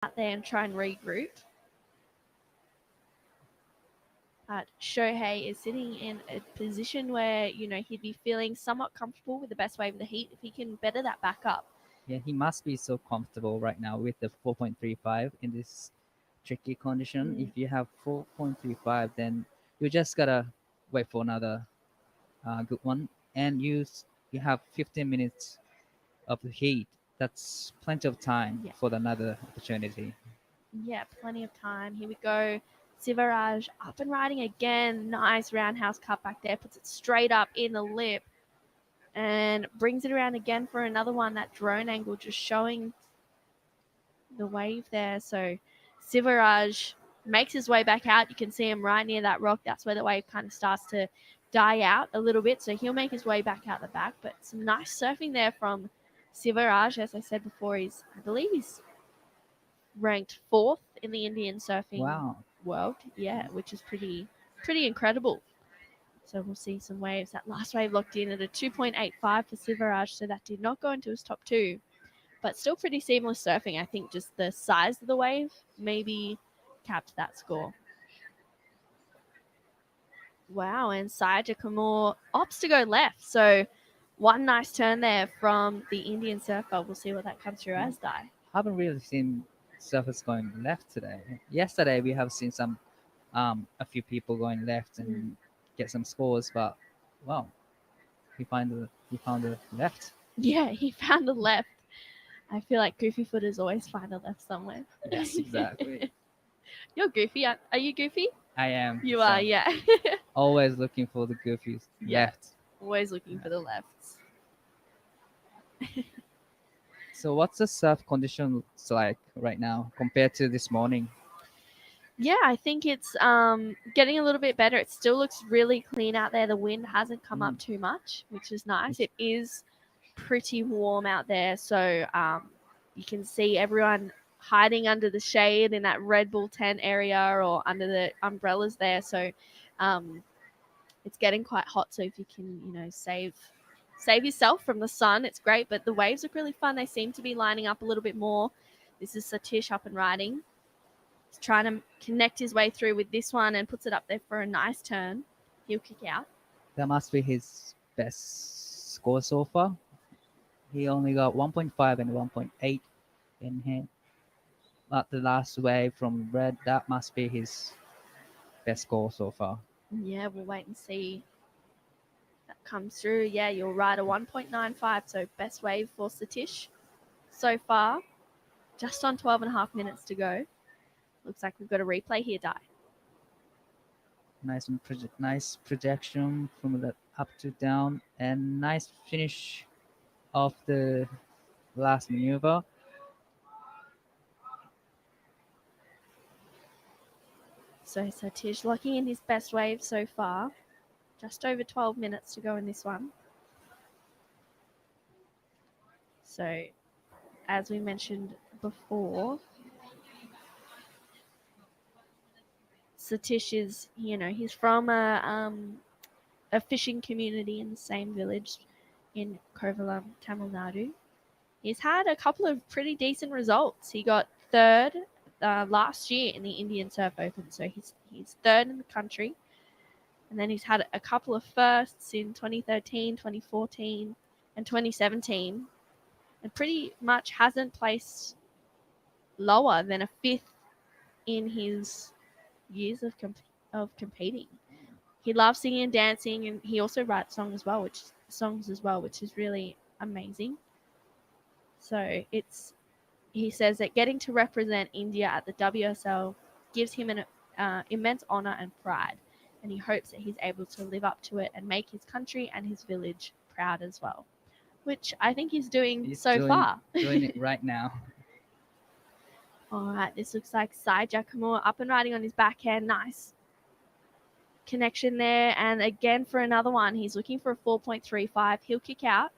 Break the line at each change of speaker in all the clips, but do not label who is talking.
out there and try and regroup. But Shohei is sitting in a position where, he'd be feeling somewhat comfortable with the best wave of the heat if he can better that back up.
Yeah, he must be so comfortable right now with the 4.35 in this tricky condition. If you have 4.35, then you just gotta wait for another good one, and you have 15 minutes of the heat. That's plenty of time
Yeah.
for another opportunity.
Yeah, plenty of time. Here we go. Sivaraj up and riding again. Nice roundhouse cut back there. Puts it straight up in the lip and brings it around again for another one. That drone angle just showing the wave there. So Sivaraj makes his way back out. You can see him right near that rock. That's where the wave kind of starts to die out a little bit. So he'll make his way back out the back. But some nice surfing there from Sivaraj. As I said before, I believe he's ranked 4th in the Indian surfing
Wow.
world. Yeah, which is pretty incredible. So we'll see some waves. That last wave locked in at a 2.85 for Sivaraj, so that did not go into his top 2. But still pretty seamless surfing. I think just the size of the wave maybe capped that score. Wow, and Saija Kamor opts to go left. So one nice turn there from the Indian surfer. We'll see what that comes through as, Dai.
Haven't really seen surfers going left today. Yesterday we have seen a few people going left and get some scores, but wow, he found the left.
Yeah, he found the left. I feel like goofy footers always find a left somewhere.
Yes, exactly.
You're goofy. Are you goofy?
I am.
You
so
are, yeah.
Always looking for the goofy
Yeah.
left.
Always looking for the lefts.
So what's the surf conditions like right now compared to this morning?
Yeah, I think it's getting a little bit better. It still looks really clean out there. The wind hasn't come up too much, which is nice. It is pretty warm out there, so you can see everyone hiding under the shade in that Red Bull tent area or under the umbrellas there. So it's getting quite hot. So if you can, save yourself from the sun, it's great. But the waves look really fun. They seem to be lining up a little bit more. This is Satish up and riding. He's trying to connect his way through with this one and puts it up there for a nice turn. He'll kick out.
That must be his best score so far. He only got 1.5 and 1.8 in him. But the last wave from red, that must be his best score so far.
Yeah, we'll wait and see. That comes through. Yeah, you're right, a 1.95. So best wave for Satish so far. Just on 12 and a half minutes to go. Looks like we've got a replay here, Di.
Nice projection from the up to down, and nice finish of the last maneuver.
So Satish locking in his best wave so far. Just over 12 minutes to go in this one. So, as we mentioned before, Satish is, he's from a fishing community in the same village in Kovalam, Tamil Nadu. He's had a couple of pretty decent results. He got 3rd last year in the Indian Surf Open, so he's 3rd in the country. And then he's had a couple of firsts in 2013, 2014, and 2017, and pretty much hasn't placed lower than a 5th in his years of competing. He loves singing and dancing, and he also writes songs as well, which is really amazing. So he says that getting to represent India at the WSL gives him an immense honor and pride, and he hopes that he's able to live up to it and make his country and his village proud as well, which I think he's doing far.
Doing it right now.
All right, this looks like Saija Kamor up and riding on his backhand. Nice connection there. And again for another one. He's looking for a 4.35. He'll kick out.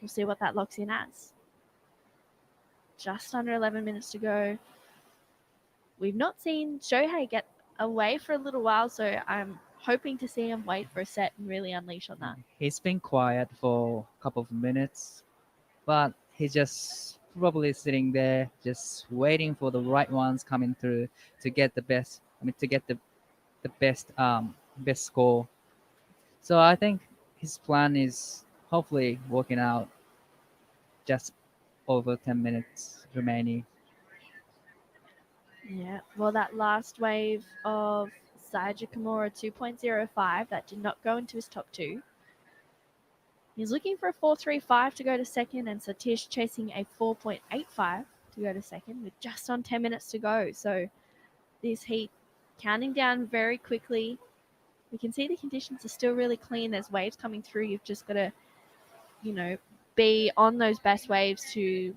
We'll see what that locks in as. Just under 11 minutes to go. We've not seen Shohei get away for a little while, so I'm hoping to see him wait for a set and really unleash on that.
He's been quiet for a couple of minutes, but he just probably sitting there just waiting for the right ones coming through to get the best. I mean, to get the best score. So I think his plan is hopefully working out. Just over 10 minutes remaining.
Yeah. Well, that last wave of Saija Kimura 2.05 that did not go into his top two. He's looking for a 4.35 to go to second, and Satish chasing a 4.85 to go to second with just on 10 minutes to go. So this heat counting down very quickly. We can see the conditions are still really clean. There's waves coming through. You've just got to, you know, be on those best waves to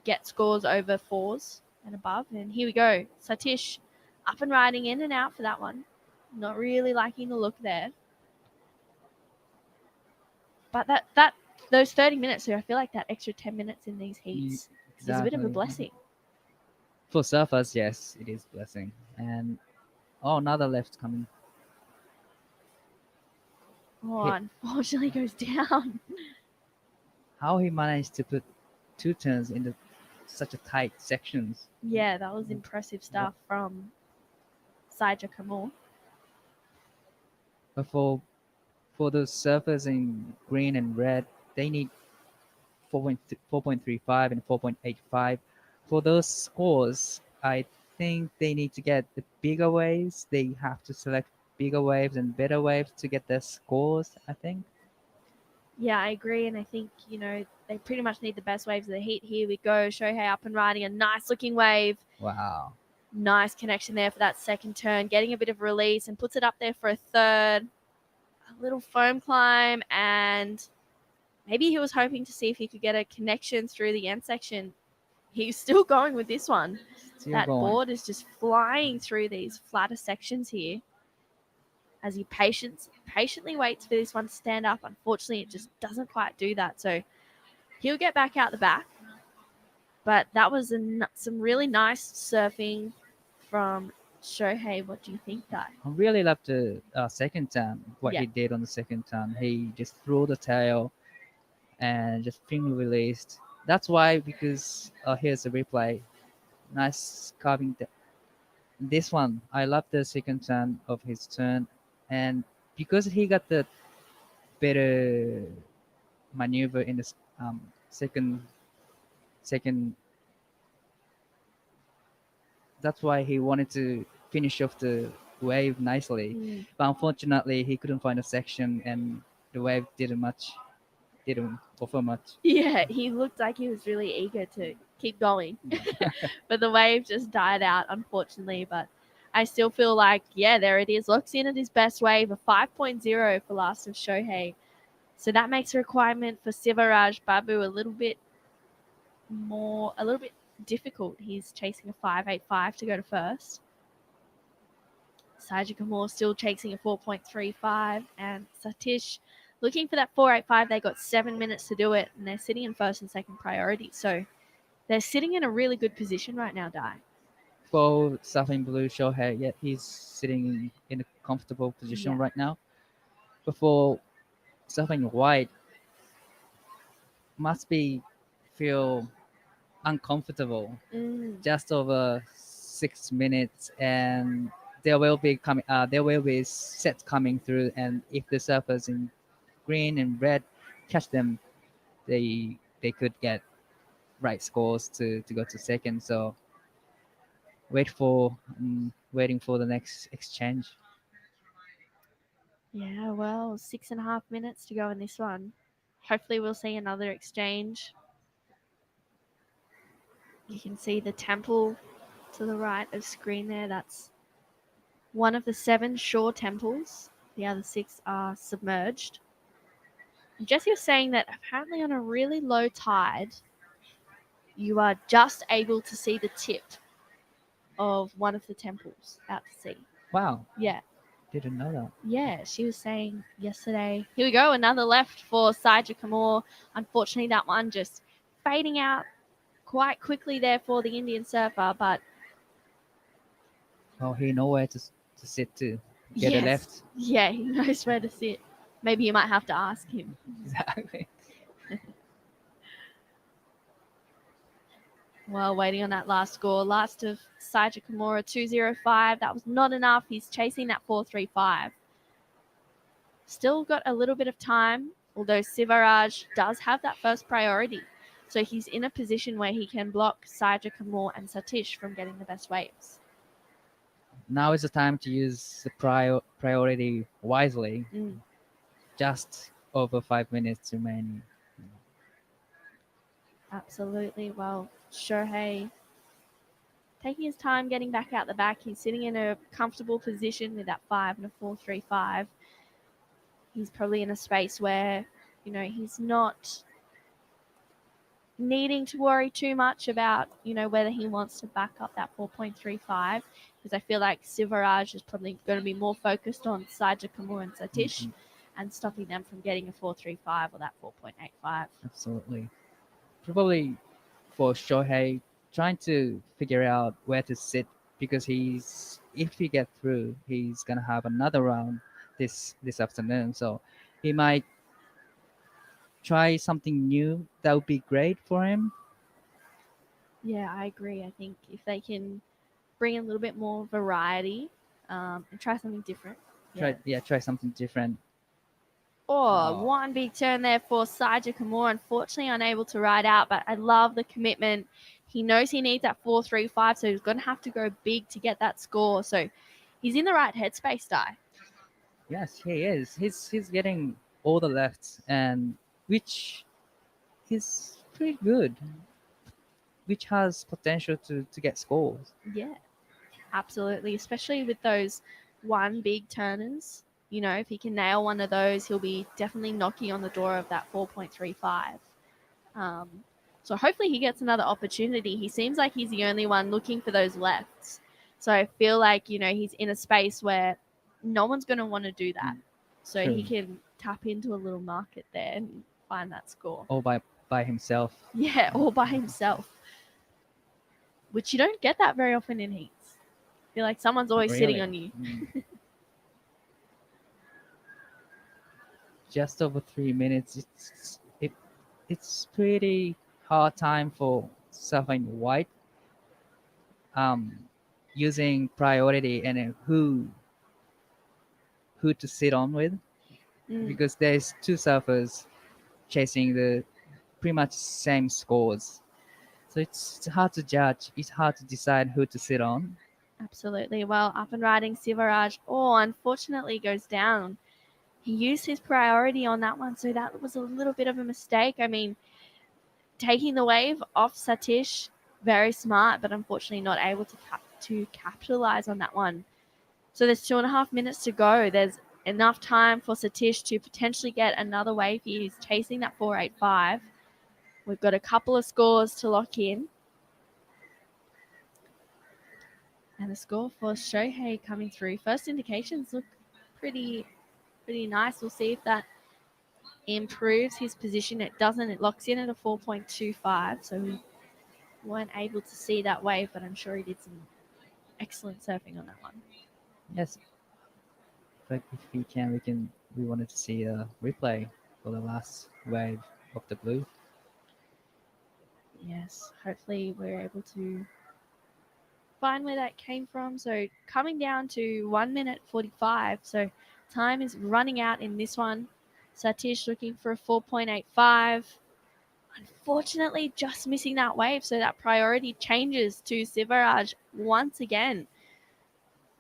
get scores over fours and above. And here we go. Satish up and riding in and out for that one. Not really liking the look there. But that those 30 minutes, so I feel like that extra 10 minutes in these heats is a bit of a
Exactly.
blessing.
For surfers, yes, it is blessing. And oh, another left coming.
Oh,
He,
unfortunately goes down.
how he managed to put two turns in such a tight sections.
Yeah, that was impressive
Wha-
stuff from Saija Kamor.
But for those surfers in green and red, they need 4.35 and 4.85. For those scores, I think they need to get the bigger waves. They have to select bigger waves and better waves to get their scores, I think.
Yeah, I agree. And I think, they pretty much need the best waves of the heat. Here we go. Shohei up and riding a nice looking wave.
Wow.
Nice connection there for that second turn. Getting a bit of release and puts it up there for a third. A little foam climb. And maybe he was hoping to see if he could get a connection through the end section. He's still going with this one.
Still
That
going.
board is just flying through these flatter sections here as he patiently waits for this one to stand up. Unfortunately, it just doesn't quite do that. So he'll get back out the back. But that was some really nice surfing from Shohei. What do you think, Dai?
I really love the second turn, what
Yeah.
he did on the second turn. He just threw the tail and just finger released. That's why, because here's the replay. Nice carving. This one, I love the second turn of his turn. And because he got the better maneuver in the second, that's why he wanted to finish off the wave nicely.
Mm.
But unfortunately, he couldn't find a section, and the wave didn't offer much.
Yeah, he looked like he was really eager to keep going.
Yeah.
But the wave just died out, unfortunately. But I still feel like, yeah, there it is. Locks in at his best wave, a 5.0 for last of Shohei. So that makes the requirement for Sivaraj Babu a little bit difficult. He's chasing a 5.85 to go to first. Saija Kamor still chasing a 4.35, and Satish looking for that 4.85. They got 7 minutes to do it, and they're sitting in first and second priority. So they're sitting in a really good position right now, Dai.
For Surfing Blue Shohei, yeah, he's sitting in a comfortable position
Yeah.
right now. But for Surfing White, must be feel uncomfortable.
Mm.
Just over 6 minutes, and there will be sets coming through, and if the surfers in green and red catch them, they could get right scores to go to second. So waiting for the next exchange.
Yeah, well, 6.5 minutes to go in this one. Hopefully, we'll see another exchange. You can see the temple to the right of screen there. That's one of the 7 shore temples. The other 6 are submerged. Jesse was saying that apparently on a really low tide, you are just able to see the tip of one of the temples out to sea.
Wow,
Yeah.
didn't know that.
Yeah, she was saying yesterday. Here we go, another left for Saija Kamor. Unfortunately, that one just fading out quite quickly there for the Indian surfer. But
Oh, he know where to sit to get a
yes,
left.
yeah, he knows where to sit. Maybe you might have to ask him.
Exactly.
Well, waiting on that last score. Last of Saija Kimura, 205. That was not enough. He's chasing that 435. Still got a little bit of time, although Sivaraj does have that first priority. So he's in a position where he can block Saija Kimura and Satish from getting the best waves.
Now is the time to use the priority wisely.
Mm.
Just over 5 minutes remaining.
Absolutely. Well, Shohei taking his time getting back out the back. He's sitting in a comfortable position with that 5 and a 4-3-5. He's probably in a space where, he's not needing to worry too much about, whether he wants to back up that 4.35, because I feel like Sivaraj is probably going to be more focused on Saija Kimura and Satish and stopping them from getting a 4.35 or that 4.85.
Absolutely. Probably for Shohei, trying to figure out where to sit because if he get through, he's gonna have another round this afternoon. So he might try something new. That would be great for him.
Yeah, I agree. I think if they can bring a little bit more variety and try something different.
Try something different.
Oh,
Oh.
one big turn there for Saija Kimura. Unfortunately, unable to ride out, but I love the commitment. He knows he needs that 4.35, so he's going to have to go big to get that score. So he's in the right headspace, Di.
Yes, he is. He's getting all the lefts, and which is pretty good, which has potential to get scores.
Yeah, absolutely. Especially with those one big turners. If he can nail one of those, he'll be definitely knocking on the door of that 4.35. Um, so hopefully he gets another opportunity. He seems like he's the only one looking for those lefts. So I feel like, he's in a space where no one's going to want to do that. So
True.
he can tap into a little market there and find that score.
All by himself.
Yeah, all by himself. Which you don't get that very often in heats. I feel like someone's always sitting
Really.
on you.
Just over 3 minutes. It's pretty hard time for Surfing White. Using priority and who to sit on with because there's two surfers chasing the pretty much same scores. So it's hard to judge. It's hard to decide who to sit on.
Absolutely. Well, up and riding Sivaraj, unfortunately goes down. He used his priority on that one, so that was a little bit of a mistake. I mean, taking the wave off Satish, very smart, but unfortunately not able to capitalize on that one. So there's 2.5 minutes to go. There's enough time for Satish to potentially get another wave here. He's chasing that 4.85. We've got a couple of scores to lock in. And the score for Shohei coming through. First indications look pretty nice. We'll see if that improves his position. It doesn't. It locks in at a 4.25. So we weren't able to see that wave, but I'm sure he did some excellent surfing on that one.
Yes, but if we wanted to see a replay for the last wave of the blue.
Yes, hopefully we're able to find where that came from. So coming down to 1 minute 45. So time is running out in this one. Satish looking for a 4.85. Unfortunately, just missing that wave. So that priority changes to Sivaraj once again.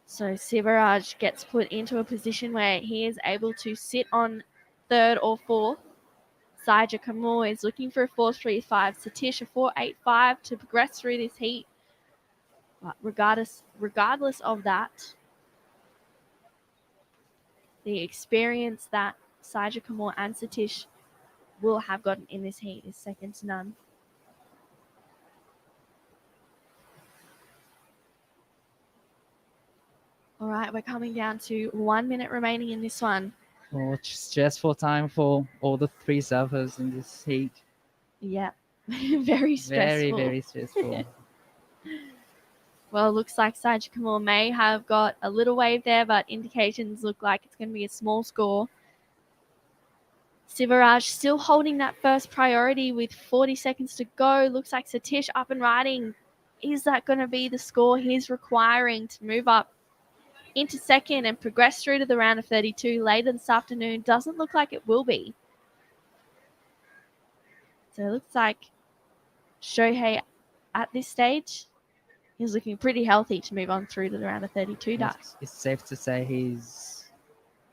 So Sivaraj gets put into a position where he is able to sit on third or fourth. Saija Kimura is looking for a 4.35. Satish a 4.85 to progress through this heat. But regardless of that, the experience that Saija Kimura and Satish will have gotten in this heat is second to none. All right, we're coming down to 1 minute remaining in this one.
Oh, stressful time for all the three surfers in this heat.
Yeah, very stressful.
Very stressful.
Well, it looks like Saija Kimura may have got a little wave there, but indications look like it's going to be a small score. Sivaraj still holding that first priority with 40 seconds to go. Looks like Satish up and riding. Is that going to be the score he's requiring to move up into second and progress through to the round of 32 later this afternoon? Doesn't look like it will be. So it looks like Shohei at this stage is looking pretty healthy to move on through to the round of 32.
It's safe to say he's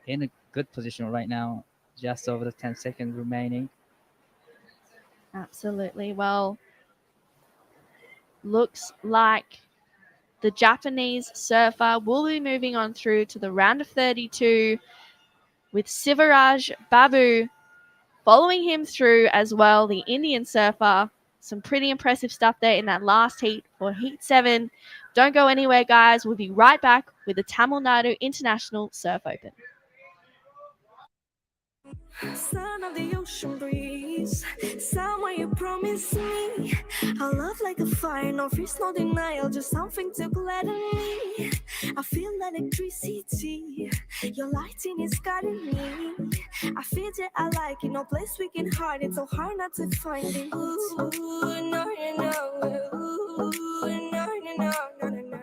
in a good position right now, just over the 10 seconds remaining.
Absolutely. Well, looks like the Japanese surfer will be moving on through to the round of 32 with Sivaraj Babu following him through as well, the Indian surfer. Some pretty impressive stuff there in that last heat for Heat 7. Don't go anywhere, guys. We'll be right back with the Tamil Nadu International Surf Open.
Son of the ocean breeze, somewhere you promised me a love like a fire, no fears, no denial, just something to gladden me. I feel electricity, your lighting is guiding me. I feel that I like it, no place we can hide it, so hard not to find it. Ooh, no, no, ooh, no, no, no, no, no.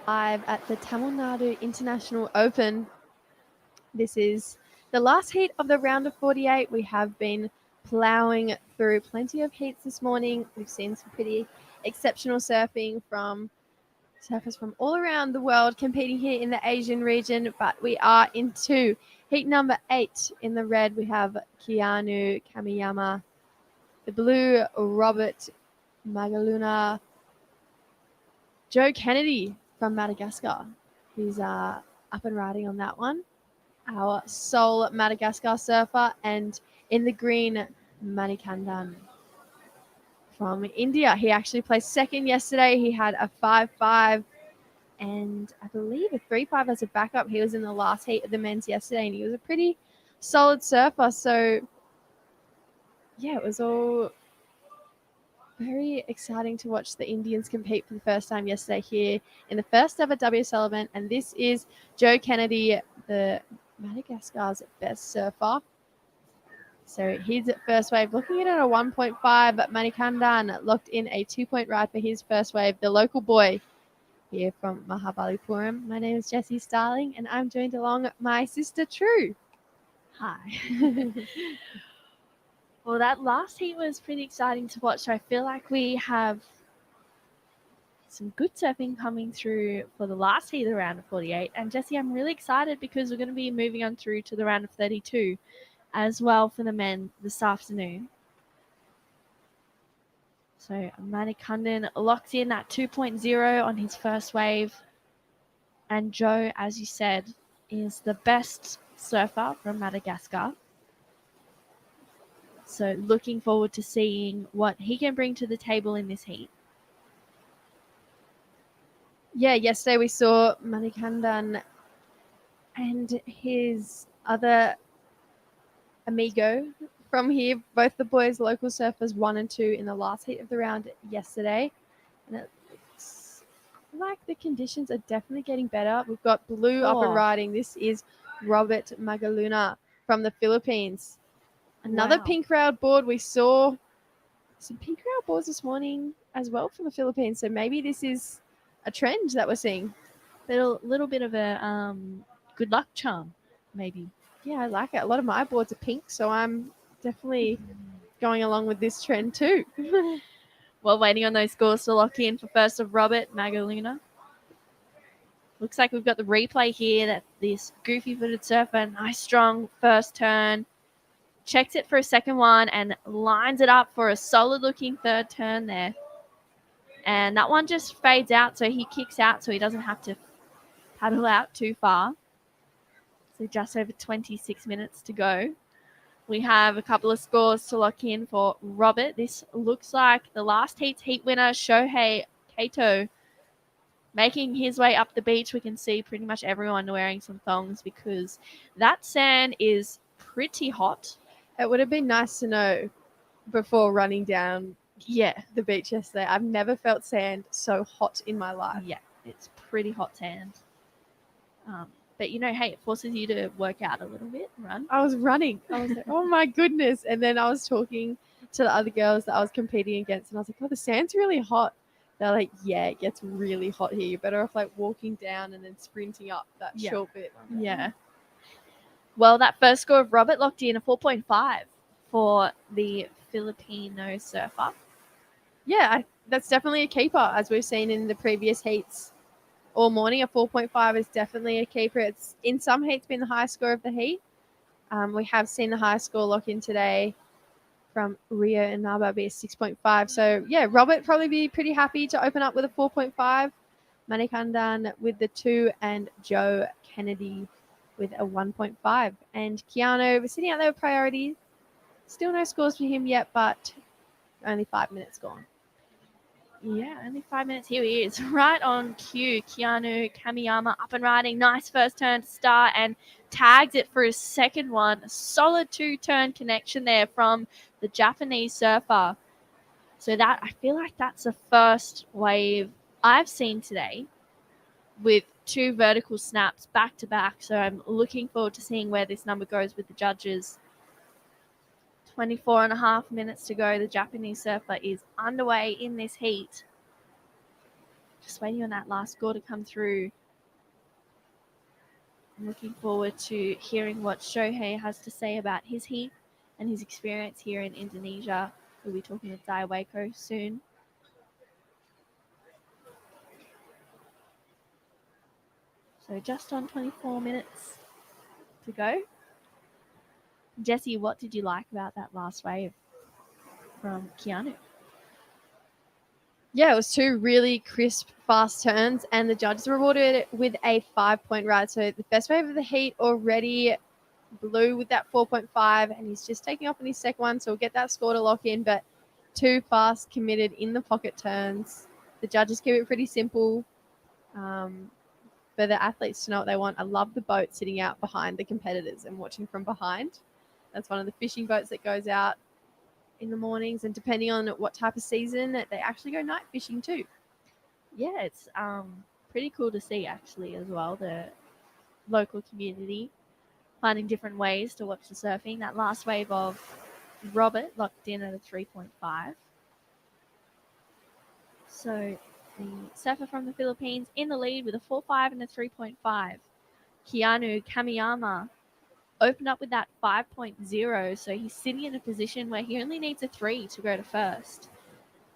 Live at the Tamil Nadu International Open. This is the last heat of the round of 48. We have been ploughing through plenty of heats this morning. We've seen some pretty exceptional surfing from surfers from all around the world competing here in the Asian region, but we are into heat number 8. In the red, we have Keanu Kamiyama. The blue, Robert Magaluna. Joe Kennedy from Madagascar, who's up and riding on that one. Our sole Madagascar surfer. And in the green, Manikandan from India. He actually placed second yesterday. He had a 5.5 and I believe a 3.5 as a backup. He was in the last heat of the men's yesterday, and he was a pretty solid surfer. So, yeah, it was all very exciting to watch the Indians compete for the first time yesterday here in the first ever WSL event. And this is Joe Kennedy, the Madagascar's best surfer. So his first wave, looking at it a 1.5, but Manikandan locked in a 2-point ride for his first wave, the local boy here from Mahabalipuram. My name is Jessie Starling, and I'm joined along my sister True. Hi. Well, that last heat was pretty exciting to watch. So I feel like we have some good surfing coming through for the last heat of the round of 48. And Jessie, I'm really excited because we're going to be moving on through to the round of 32 as well for the men this afternoon. So Manikandan locked in at 2.0 on his first wave. And Joe, as you said, is the best surfer from Madagascar. So looking forward to seeing what he can bring to the table in this heat. Yeah, yesterday we saw Manikandan and his other amigo from here, both the boys local surfers 1 and 2 in the last heat of the round yesterday. And it looks like the conditions are definitely getting better. We've got blue up and riding. This is Robert Magaluna from the Philippines. Another pink railed board. We saw some pink railed boards this morning as well from the Philippines. So maybe this is a trend that we're seeing. Little bit of a good luck charm, maybe. Yeah, I like it. A lot of my boards are pink, so I'm definitely going along with this trend too. While waiting on those scores to lock in for first of Robert Magaluna. Looks like we've got the replay here that this goofy-footed surfer, nice strong first turn, checks it for a second one and lines it up for a solid-looking third turn there. And that one just fades out, so he kicks out so he doesn't have to paddle out too far. So just over 26 minutes to go. We have a couple of scores to lock in for Robert. This looks like the last heat's heat winner, Shohei Kato, making his way up the beach. We can see pretty much everyone wearing some thongs because that sand is pretty hot.
It would have been nice to know before running down
Yeah.
the beach yesterday. I've never felt sand so hot in my life.
Yeah, it's pretty hot sand. But hey, it forces you to work out a little bit, run.
I was running. I was like, oh my goodness. And then I was talking to the other girls that I was competing against, and I was like, oh, the sand's really hot. They're like, yeah, it gets really hot here. You're better off like walking down and then sprinting up that short bit.
Yeah. Well, that first score of Robert locked in a 4.5 for the Filipino surfer.
Yeah, that's definitely a keeper, as we've seen in the previous heats all morning. A 4.5 is definitely a keeper. It's in some heats been the highest score of the heat. We have seen the highest score lock in today from Rio and Naba be a 6.5. So, yeah, Robert probably be pretty happy to open up with a 4.5. Manikandan with the 2 and Joe Kennedy with a 1.5. And Keanu, we're sitting out there with priority. Still no scores for him yet, but only 5 minutes gone.
Yeah, only 5 minutes. Here he is, right on cue. Keanu Kamiyama up and riding. Nice first turn to start and tags it for his second one. A solid 2-turn connection there from the Japanese surfer. So that, I feel like that's the first wave I've seen today with 2 vertical snaps back to back. So I'm looking forward to seeing where this number goes with the judges. 24 and a half minutes to go. The Japanese surfer is underway in this heat. Just waiting on that last score to come through. I'm looking forward to hearing what Shohei has to say about his heat and his experience here in Indonesia. We'll be talking with Dai Waiko soon. So just on 24 minutes to go. Jesse, what did you like about that last wave from Keanu?
Yeah, it was 2 really crisp, fast turns, and the judges rewarded it with a 5-point ride. So the best wave of the heat already blew with that 4.5, and he's just taking off in his second one, so we'll get that score to lock in. But 2 fast, committed, in the pocket turns. The judges keep it pretty simple for the athletes to know what they want. I love the boat sitting out behind the competitors and watching from behind. That's one of the fishing boats that goes out in the mornings, and depending on what type of season, they actually go night fishing too.
Yeah, it's pretty cool to see actually as well, the local community finding different ways to watch the surfing. That last wave of Robert locked in at a 3.5. So the surfer from the Philippines in the lead with a 4.5 and a 3.5. Keanu Kamiyama opened up with that 5.0, so he's sitting in a position where he only needs a 3 to go to first.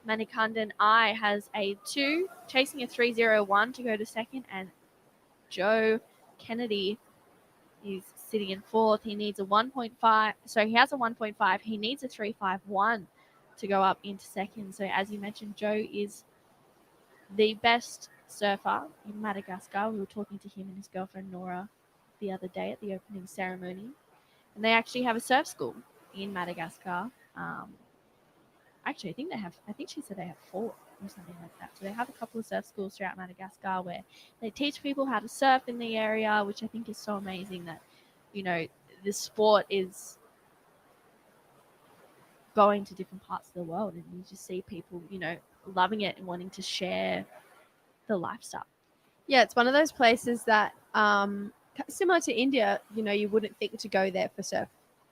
Manikandan I has a 2, chasing a 3.01 to go to second, and Joe Kennedy is sitting in fourth. He needs a 1.5. So he has a 1.5. He needs a 3.51 to go up into second. So as you mentioned, Joe is the best surfer in Madagascar. We were talking to him and his girlfriend Nora the other day at the opening ceremony. And they actually have a surf school in Madagascar. Actually, I think she said they have 4 or something like that. So they have a couple of surf schools throughout Madagascar where they teach people how to surf in the area, which I think is so amazing that, the sport is going to different parts of the world, and you just see people, loving it and wanting to share the lifestyle.
Yeah, it's one of those places that, similar to India, you wouldn't think to go there for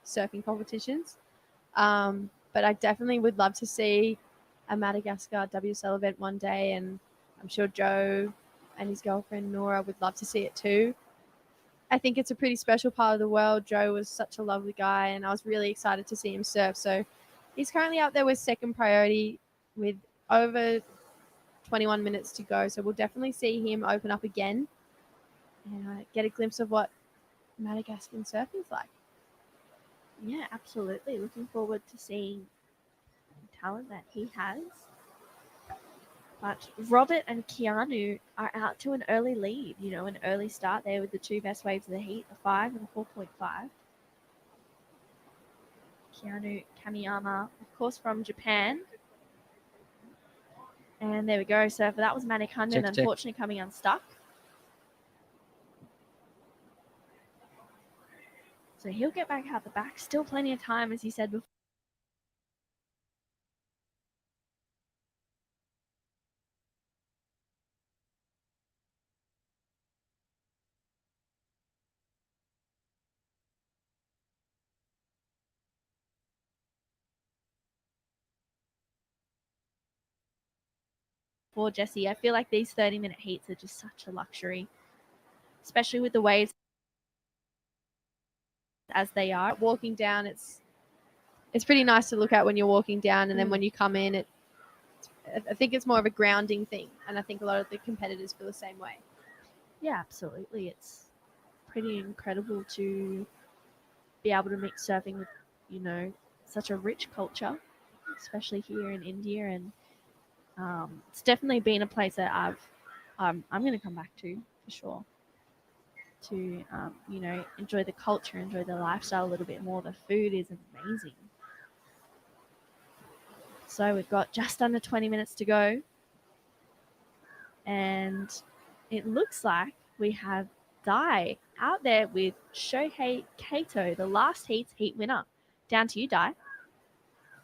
surfing competitions. But I definitely would love to see a Madagascar WSL event one day, and I'm sure Joe and his girlfriend Nora would love to see it too. I think it's a pretty special part of the world. Joe was such a lovely guy, and I was really excited to see him surf. So he's currently out there with second priority with over 21 minutes to go. So we'll definitely see him open up again and get a glimpse of what Madagascan surfing is like.
Yeah, absolutely. Looking forward to seeing the talent that he has. But Robert and Keanu are out to an early lead, an early start there with the two best waves of the heat, the 5 and the 4.5. Keanu Kamiyama, of course, from Japan. And there we go, surfer. That was Manikandan,
Check.
unfortunately coming unstuck. So he'll get back out the back. Still plenty of time, as you said before. For Jesse, I feel like these 30-minute heats are just such a luxury, especially with the waves as they are.
Walking down, it's pretty nice to look at when you're walking down, and then when you come in, I think it's more of a grounding thing, and I think a lot of the competitors feel the same way.
Yeah, absolutely. It's pretty incredible to be able to mix surfing with, such a rich culture, especially here in India, and it's definitely been a place that I'm going to come back to for sure. To enjoy the culture, enjoy the lifestyle a little bit more. The food is amazing. So we've got just under 20 minutes to go, and it looks like we have Dai out there with Shohei Kato, the last heat winner. Down to you, Dai.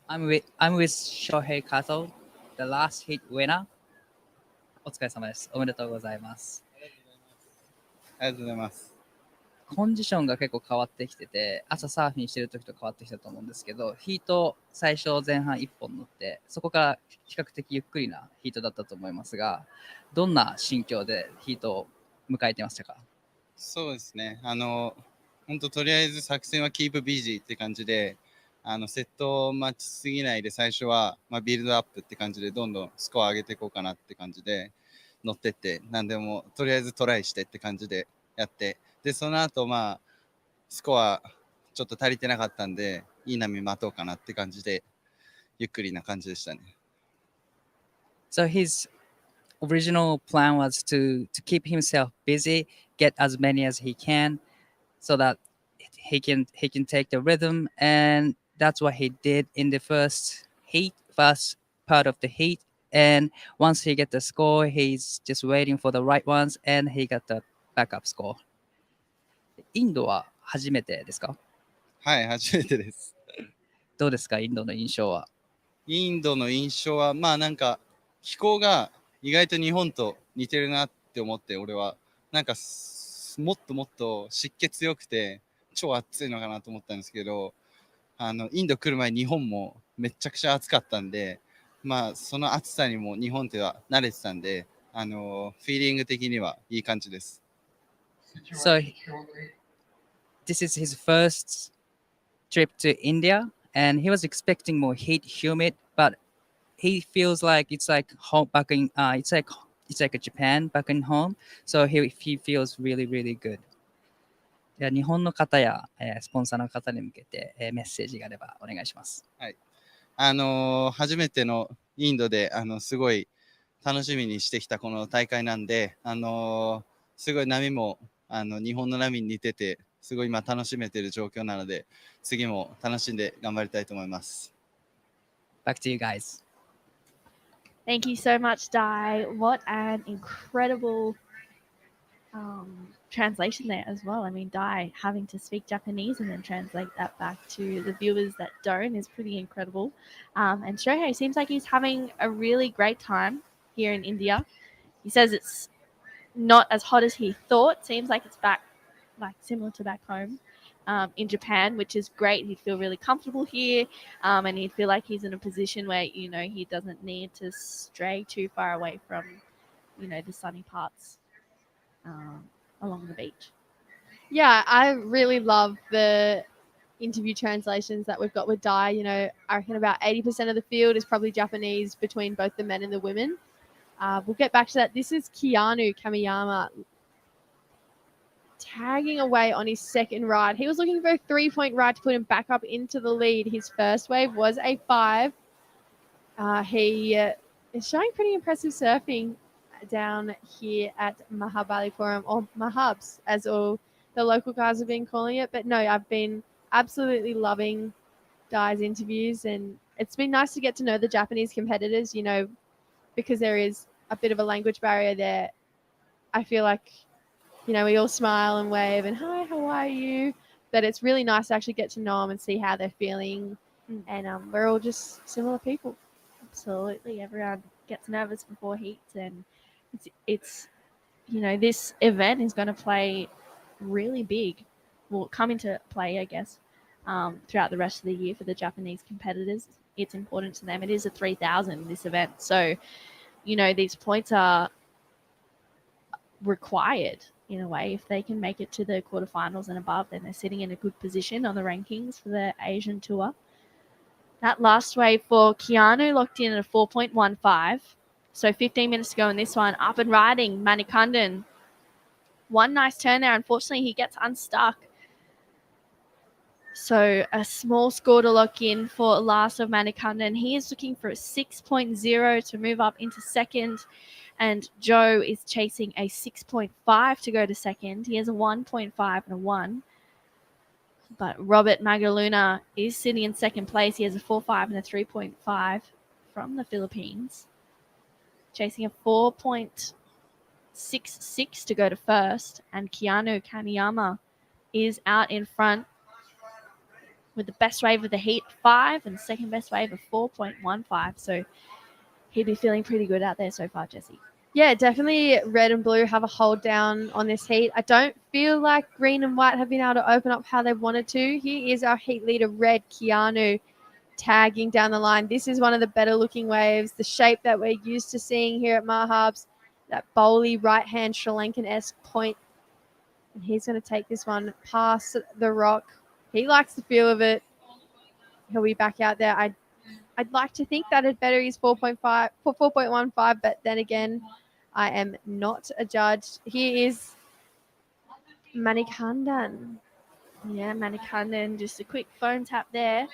I'm with Shohei Kato, the last heat winner. お疲れ様です。おめでとうございます。
ありがとうございます。
コンディションが結構変わってきてて、朝サーフィンしてる時と変わってきたと思うんですけど、ヒート最初前半1本乗って、そこから比較的ゆっくりなヒートだったと思いますが、どんな心境でヒートを迎えてましたか？
そうですね。本当とりあえず作戦はキープビージーって感じで、セットを待ちすぎないで最初は、ビルドアップって感じでどんどんスコア上げていこうかなって感じで乗ってって、何でもとりあえずトライしてって感じでやって、でその後スコアちょっと足りてなかったんで、いい波待とうかなって感じでゆっくりな感じでしたね。
So his original plan was to keep himself busy, get as many as he can, so that he can take the rhythm, and that's what he did in the first part of the heat. And once he get the score, he's just waiting for the right ones, and he got the backup score. インドは初めてですか？
はい、初めてです。
どうですか、インドの印象は？
インドの印象はなんか気候が意外と日本と似てるなって思って、俺はなんかもっと湿気強くて超暑いのかなと思ったんですけど、インド来る前日本もめちゃくちゃ暑かったんで、その暑さにも日本では慣れてたんで、フィーリング的にはいい感じです。
So this is his first trip to India, and he was expecting more heat, humid, but he feels like it's like home back in it's like a Japan back in home. So he feels really good. では日本の方や、スポンサーの方に向けて、メッセージがあればお願いします。
はい。初めてのインドですごい楽しみにしてきたこの大会なんで、すごい波も日本の波に似てて、すごい今楽しめてる状況なので、次も楽しんで頑張りたいと思います。
Back to you guys.
Thank you so much, Dai. What an incredible translation there as well. I mean, Dai having to speak Japanese and then translate that back to the viewers that don't is pretty incredible. And Shohei seems like he's having a really great time here in India. He says it's not as hot as he thought. Seems like it's back, like similar to back home in Japan, which is great. He'd feel really comfortable here, and he'd feel like he's in a position where he doesn't need to stray too far away from the sunny parts along the beach.
Yeah, I really love the interview translations that we've got with Dai. I reckon about 80% of the field is probably Japanese between both the men and the women. We'll get back to that. This is Keanu Kamiyama tagging away on his second ride. He was looking for a 3-point ride to put him back up into the lead. His first wave was a 5. He is showing pretty impressive surfing down here at Mahabalipuram, or Mahabs, as all the local guys have been calling it. But no, I've been absolutely loving Dai's interviews, and it's been nice to get to know the Japanese competitors, you know, because there is a bit of a language barrier there. I feel like, you know, we all smile and wave and hi, how are you? But it's really nice to actually get to know them and see how they're feeling. And we're all just similar people.
Absolutely, everyone gets nervous before heats, and it's you know, this event is going to play really big, will come into play, I guess, throughout the rest of the year for the Japanese competitors. It's important to them. It is a 3,000 this event, so you know these points are required in a way. If they can make it to the quarterfinals and above, then they're sitting in a good position on the rankings for the Asian tour. That last wave for Keanu locked in at a 4.15. So 15 minutes to go in this one. Up and riding, Manikandan. One nice turn there. Unfortunately, he gets unstuck. So a small score to lock in for last of Manikandan. He is looking for a 6.0 to move up into second. And Joe is chasing a 6.5 to go to second. He has a 1.5 and a 1. But Robert Magaluna is sitting in second place. He has a 4.5 and a 3.5 from the Philippines. Chasing a 4.66 to go to first. And Keanu Kamiyama is out in front with the best wave of the heat, 5, and the second best wave of 4.15. So he'd be feeling pretty good out there so far, Jessie.
Yeah, definitely red and blue have a hold down on this heat. I don't feel like green and white have been able to open up how they wanted to. Here is our heat leader, red, Keanu, tagging down the line. This is one of the better looking waves, the shape that we're used to seeing here at Mahabs, that bowly right-hand Sri Lankan-esque point. And he's going to take this one past the rock. He likes the feel of it. He'll be back out there. I'd like to think that it better is 4.15, but then again, I am not a judge. Here is Manikandan.
Yeah, Manikandan, just a quick phone tap there.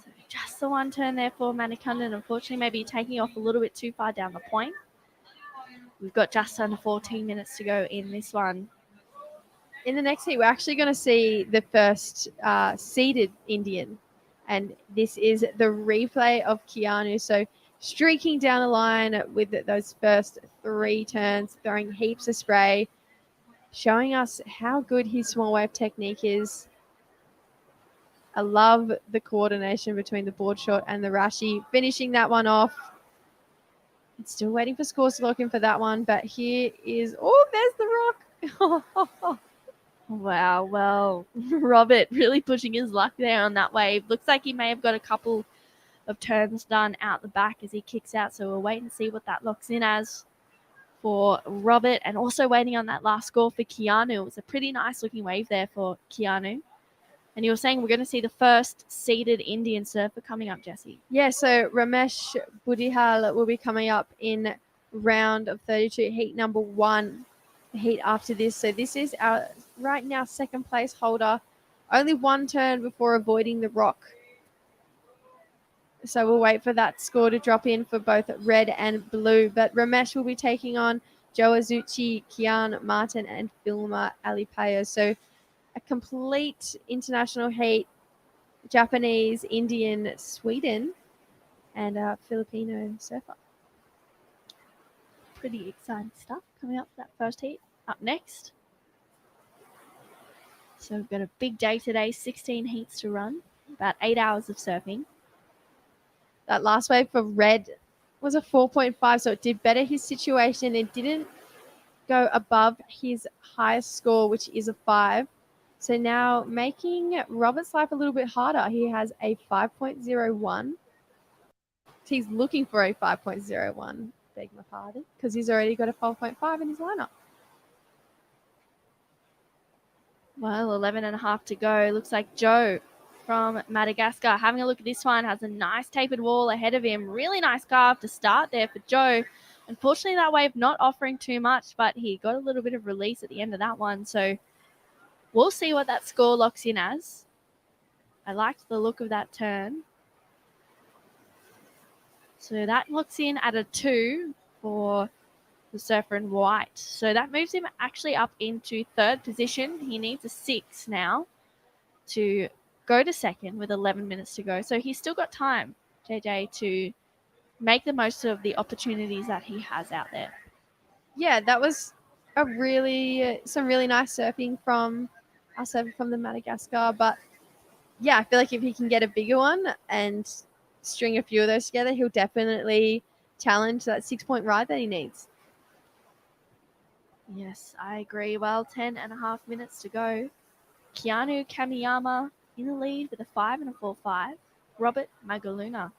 So just the one turn there for Manikandan. Unfortunately, maybe taking off a little bit too far down the point. We've got just under 14 minutes to go in this one.
In the next heat, we're actually going to see the first seeded Indian. And this is the replay of Keanu. So streaking down the line with those first 3 turns, throwing heaps of spray, showing us how good his small wave technique is. I love the coordination between the board short and the Rashi, finishing that one off. It's still waiting for scores to lock in for that one, but here is, oh, there's the rock.
Wow, well, Robert really pushing his luck there on that wave. Looks like he may have got a couple of turns done out the back as he kicks out, so we'll wait and see what that locks in as for Robert, and also waiting on that last score for Keanu. It was a pretty nice looking wave there for Keanu. And you were saying we're going to see the first seeded Indian surfer coming up, Jessie.
Yeah, so Ramesh Budihal will be coming up in round of 32, heat number 1, heat after this. So this is our right now second place holder. Only one turn before avoiding the rock. So we'll wait for that score to drop in for both red and blue. But Ramesh will be taking on Joe Azuchi, Kian Martin, and Filma Alipayo. So a complete international heat, Japanese, Indian, Sweden, and a Filipino surfer.
Pretty exciting stuff coming up for that first heat. Up next. So we've got a big day today, 16 heats to run, about 8 hours of surfing.
That last wave for red was a 4.5, so it did better his situation. It didn't go above his highest score, which is a 5. So now making Robert's life a little bit harder. He has a 5.01. He's looking for a 5.01, beg my pardon, because he's already got a 12.5 in his lineup.
Well, 11 and a half to go. Looks like Joe from Madagascar, having a look at this one, has a nice tapered wall ahead of him. Really nice carve to start there for Joe. Unfortunately, that wave not offering too much, but he got a little bit of release at the end of that one. So we'll see what that score locks in as. I liked the look of that turn. So that locks in at a 2 for the surfer in white. So that moves him actually up into third position. He needs a 6 now to go to second with 11 minutes to go. So he's still got time, JJ, to make the most of the opportunities that he has out there.
Yeah, that was some really nice surfing from our surfer from the Madagascar. But yeah, I feel like if he can get a bigger one and string a few of those together, he'll definitely challenge that 6-point ride that he needs.
Yes, I agree. Well, 10.5 minutes to go. Keanu Kamiyama in the lead with a 5 and a 4.5. Robert Magaluna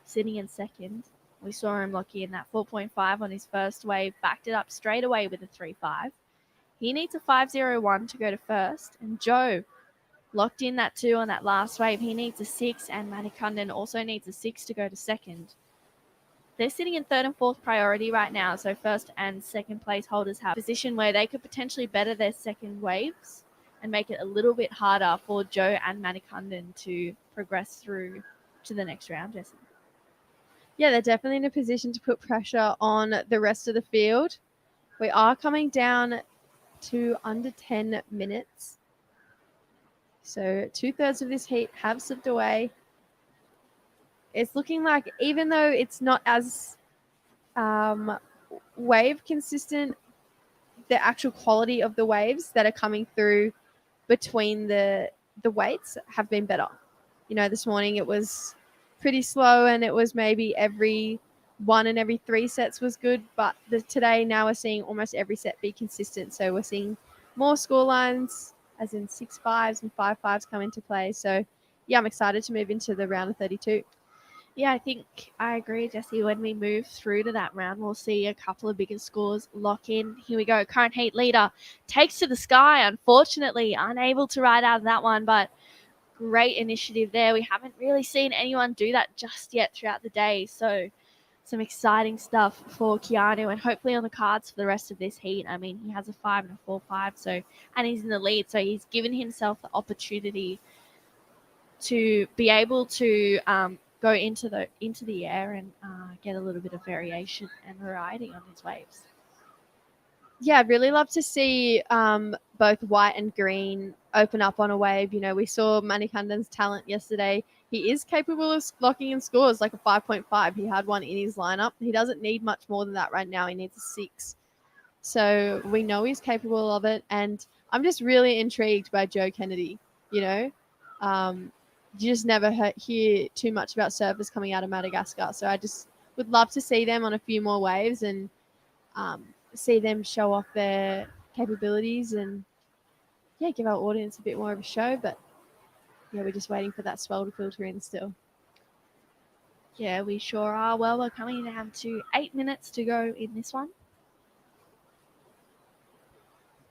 sitting in second. We saw him lock in that 4.5 on his first wave, backed it up straight away with a 3.5. He needs a 5.01 to go to first. And Joe locked in that 2 on that last wave. He needs a 6, and Manikandan also needs a 6 to go to second. They're sitting in third and fourth priority right now, so first and second place holders have a position where they could potentially better their second waves and make it a little bit harder for Joe and Manikandan to progress through to the next round, Jessie.
Yeah, they're definitely in a position to put pressure on the rest of the field. We are coming down to under 10 minutes. So 2/3 of this heat have slipped away. It's looking like, even though it's not as wave consistent, the actual quality of the waves that are coming through between the weights have been better. You know, this morning it was pretty slow, and it was maybe every 1 and every 3 sets was good, but today now we're seeing almost every set be consistent. So we're seeing more score lines, as in 6.5s and 5.5s come into play. So yeah, I'm excited to move into the round of 32.
Yeah, I think I agree, Jesse. When we move through to that round, we'll see a couple of bigger scores lock in. Here we go. Current heat leader takes to the sky. Unfortunately, unable to ride out of that one, but great initiative there. We haven't really seen anyone do that just yet throughout the day. So some exciting stuff for Keanu, and hopefully on the cards for the rest of this heat. I mean, he has a 5 and a 4.5, and he's in the lead. So he's given himself the opportunity to be able to go into the air and get a little bit of variation and variety on his waves.
Yeah, I'd really love to see both white and green open up on a wave. You know, we saw Manikandan's talent yesterday. He is capable of locking in scores like a 5.5. He had one in his lineup. He doesn't need much more than that right now. He needs a 6. So we know he's capable of it. And I'm just really intrigued by Joe Kennedy. You know, you just never hear too much about surfers coming out of Madagascar. So I just would love to see them on a few more waves and see them show off their capabilities and give our audience a bit more of a show. But yeah, we're just waiting for that swell to filter in still.
Yeah, we sure are. Well, we're coming down to 8 minutes to go in this one.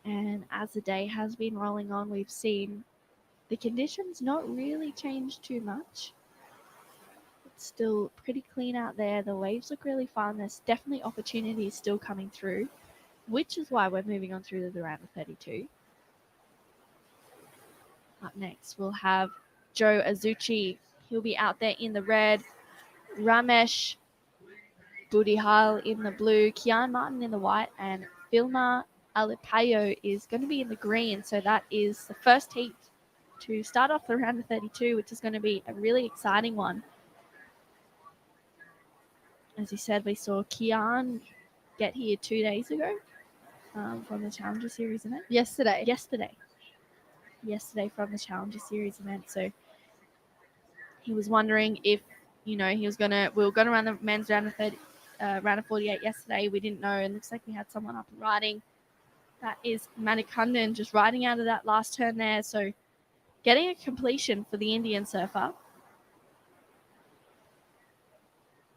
And as the day has been rolling on, we've seen the conditions not really change too much. It's still pretty clean out there. The waves look really fun. There's definitely opportunities still coming through, which is why we're moving on through to the round of 32. Up next, we'll have Joe Azuchi. He'll be out there in the red. Ramesh Budihal in the blue. Kian Martin in the white. And Vilma Alipayo is going to be in the green. So that is the first heat to start off the round of 32, which is going to be a really exciting one. As you said, we saw Kian get here 2 days ago from the Challenger Series event.
Yesterday
from the Challenger Series event. So he was wondering if, we were gonna run the men's round of 48 yesterday. We didn't know, and looks like we had someone up and riding. That is Manikandan just riding out of that last turn there. So getting a completion for the Indian surfer.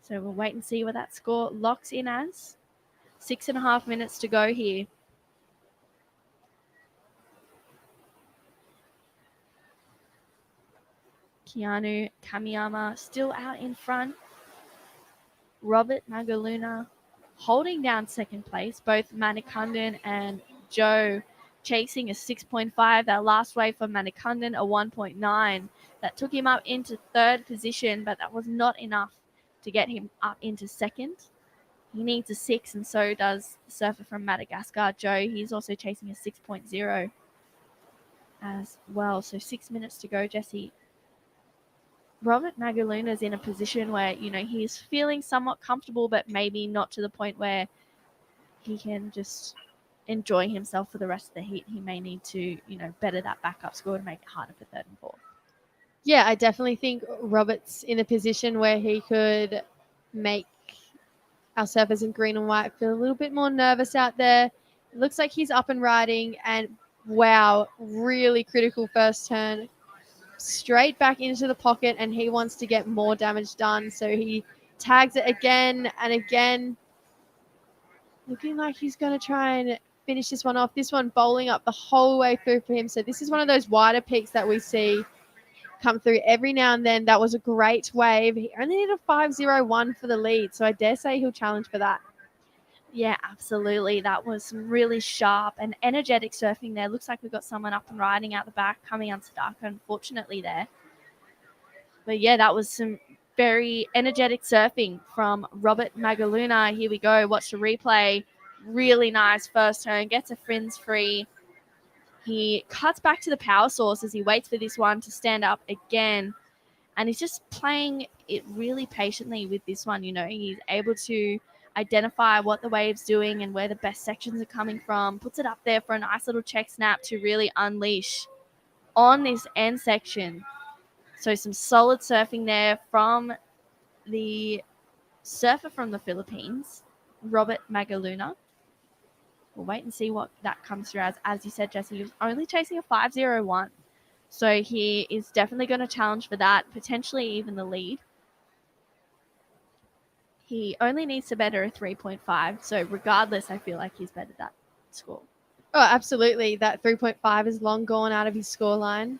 So we'll wait and see what that score locks in as. 6.5 minutes to go here. Keanu Kamiyama still out in front. Robert Magaluna holding down second place. Both Manikandan and Joe chasing a 6.5. That last wave for Manikandan, a 1.9. That took him up into third position, but that was not enough to get him up into second. He needs a 6, and so does the surfer from Madagascar, Joe. He's also chasing a 6.0 as well. So 6 minutes to go, Jesse. Robert Magaluna's in a position where, he's feeling somewhat comfortable, but maybe not to the point where he can just enjoy himself for the rest of the heat. He may need to, better that backup score to make it harder for third and fourth.
Yeah, I definitely think Robert's in a position where he could make our surfers in green and white feel a little bit more nervous out there. It looks like he's up and riding, and wow, really critical first turn. Straight back into the pocket, and he wants to get more damage done. So he tags it again and again. Looking like he's going to try and finish this one off. This one bowling up the whole way through for him. So this is one of those wider peaks that we see come through every now and then. That was a great wave. He only needed a 5.01 for the lead, so I dare say he'll challenge for that.
Yeah, absolutely. That was some really sharp and energetic surfing there. Looks like we've got someone up and riding out the back, coming onto dark, unfortunately, there. But yeah, that was some very energetic surfing from Robert Magaluna. Here we go. Watch the replay. Really nice first turn. Gets a fins free. He cuts back to the power source as he waits for this one to stand up again. And he's just playing it really patiently with this one. He's able to identify what the wave's doing and where the best sections are coming from. Puts it up there for a nice little check snap to really unleash on this end section. So some solid surfing there from the surfer from the Philippines, Robert Magaluna. We'll wait and see what that comes through as. As you said, Jesse, he was only chasing a 5.01. So he is definitely going to challenge for that, potentially even the lead. He only needs to better a 3.5. So regardless, I feel like he's bettered that score.
Oh, absolutely. That 3.5 is long gone out of his scoreline.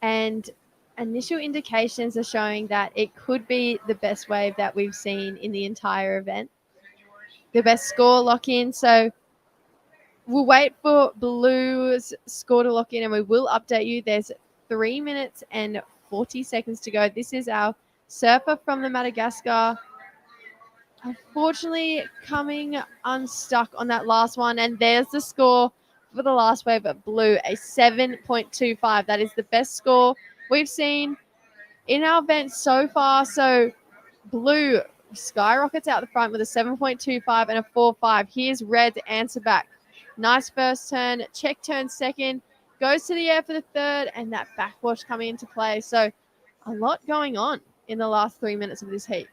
And initial indications are showing that it could be the best wave that we've seen in the entire event. The best score lock-in. So we'll wait for Blue's score to lock in, and we will update you. There's 3 minutes and 40 seconds to go. This is our surfer from the Madagascar. Unfortunately, coming unstuck on that last one. And there's the score for the last wave at Blue, a 7.25. That is the best score we've seen in our event so far. So Blue skyrockets out the front with a 7.25 and a 4.5. Here's Red to answer back. Nice first turn, check turn second, goes to the air for the third, and that backwash coming into play. So a lot going on in the last 3 minutes of this heat.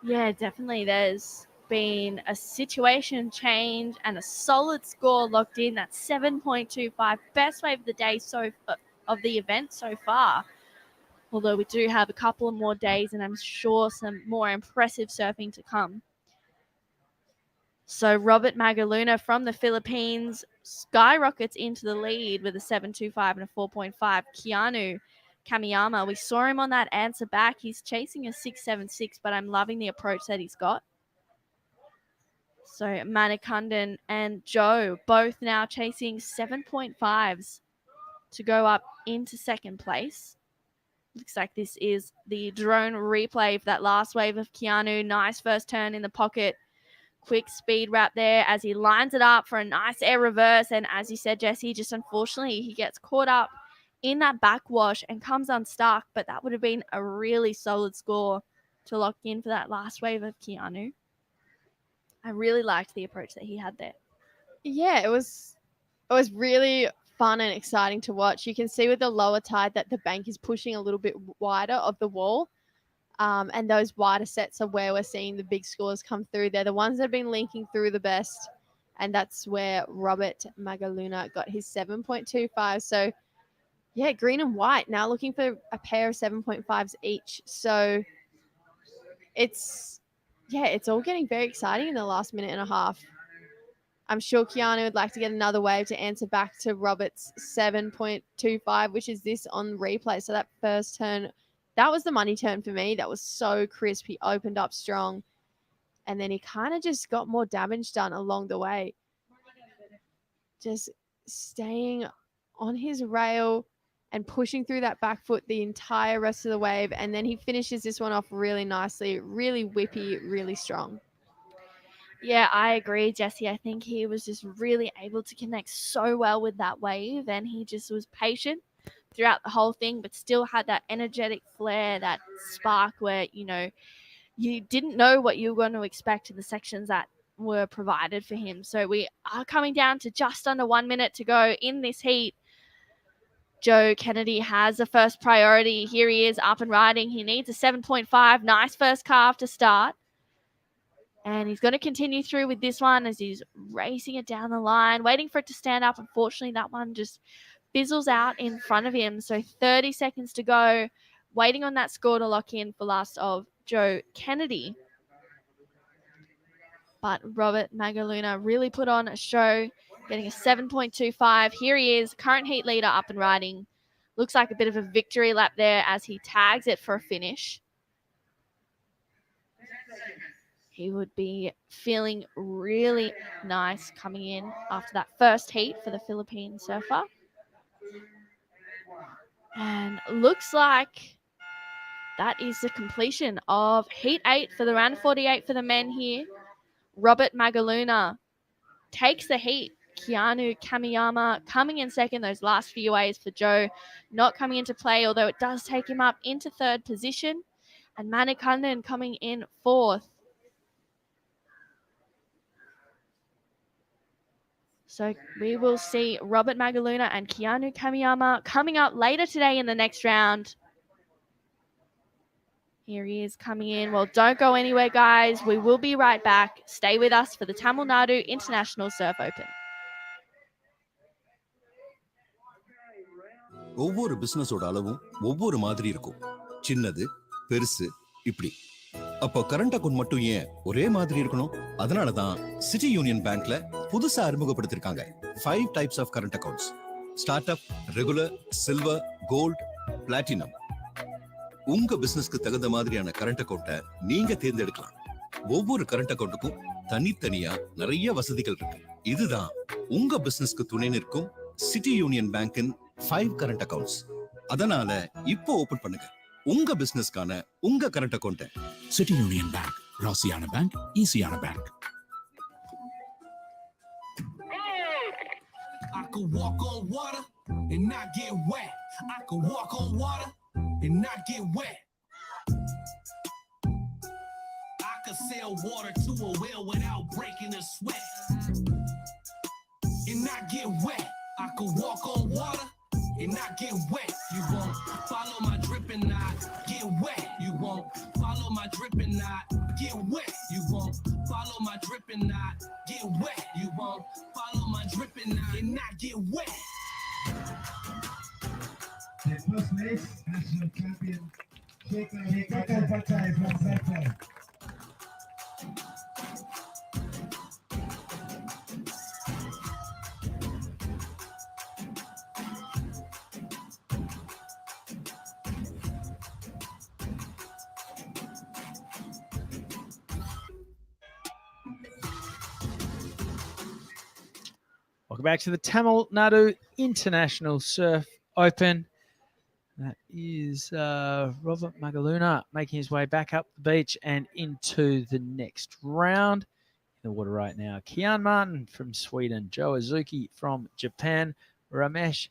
Yeah, definitely. There's been a situation change and a solid score locked in. That's 7.25, best wave of the day of the event so far. Although we do have a couple of more days, and I'm sure some more impressive surfing to come. So Robert Magaluna from the Philippines skyrockets into the lead with a 7.25 and a 4.5. Keanu Kamiyama, we saw him on that answer back. He's chasing a 6.76, but I'm loving the approach that he's got. So Manikandan and Joe both now chasing 7.5s to go up into second place. Looks like this is the drone replay for that last wave of Keanu. Nice first turn in the pocket. Quick speed wrap there as he lines it up for a nice air reverse. And as you said, Jesse, just unfortunately, he gets caught up in that backwash and comes unstuck. But that would have been a really solid score to lock in for that last wave of Keanu. I really liked the approach that he had there.
Yeah, it was really fun and exciting to watch. You can see with the lower tide that the bank is pushing a little bit wider of the wall. And those wider sets are where we're seeing the big scores come through. They're the ones that have been linking through the best. And that's where Robert Magaluna got his 7.25. So, yeah, green and white now looking for a pair of 7.5s each. So it's all getting very exciting in the last minute and a half. I'm sure Keanu would like to get another wave to answer back to Robert's 7.25, which is this on replay. So that first turn, that was the money turn for me. That was so crisp. He opened up strong. And then he kind of just got more damage done along the way. Just staying on his rail and pushing through that back foot the entire rest of the wave. And then he finishes this one off really nicely, really whippy, really strong.
Yeah, I agree, Jesse. I think he was just really able to connect so well with that wave, and he just was patient throughout the whole thing, but still had that energetic flair, that spark where, you didn't know what you were going to expect in the sections that were provided for him. So we are coming down to just under 1 minute to go in this heat. Joe Kennedy has the first priority. Here he is up and riding. He needs a 7.5. Nice first calf to start. And he's going to continue through with this one as he's racing it down the line, waiting for it to stand up. Unfortunately, that one just fizzles out in front of him. So 30 seconds to go, waiting on that score to lock in for last of Joe Kennedy. But Robert Magaluna really put on a show, getting a 7.25. Here he is, current heat leader up and riding. Looks like a bit of a victory lap there as he tags it for a finish. He would be feeling really nice coming in after that first heat for the Philippine surfer. And looks like that is the completion of Heat 8 for the round of 48 for the men here. Robert Magaluna takes the heat. Keanu Kamiyama coming in second. Those last few waves for Joe not coming into play, although it does take him up into third position. And Manikandan coming in fourth. So we will see Robert Magaluna and Keanu Kamiyama coming up later today in the next round. Here he is coming in. Well, don't go anywhere, guys. We will be right back. Stay with us for the Tamil Nadu International Surf Open.
ஒவ்வொரு பிசினஸோட அளவும் ஒவ்வொரு மாதிரி இருக்கும். சின்னது, பெருசு, இப்படி. அப்போ current account மட்டும் ஏன் ஒரே மாதிரி இருக்கணும்? அதனால தான் சிட்டி யூனியன் பேங்க்ல புதுசா அறிமுகப்படுத்திருக்காங்க 5 types of current accounts. Start up, regular, silver, gold, platinum. உங்க பிசினஸ்க்கு தகுந்த மாதிரியான கரண்ட் அக்கவுண்ட்டை நீங்க தேர்ந்தெடுக்கலாம். ஒவ்வொரு கரண்ட் அக்கவுண்ட்டுக்கும் தனித்தனியா நிறைய வசதிகள் இருக்கு. இதுதான் உங்க பிசினஸ்க்கு துணை நிற்கும் சிட்டி யூனியன் பேங்கின் 5 கரண்ட் அக்கவுண்ட்ஸ். அதனால இப்போ ஓபன் பண்ணுங்க உங்க பிசினஸ்க்கான உங்க current account.
City Union bank, ராசியான பேங்க், ஈஸியான bank.
I could walk on water and not get wet. I could walk on water and not get wet. I could sell water to a well without breaking a sweat and not get wet. I could walk on water and not get wet. You won't follow my drip and not get wet. You won't follow my drip and not get wet. You won't follow my drip and not get wet. You won't follow my drip and not get wet.
The first race, national champion, Shekhar Patai from Cyprus.
Welcome back to the Tamil Nadu International Surf Open. That is Robert Magaluna making his way back up the beach and into the next round. In the water right now, Kian Martin from Sweden, Joe Azuki from Japan, Ramesh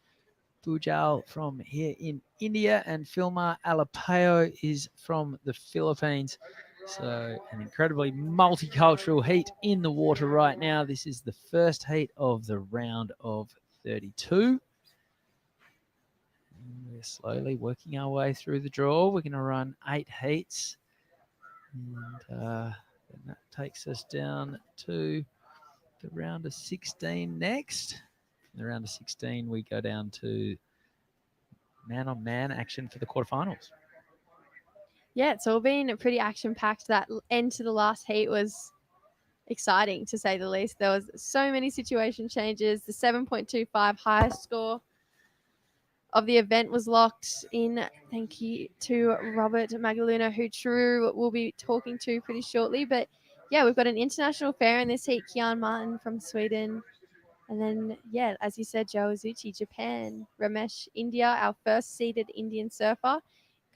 Pujal from here in India, and Filmar Alapeo is from the Philippines. So an incredibly multicultural heat in the water right now. This is the first heat of the round of 32. And we're slowly working our way through the draw. We're going to run 8 heats. And then that takes us down to the round of 16 next. In the round of 16, we go down to man-on-man action for the quarterfinals.
Yeah, it's all been pretty action-packed. That end to the last heat was exciting, to say the least. There was so many situation changes. The 7.25 highest score of the event was locked in. Thank you to Robert Magaluna, who True will be talking to pretty shortly. But, yeah, we've got an international fair in this heat. Kian Martin from Sweden, And then, yeah, as you said, Joe Azuchi, Japan, Ramesh, India, our first seeded Indian surfer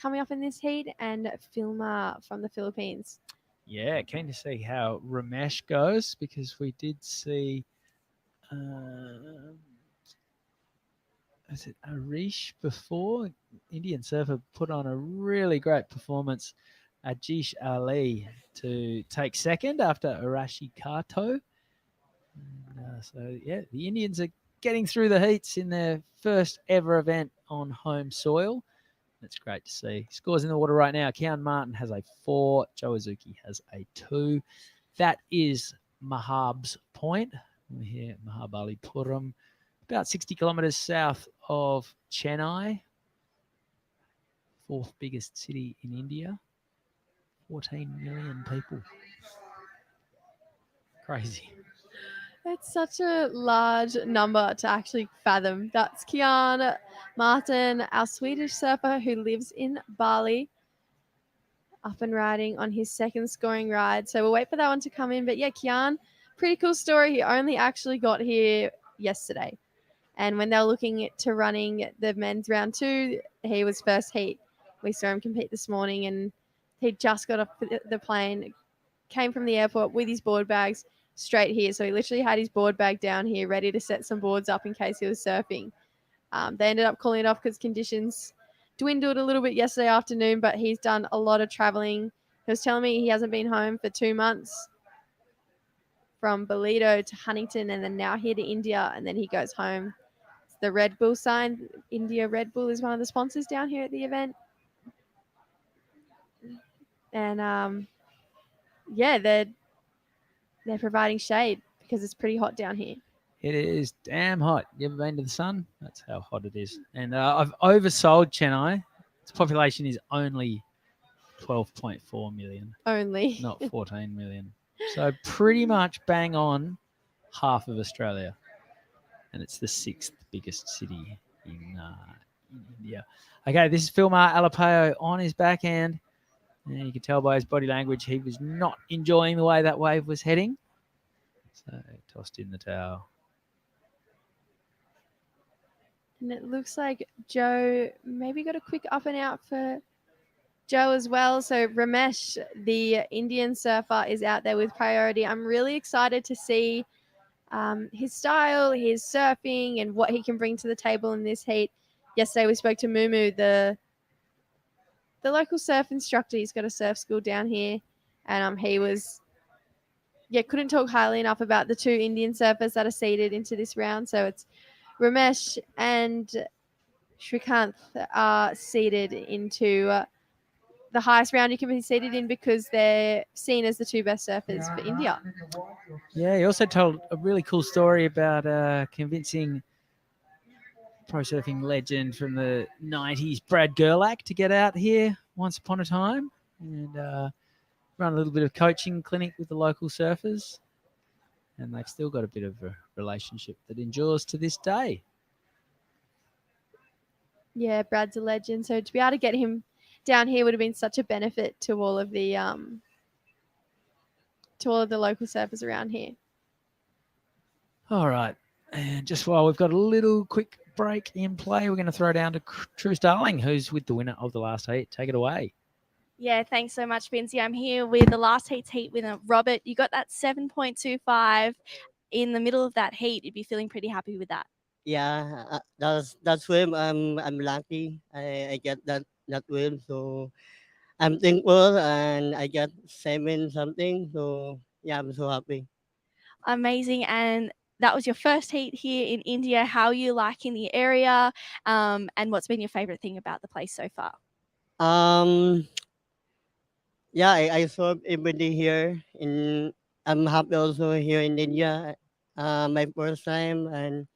coming up in this heat, and Filma from the Philippines.
Yeah, keen to see how Ramesh goes because we did see, is it Arish before? Indian surfer put on a really great performance. Ajish Ali to take second after Arashi Kato. So, yeah, the Indians are getting through the heats in their first ever event on home soil. That's great to see. Scores in the water right now. Kian Martin has a 4. Joe Azuki has a 2. That is Mahab's Point. We're here at Mahabalipuram, about 60 kilometres south of Chennai, 4th biggest city in India. 14 million people. Crazy.
It's such a large number to actually fathom. That's Kian Martin, our Swedish surfer who lives in Bali, up and riding on his second scoring ride. So we'll wait for that one to come in. But yeah, Kian, pretty cool story. He only actually got here yesterday. And when they were looking to running the men's round 2, he was first heat. We saw him compete this morning, and he just got off the plane, came from the airport with his board bags straight here. So he literally had his board bag down here ready to set some boards up in case he was surfing. They ended up calling it off because conditions dwindled a little bit yesterday afternoon, but he's done a lot of traveling. He was telling me he hasn't been home for 2 months, from Bolito to Huntington, and then now here to India, and then he goes home. It's the Red Bull sign. India Red Bull is one of the sponsors down here at the event. And yeah, they're providing shade because it's pretty hot down here.
It is damn hot. You ever been to the sun? That's how hot it is. And I've oversold Chennai. Its population is only 12.4 million,
Only.
not 14 million. So pretty much bang on half of Australia. And it's the 6th biggest city in India. Okay, this is Filmar Alapao on his backhand. And you can tell by his body language he was not enjoying the way that wave was heading. So tossed in the towel.
And it looks like Joe maybe got a quick up and out for Joe as well. So Ramesh, the Indian surfer, is out there with priority. I'm really excited to see his style, his surfing, and what he can bring to the table in this heat. Yesterday we spoke to Mumu, the local surf instructor. He's got a surf school down here, and he was couldn't talk highly enough about the 2 Indian surfers that are seeded into this round. So it's Ramesh and Srikanth are seeded into the highest round you can be seeded in because they're seen as the 2 best surfers for India.
Yeah, he also told a really cool story about convincing pro surfing legend from the 90s, Brad Gerlach, to get out here once upon a time and run a little bit of coaching clinic with the local surfers. And they've still got a bit of a relationship that endures to this day.
Yeah, Brad's a legend. So to be able to get him down here would have been such a benefit to all of the local surfers around here.
All right. And just while we've got a little quick break in play, we're going to throw down to Truce Darling, who's with the winner of the last heat. Take it away.
Yeah, thanks so much, Binzi. I'm here with the last heat winner, Robert. You got that 7.25 in the middle of that heat. You'd be feeling pretty happy with that.
Yeah, that's swim. I'm lucky. I get that swim, so I'm thankful, and I got 7 something. So yeah, I'm so happy.
Amazing. And that was your first heat here in India. How are you liking the area? And what's been your favorite thing about the place so far?
Yeah, I saw everybody here. I'm happy also here in India. My first time, and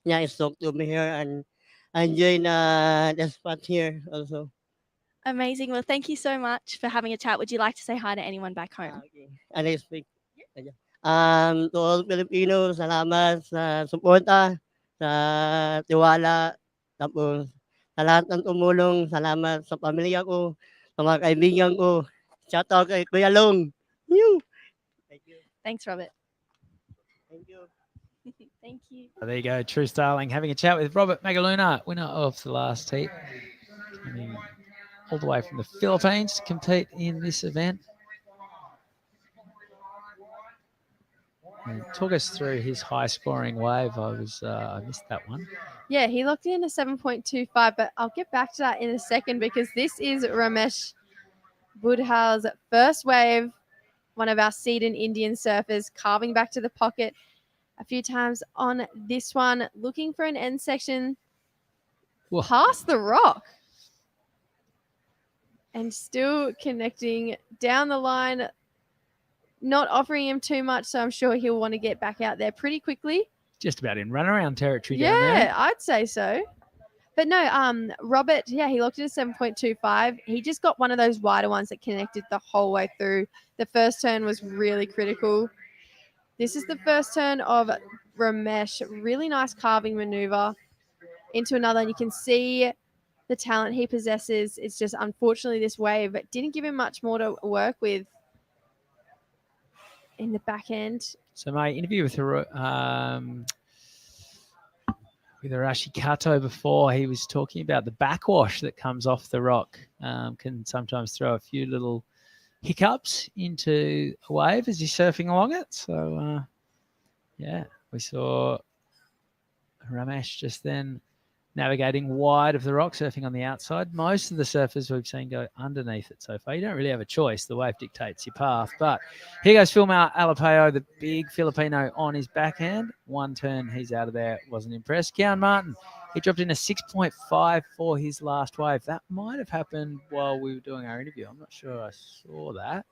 yeah, it's so to be here, and I enjoy the spot here also.
Amazing. Well, thank you so much for having a chat. Would you like to say hi to anyone back home?
Okay. And I speak. To all Filipinos, salamat sa suporta, sa tiwala, tapos sa lahat ng tumulong, salamat sa pamilya ko, sa mga kaibigan ko. Shout out kay Kuya Long. Thank you.
Thanks, Robert.
Thank you.
Thank you.
There you go, True Starling having a chat with Robert Magaluna, winner of the last heat, coming all the way from the Philippines to compete in this event. And talk us through his high-scoring wave. I missed that one.
Yeah, he locked in a 7.25, but I'll get back to that in a second because this is Ramesh Budhal's first wave, one of our seeded Indian surfers, carving back to the pocket a few times on this one, looking for an end section
Whoa.
past the rock. And still connecting down the line, not offering him too much, so I'm sure he'll want to get back out there pretty quickly.
Just about in runaround territory down there.
Yeah, I'd say so. But no, Robert, yeah, he locked in a 7.25. He just got one of those wider ones that connected the whole way through. The first turn was really critical. This is the first turn of Ramesh. Really nice carving maneuver into another, and you can see the talent he possesses. It's just unfortunately this wave didn't give him much more to work with in the back end.
So my interview with Arashi Kato before, he was talking about the backwash that comes off the rock, can sometimes throw a few little hiccups into a wave as you're surfing along it. So, yeah, we saw Ramesh just then navigating wide of the rock, surfing on the outside. Most of the surfers we've seen go underneath it so far. You don't really have a choice. The wave dictates your path. But here goes Filmar Alapeo, the big Filipino on his backhand. One turn, he's out of there. Wasn't impressed. Kian Martin, he dropped in a 6.5 for his last wave. That might have happened while we were doing our interview. I'm not sure I saw that.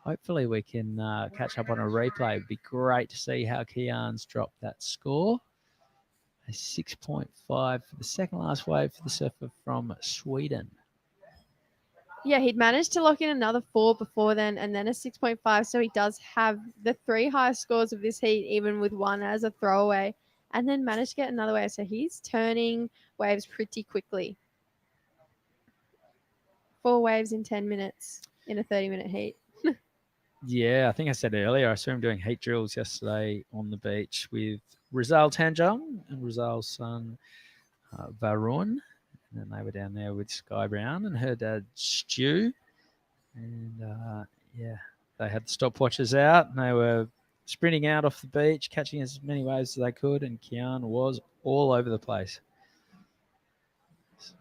Hopefully we can catch up on a replay. It'd be great to see how Kian's dropped that score. A 6.5 for the second last wave for the surfer from Sweden.
Yeah, he'd managed to lock in another 4 before then and then a 6.5. So he does have the 3 highest scores of this heat, even with one as a throwaway, and then managed to get another wave. So he's turning waves pretty quickly. 4 waves in 10 minutes in a 30-minute heat.
Yeah, I think I said earlier, I saw him doing heat drills yesterday on the beach with Rizal Tanjung and Rizal's son, Varun. And then they were down there with Sky Brown and her dad, Stu. And, yeah, they had the stopwatches out and they were sprinting out off the beach, catching as many waves as they could. And Kian was all over the place. So,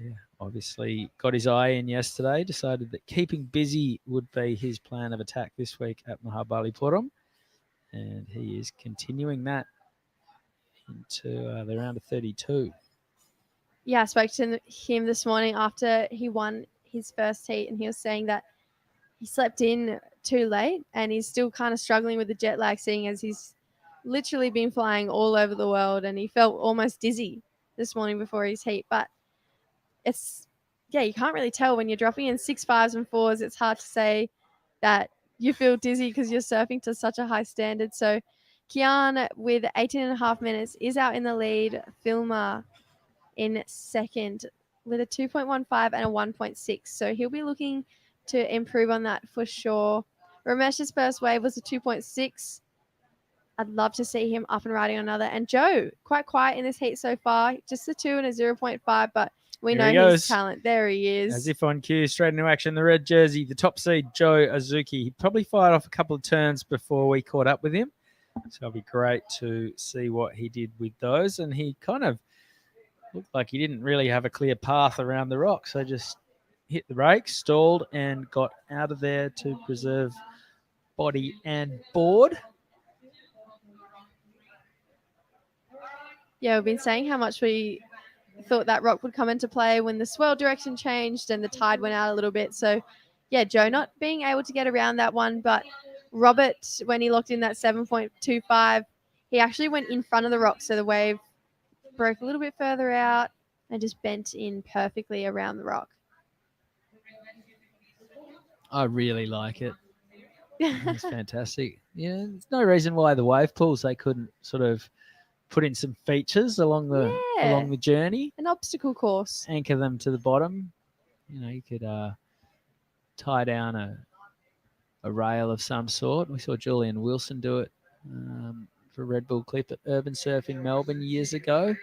yeah, obviously got his eye in yesterday, decided that keeping busy would be his plan of attack this week at Mahabalipuram. And he is continuing that into the round of 32.
Yeah, I spoke to him this morning after he won his first heat, and he was saying that he slept in too late and he's still kind of struggling with the jet lag, seeing as he's literally been flying all over the world, and he felt almost dizzy this morning before his heat. But it's, yeah, you can't really tell when you're dropping in 6 5s and 4s. It's hard to say that you feel dizzy because you're surfing to such a high standard. So Kian with 18.5 minutes is out in the lead. Filmar in second with a 2.15 and a 1.6. So he'll be looking to improve on that for sure. Ramesh's first wave was a 2.6. I'd love to see him up and riding another. And Joe, quite quiet in this heat so far. Just a 2 and a 0.5, but we
Here he
know his
goes.
talent. There he is.
As if on cue, straight into action, the red jersey, the top seed, Joe Azuki. He probably fired off a couple of turns before we caught up with him. So it'll be great to see what he did with those. And he kind of looked like he didn't really have a clear path around the rock. So just hit the brakes, stalled, and got out of there to preserve body and board.
Yeah, we've been saying how much we thought that rock would come into play when the swell direction changed and the tide went out a little bit. So, yeah, Joe not being able to get around that one. But Robert, when he locked in that 7.25, he actually went in front of the rock. So the wave broke a little bit further out and just bent in perfectly around the rock.
I really like it. It's fantastic. Yeah, there's no reason why the wave pools, they couldn't sort of put in some features along the journey.
An obstacle course.
Anchor them to the bottom. You know, you could tie down a rail of some sort. We saw Julian Wilson do it a for Red Bull Clip at Urban Surf in Melbourne years ago.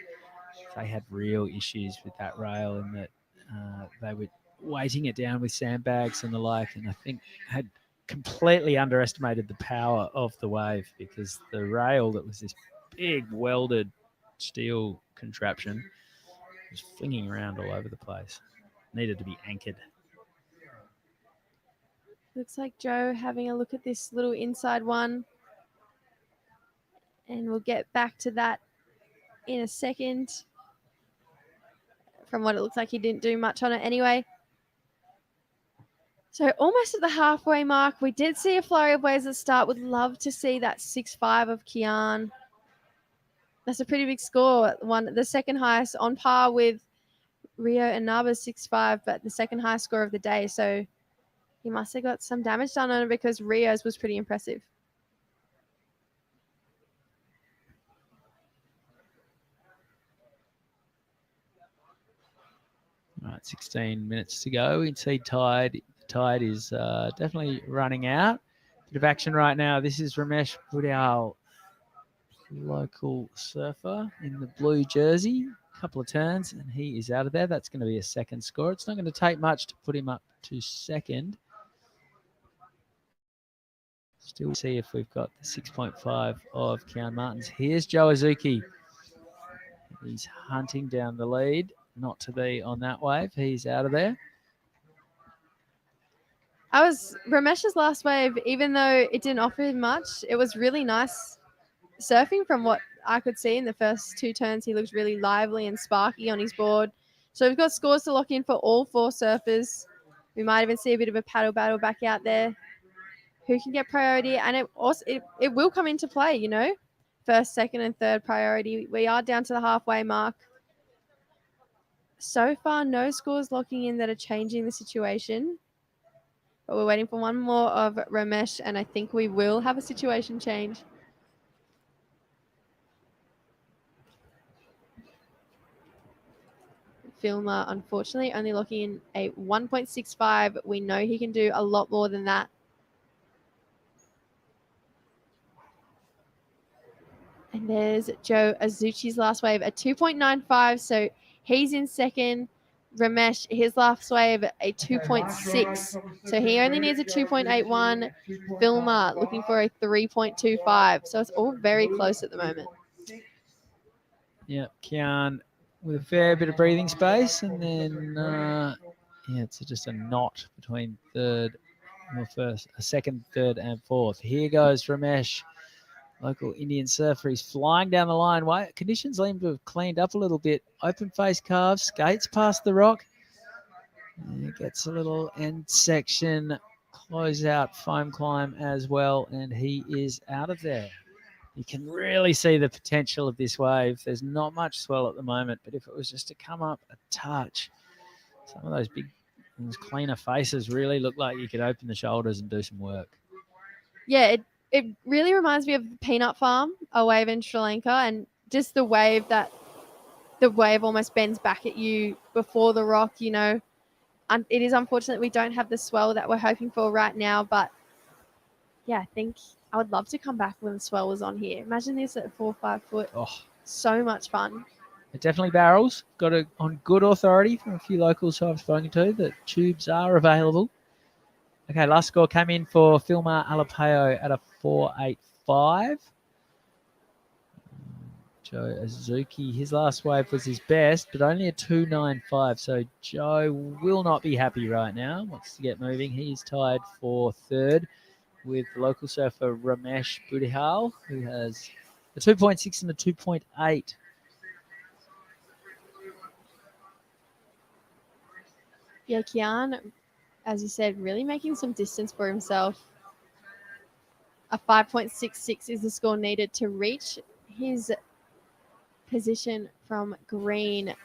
They had real issues with that rail in that they were weighting it down with sandbags and the like, and I think had completely underestimated the power of the wave because the rail that was this big welded steel contraption was flinging around all over the place. Needed to be anchored.
Looks like Joe having a look at this little inside one. And we'll get back to that in a second. From what it looks like, he didn't do much on it anyway. So almost at the halfway mark, we did see a flurry of waves at the start. Would love to see that 6.5 of Kian. That's a pretty big score. The second highest, on par with Rio and Naba's 6.5, but the second highest score of the day. So he must have got some damage done on it because Rio's was pretty impressive.
All right, 16 minutes to go. We can see tide. The tide is definitely running out. Bit of action right now. This is Ramesh Budial, local surfer in the blue jersey. Couple of turns and he is out of there. That's going to be a second score. It's not going to take much to put him up to second. Still see if we've got the 6.5 of Kian Martins. Here's Joe Azuki. He's hunting down the lead. Not to be on that wave. He's out of there.
Ramesh's last wave, even though it didn't offer him much, it was really nice surfing from what I could see in the first two turns. He looked really lively and sparky on his board. So we've got scores to lock in for all four surfers. We might even see a bit of a paddle battle back out there. Who can get priority? And it will come into play, you know. First, second, and third priority. We are down to the halfway mark. So far, no scores locking in that are changing the situation. But we're waiting for one more of Ramesh, and I think we will have a situation change. Filmer, unfortunately, only locking in a 1.65. We know he can do a lot more than that. And there's Joe Azuchi's last wave, a 2.95. So he's in second. Ramesh, his last wave, a 2.6. So he only needs a 2.81. Filmer looking for a 3.25. So it's all very close at the moment.
Yeah, Kian with a fair bit of breathing space. And then, it's just a knot between second, third, and fourth. Here goes Ramesh. Local Indian surfer. He's flying down the line. Conditions seem to have cleaned up a little bit. Open face carve, skates past the rock. And gets a little end section, close out foam climb as well, and he is out of there. You can really see the potential of this wave. There's not much swell at the moment, but if it was just to come up a touch, some of those cleaner faces really look like you could open the shoulders and do some work.
Yeah, it really reminds me of the Peanut Farm, a wave in Sri Lanka, and just the wave almost bends back at you before the rock, you know. And it is unfortunate we don't have the swell that we're hoping for right now, but yeah, I think I would love to come back when the swell was on here. Imagine this at 4 or 5 foot.
Oh,
so much fun.
It definitely barrels. Got it on good authority from a few locals who I've spoken to that tubes are available. Okay, last score came in for Filmar Alapeo at a 4.85. Joe Azuki, his last wave was his best, but only a 2.95. So Joe will not be happy right now. Wants to get moving. He's tied for third with local surfer Ramesh Budihal, who has a 2.6 and a 2.8.
Yeah, Kian, as you said, really making some distance for himself. A 5.66 is the score needed to reach his position from green.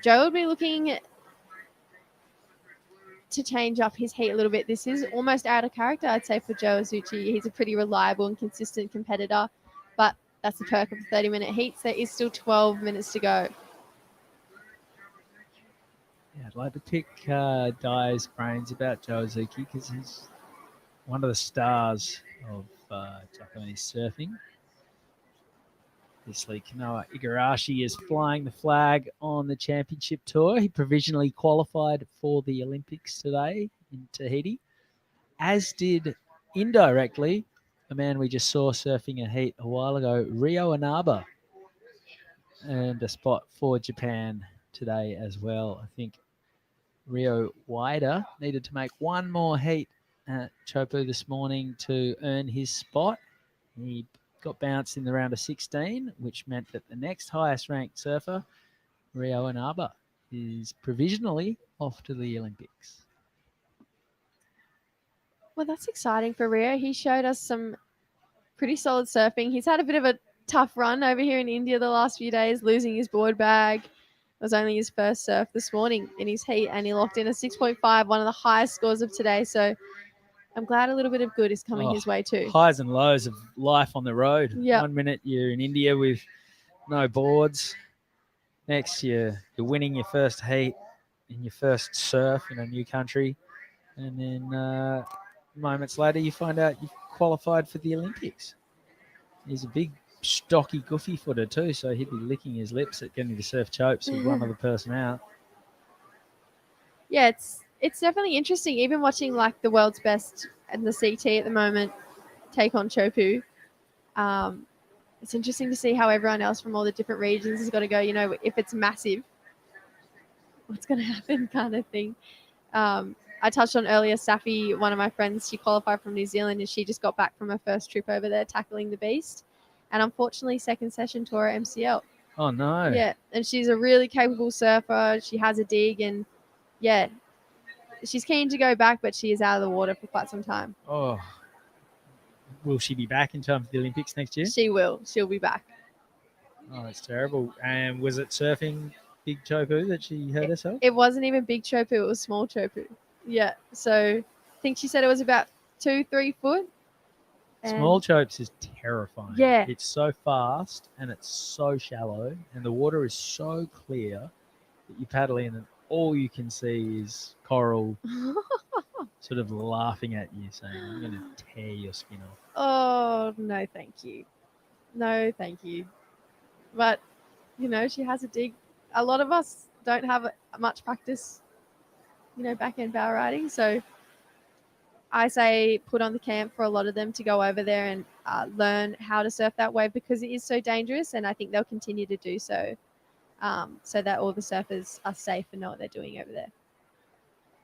Joe will be looking to change up his heat a little bit. This is almost out of character, I'd say, for Joe Azuchi. He's a pretty reliable and consistent competitor, but that's the perk of the 30-minute heats. There is still 12 minutes to go.
Yeah, I'd like to pick Dai's brains about Joe Azuki because he's one of the stars of Japanese surfing. Obviously, Kanoa Igarashi is flying the flag on the championship tour. He provisionally qualified for the Olympics today in Tahiti, as did indirectly a man we just saw surfing a heat a while ago, Rio Inaba, and a spot for Japan today as well. I think Rio Wider needed to make one more heat at Chopu this morning to earn his spot. He got bounced in the round of 16, which meant that the next highest ranked surfer, Rio Inaba, is provisionally off to the Olympics.
Well, that's exciting for Rio. He showed us some pretty solid surfing. He's had a bit of a tough run over here in India the last few days, losing his board bag. It was only his first surf this morning in his heat, and he locked in a 6.5, one of the highest scores of today. So I'm glad a little bit of good is coming his way too.
Highs and lows of life on the road.
Yep.
1 minute you're in India with no boards. Next you're winning your first heat in your first surf in a new country. And then moments later you find out you've qualified for the Olympics. He's a big, stocky, goofy footer too, so he'd be licking his lips at getting to surf chopes with one other person out.
Yeah, it's definitely interesting. Even watching like the world's best and the CT at the moment take on Chopu. It's interesting to see how everyone else from all the different regions has got to go. You know, if it's massive, what's going to happen, kind of thing. I touched on earlier, Safi, one of my friends, she qualified from New Zealand and she just got back from her first trip over there tackling the beast. And unfortunately, second session tore her MCL.
Oh, no.
Yeah, and she's a really capable surfer. She has a dig and, yeah, she's keen to go back, but she is out of the water for quite some time.
Oh. Will she be back in time for the Olympics next year?
She will. She'll be back.
Oh, that's terrible. And was it surfing Big Chopu that she hurt herself?
It wasn't even big Chopu. It was small Chopu. Yeah, so I think she said it was about 2-3 foot.
Small chopes is terrifying.
Yeah.
It's so fast and it's so shallow and the water is so clear that you paddle in and all you can see is coral sort of laughing at you saying, I'm going to tear your skin off.
Oh, no, thank you. No, thank you. But, you know, she has a dig. A lot of us don't have much practice, you know, back-end bow riding. So I say put on the camp for a lot of them to go over there and learn how to surf that wave because it is so dangerous. And I think they'll continue to do so so that all the surfers are safe and know what they're doing over there.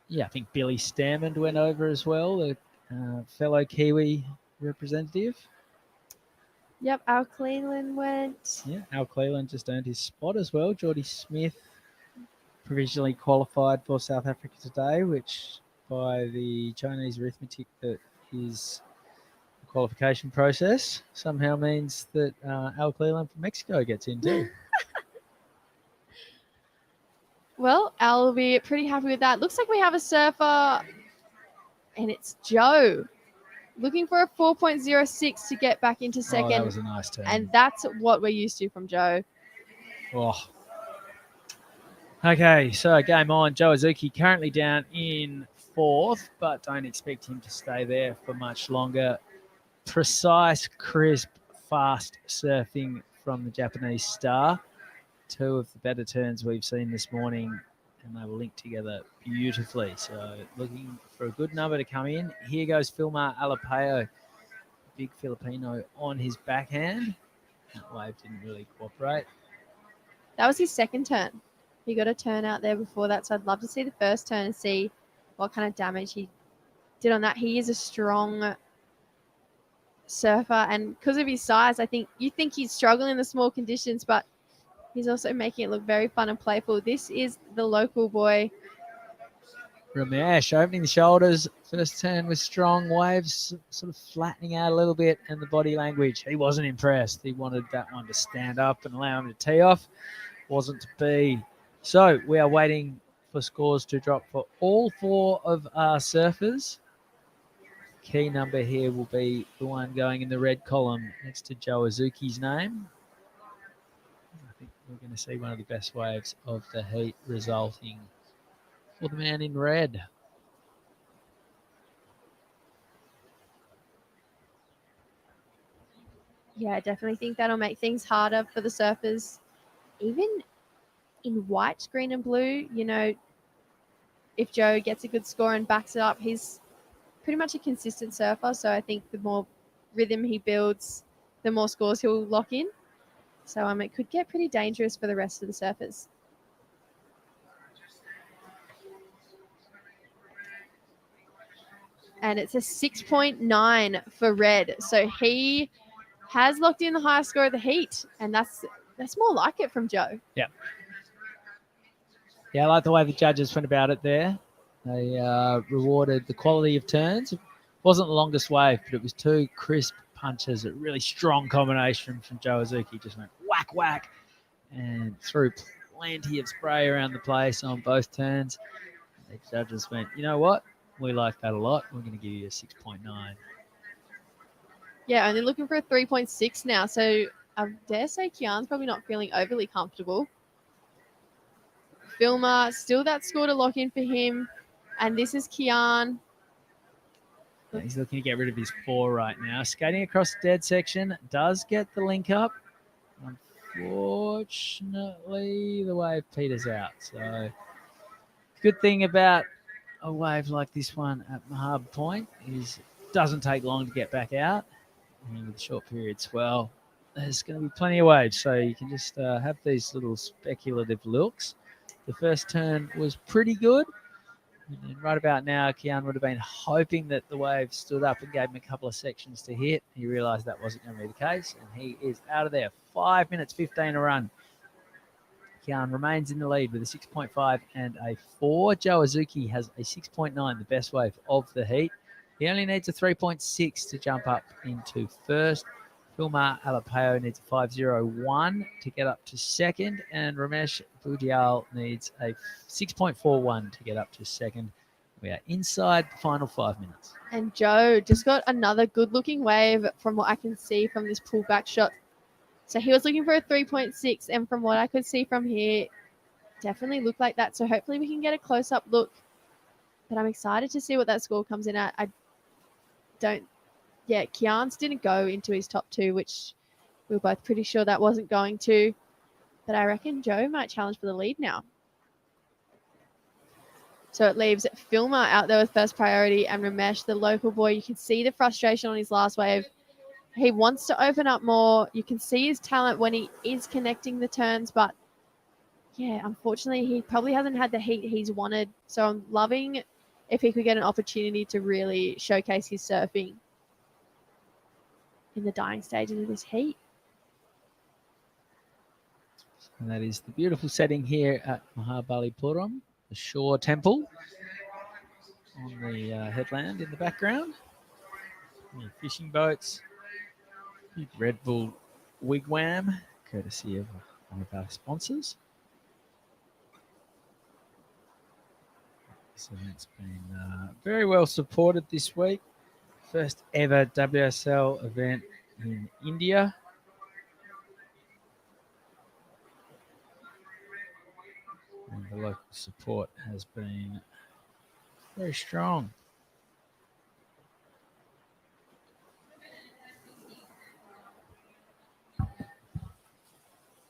Yeah, I think Billy Stammond went over as well, the fellow Kiwi representative.
Yep, Al Cleland went.
Yeah, Al Cleland just earned his spot as well. Geordie Smith provisionally qualified for South Africa today, which by the Chinese arithmetic that is the qualification process somehow means that Al Cleland from Mexico gets in too.
Well, Al will be pretty happy with that. Looks like we have a surfer, and it's Joe. Looking for a 4.06 to get back into second.
Oh, that was a nice turn.
And that's what we're used to from Joe.
Oh. Okay, so game on. Joe Azuki currently down in fourth, but don't expect him to stay there for much longer. Precise, crisp, fast surfing from the Japanese star. Two of the better turns we've seen this morning, and they will link together beautifully. So looking for a good number to come in. Here goes Filmar Alapeo, big Filipino on his backhand. That wave didn't really cooperate.
That was his second turn. He got a turn out there before that, so I'd love to see the first turn and see what kind of damage he did on that. He is a strong surfer, and because of his size, I think you think he's struggling in the small conditions, but he's also making it look very fun and playful. This is the local boy.
Ramesh opening the shoulders. First turn with strong waves, sort of flattening out a little bit, and the body language. He wasn't impressed. He wanted that one to stand up and allow him to tee off. Wasn't to be. So we are waiting for scores to drop for all four of our surfers. Key number here will be the one going in the red column next to Joe Azuki's name. I think we're going to see one of the best waves of the heat resulting for the man in red.
Yeah, I definitely think that'll make things harder for the surfers. Even in white, green, and blue, you know, if Joe gets a good score and backs it up, he's pretty much a consistent surfer. So I think the more rhythm he builds, the more scores he'll lock in. So it could get pretty dangerous for the rest of the surfers. And it's a 6.9 for Red. So he has locked in the highest score of the heat, and that's more like it from Joe.
Yeah. Yeah, I like the way the judges went about it there. They rewarded the quality of turns. It wasn't the longest wave, but it was two crisp punches, a really strong combination from Joe Azuki. Just went whack, whack, and threw plenty of spray around the place on both turns. The judges went, you know what? We like that a lot. We're going to give you a 6.9.
Yeah, only looking for a 3.6 now. So I dare say Kian's probably not feeling overly comfortable. Filmer, still that score to lock in for him. And this is Kian.
Yeah, he's looking to get rid of his 4 right now. Skating across the dead section does get the link up. Unfortunately, the wave peters out. So good thing about a wave like this one at Mahab Point is it doesn't take long to get back out. And with short period swell, there's going to be plenty of waves. So you can just have these little speculative looks. The first turn was pretty good. And right about now, Kian would have been hoping that the wave stood up and gave him a couple of sections to hit. He realised that wasn't going to be the case, and he is out of there. 5 minutes 15 to run. Kian remains in the lead with a 6.5 and a 4. Joe Azuki has a 6.9, the best wave of the heat. He only needs a 3.6 to jump up into first. Filmar Alapeo needs a 5.01 to get up to second, and Ramesh Budial needs a 6.41 to get up to second. We are inside the final 5 minutes.
And Joe just got another good-looking wave from what I can see from this pullback shot. So he was looking for a 3.6, and from what I could see from here, definitely looked like that. So hopefully we can get a close-up look. But I'm excited to see what that score comes in at. Kian's didn't go into his top 2, which we were both pretty sure that wasn't going to. But I reckon Joe might challenge for the lead now. So it leaves Filmer out there with first priority, and Ramesh, the local boy. You can see the frustration on his last wave. He wants to open up more. You can see his talent when he is connecting the turns, but yeah, unfortunately, he probably hasn't had the heat he's wanted. So I'm loving if he could get an opportunity to really showcase his surfing in the dying stages of this heat.
And that is the beautiful setting here at Mahabalipuram, the shore temple on the headland in the background. Fishing boats, big Red Bull wigwam, courtesy of one of our sponsors. This event's been very well supported this week. First ever WSL event in India. And the local support has been very strong.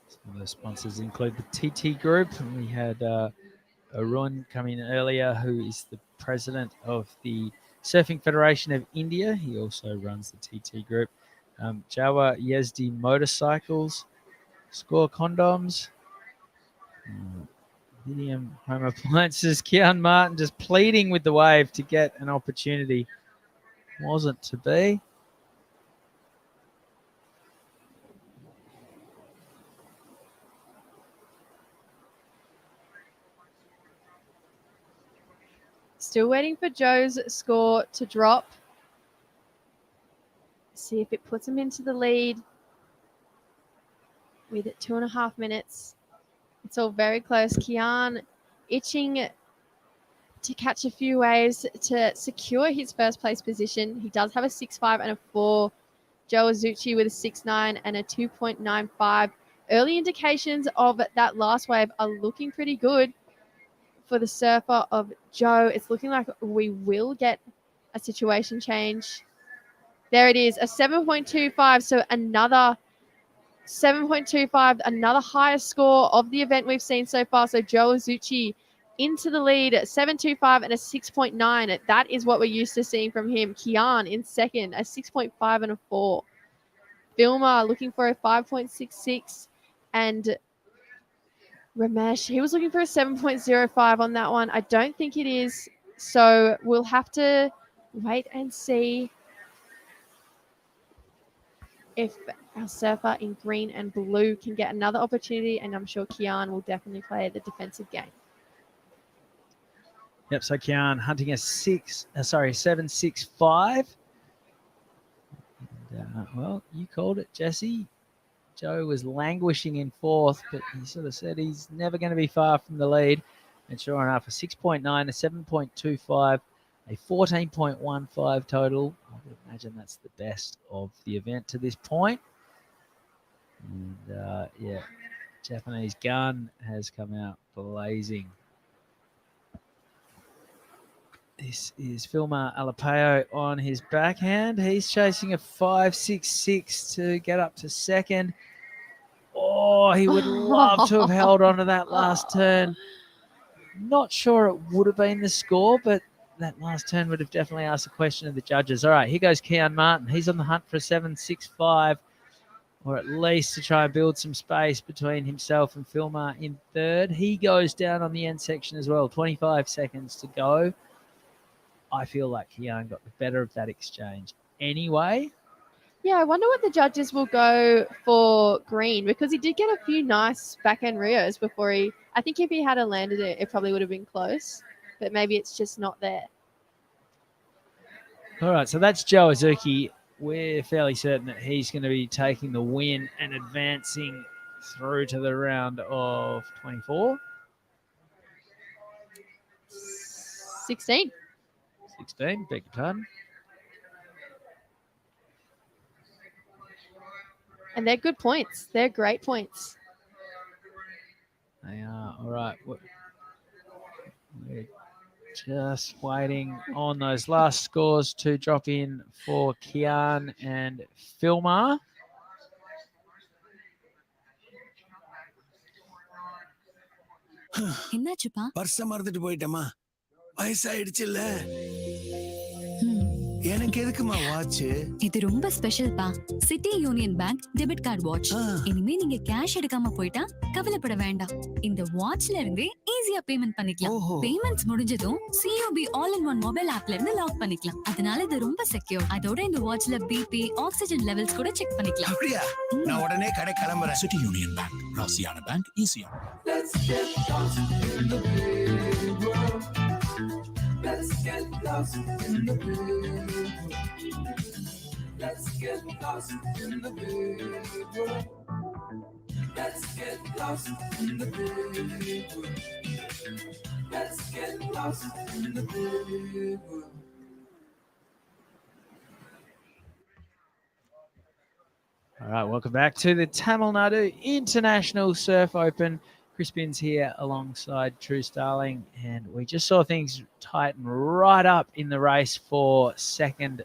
Some of the sponsors include the TT Group. And we had Arun come in earlier, who is the president of the Surfing Federation of India. He also runs the TT Group. Jawa Yazdi Motorcycles, Score Condoms, Medium Home Appliances. Kian Martin just pleading with the wave to get an opportunity. Wasn't to be.
Still waiting for Joe's score to drop. See if it puts him into the lead with 2.5 minutes. It's all very close. Kian itching to catch a few waves to secure his first place position. He does have a 6.5 and a 4. Joe Azuchi with a 6.9 and a 2.95. Early indications of that last wave are looking pretty good for the surfer of Joe. It's looking like we will get a situation change There it is, a 7.25. So another 7.25, another highest score of the event we've seen so far. So Joe Azuchi into the lead at 7.25 and a 6.9. That is what we're used to seeing from him. Kian in second, a 6.5 and a 4. Vilma looking for a 5.66. And Ramesh, he was looking for a 7.05 on that one. I don't think it is. So we'll have to wait and see if our surfer in green and blue can get another opportunity, and I'm sure Kian will definitely play the defensive game.
Yep, so Kian hunting a 7.65. Well, you called it, Jesse. Joe was languishing in fourth, but he sort of said he's never going to be far from the lead. And sure enough, a 6.9, a 7.25, a 14.15 total. I would imagine that's the best of the event to this point. And yeah, Japanese gun has come out blazing. This is Filma Alapeo on his backhand. He's chasing a 5.66 to get up to second. Oh, he would love to have held on to that last turn. Not sure it would have been the score, but that last turn would have definitely asked a question of the judges. All right, here goes Kian Martin. He's on the hunt for a 7.65, or at least to try and build some space between himself and Filma in third. He goes down on the end section as well. 25 seconds to go. I feel like Kian got the better of that exchange anyway.
Yeah, I wonder what the judges will go for green, because he did get a few nice backhand Rios before I think if he had landed it, it probably would have been close, but maybe it's just not there.
All right, so that's Joe Azuki. We're fairly certain that he's going to be taking the win and advancing through to the round of 24.
16.
16, beg your pardon.
And they're good points. They're great points.
They are. All right. We're just waiting on those last scores to drop in for Kian and Filma.
என்னாச்சுப்பா
பர்ஸ மறந்துட்டு போயிட்டமா வயசாயிடுச்சு இல்ல எனக்கு எதுக்குமா watch
இது ரொம்ப ஸ்பெஷல்பா City Union Bank debit card watch இனிமே நீங்க கேஷ் எடுக்காம போயிட்டா கவலைப்பட வேண்டாம் இந்த வாட்ச்ல இருந்தே ஈஸியா பேமெண்ட் பண்ணிக்கலாம் பேமெண்ட்ஸ் முடிஞ்சதும் COP all in one mobile ஆப்ல இருந்து லாக் பண்ணிக்கலாம் அதனால இது ரொம்ப செக்யூர் அதோட இந்த வாட்ச்ல பிபி ஆக்ஸிஜன் லெவல்ஸ் கூட செக் பண்ணிக்கலாம்
அப்படியா நான் உடனே கடை கிளம்புறேன்
சிட்டி யூனியன் பேங்க் ராசியான பேங்க் ஈஸியான
Let's get lost in the big Let's get lost in the big world. Let's get lost in the big world. Let's get lost in the big world.
All right, welcome back to the Tamil Nadu International Surf Open. Chris Binns here alongside True Starling, and we just saw things tighten right up in the race for second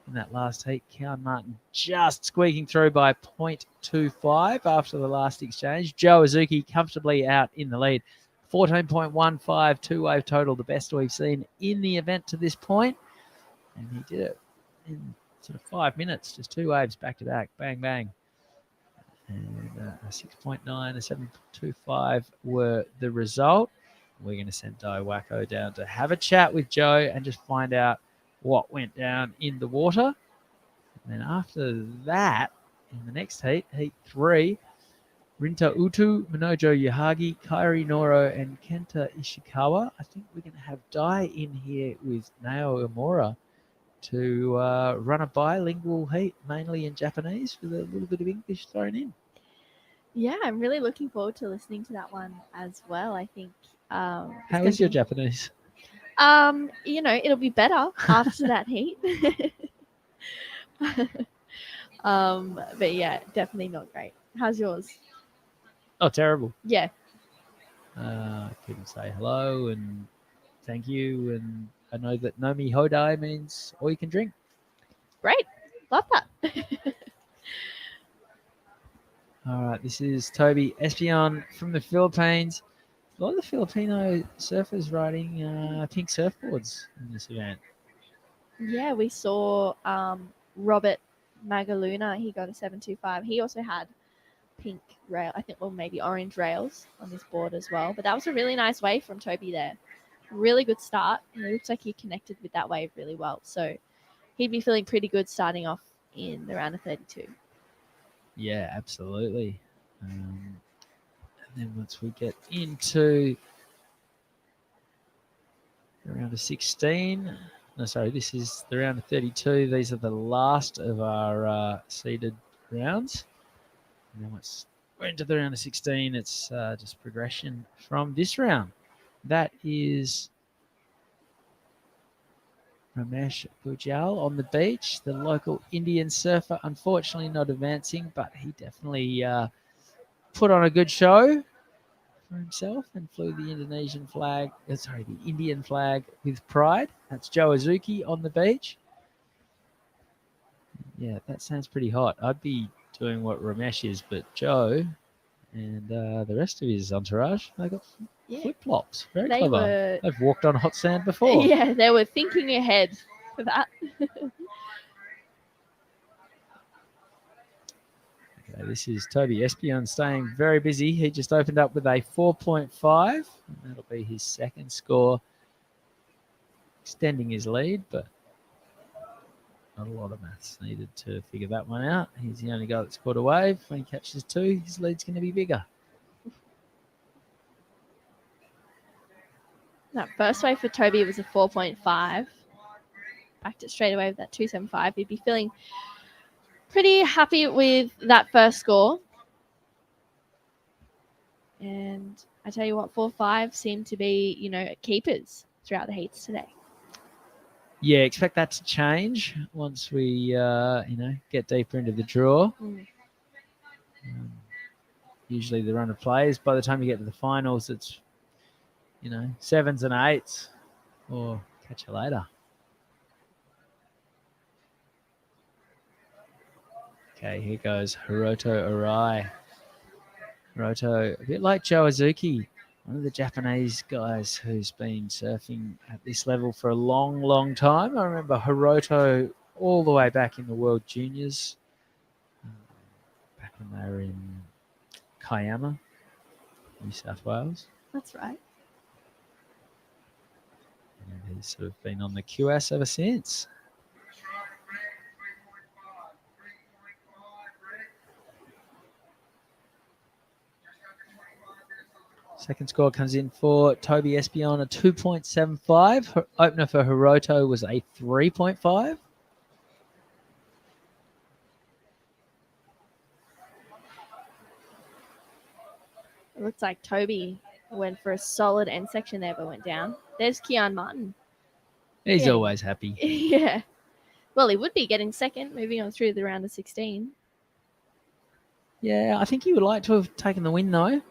in that last heat. Kian Martin just squeaking through by 0.25 after the last exchange. Joe Azuki comfortably out in the lead. 14.15 two-wave total, the best we've seen in the event to this point. And he did it in sort of 5 minutes, just two waves back-to-back, bang, bang. And a 6.9, a 7.25 were the result. We're going to send Di Wacko down to have a chat with Joe and just find out what went down in the water. And then after that, in the next heat, heat 3, Rinta Utu, Minojo Yahagi, Kairi Noro, and Kenta Ishikawa. I think we're going to have Di in here with Nao Imura to run a bilingual heat, mainly in Japanese, with a little bit of English thrown in.
Yeah, I'm really looking forward to listening to that one as well. I think.
How is your Japanese?
You know, it'll be better after that heat. But yeah, definitely not great. How's yours?
Oh, terrible.
Yeah.
I couldn't say hello and thank you, and I know that Nomi Hodai means all you can drink.
Great. Love that.
All right, this is Toby Espion from the Philippines. A lot of the Filipino surfers riding pink surfboards in this event.
Yeah, we saw Robert Magaluna. He got a 725. He also had pink rail, I think, well, maybe orange rails on his board as well. But that was a really nice wave from Toby there. Really good start. And it looks like he connected with that wave really well. So he'd be feeling pretty good starting off in the round of 32.
Yeah, absolutely. And then once we get into the round of 16, no, sorry, this is the round of 32. These are the last of our seeded rounds. And then once we're into the round of 16, it's just progression from this round. That is Ramesh Pujal on the beach, the local Indian surfer. Unfortunately not advancing, but he definitely put on a good show for himself and flew the Indonesian flag, the Indian flag with pride. That's Joe Azuki on the beach. Yeah, that sounds pretty hot. I'd be doing what Ramesh is, but Joe and the rest of his entourage, they got flip-flops. Very
They
clever.
were-
They've walked on hot sand before.
Yeah, they were thinking ahead for that.
Okay, this is Toby Espion staying very busy. He just opened up with a 4.5. And that'll be his second score, extending his lead, but not a lot of maths needed to figure that one out. He's the only guy that's caught a wave. When he catches two, his lead's going to be bigger.
That first wave for Toby was a 4.5. Backed it straight away with that 275. He'd be feeling pretty happy with that first score. And I tell you what, 4.5 seem to be, keepers throughout the heats today.
Yeah, expect that to change once we, get deeper into the draw. Usually the run of plays, by the time you get to the finals, it's, 7s and 8s, or catch you later. Okay, here goes Hiroto Arai. Hiroto, a bit like Joe Azuki, one of the Japanese guys who's been surfing at this level for a long, long time. I remember Hiroto all the way back in the World Juniors, back when they were in Kiama, New South Wales.
That's right.
And he's sort of been on the QS ever since. Second score comes in for Toby Espion, a 2.75. Opener for Hiroto was a 3.5.
It looks like Toby went for a solid end section there, but went down. There's Keon Martin.
He's always happy.
Yeah. Well, he would be getting second, moving on through the round of 16.
Yeah, I think he would like to have taken the win, though.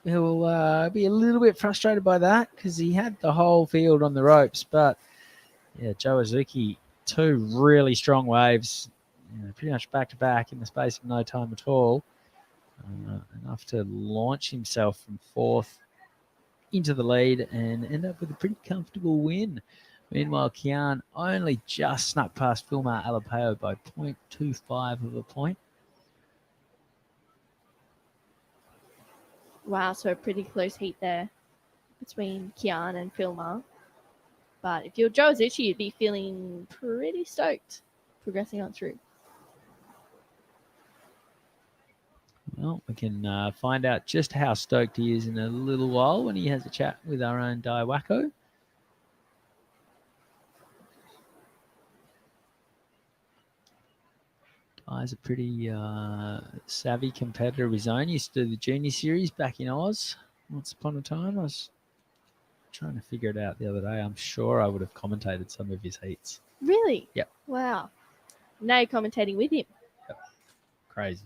He'll be a little bit frustrated by that because he had the whole field on the ropes. But, yeah, Joe Azuki, two really strong waves, pretty much back-to-back in the space of no time at all. Enough to launch himself from fourth into the lead and end up with a pretty comfortable win. Meanwhile, Kian only just snuck past Filmar Alapeo by 0.25 of a point.
Wow, so a pretty close heat there between Kian and Filmar. But if you're Joe Azuchi, you'd be feeling pretty stoked progressing on through.
Well, we can find out just how stoked he is in a little while when he has a chat with our own Dai Wacko. Dai's a pretty savvy competitor of his own. Used to do the junior series back in Oz once upon a time. I was trying to figure it out the other day. I'm sure I would have commentated some of his heats.
Really?
Yep.
Wow. Now you're commentating with him.
Yep. Crazy.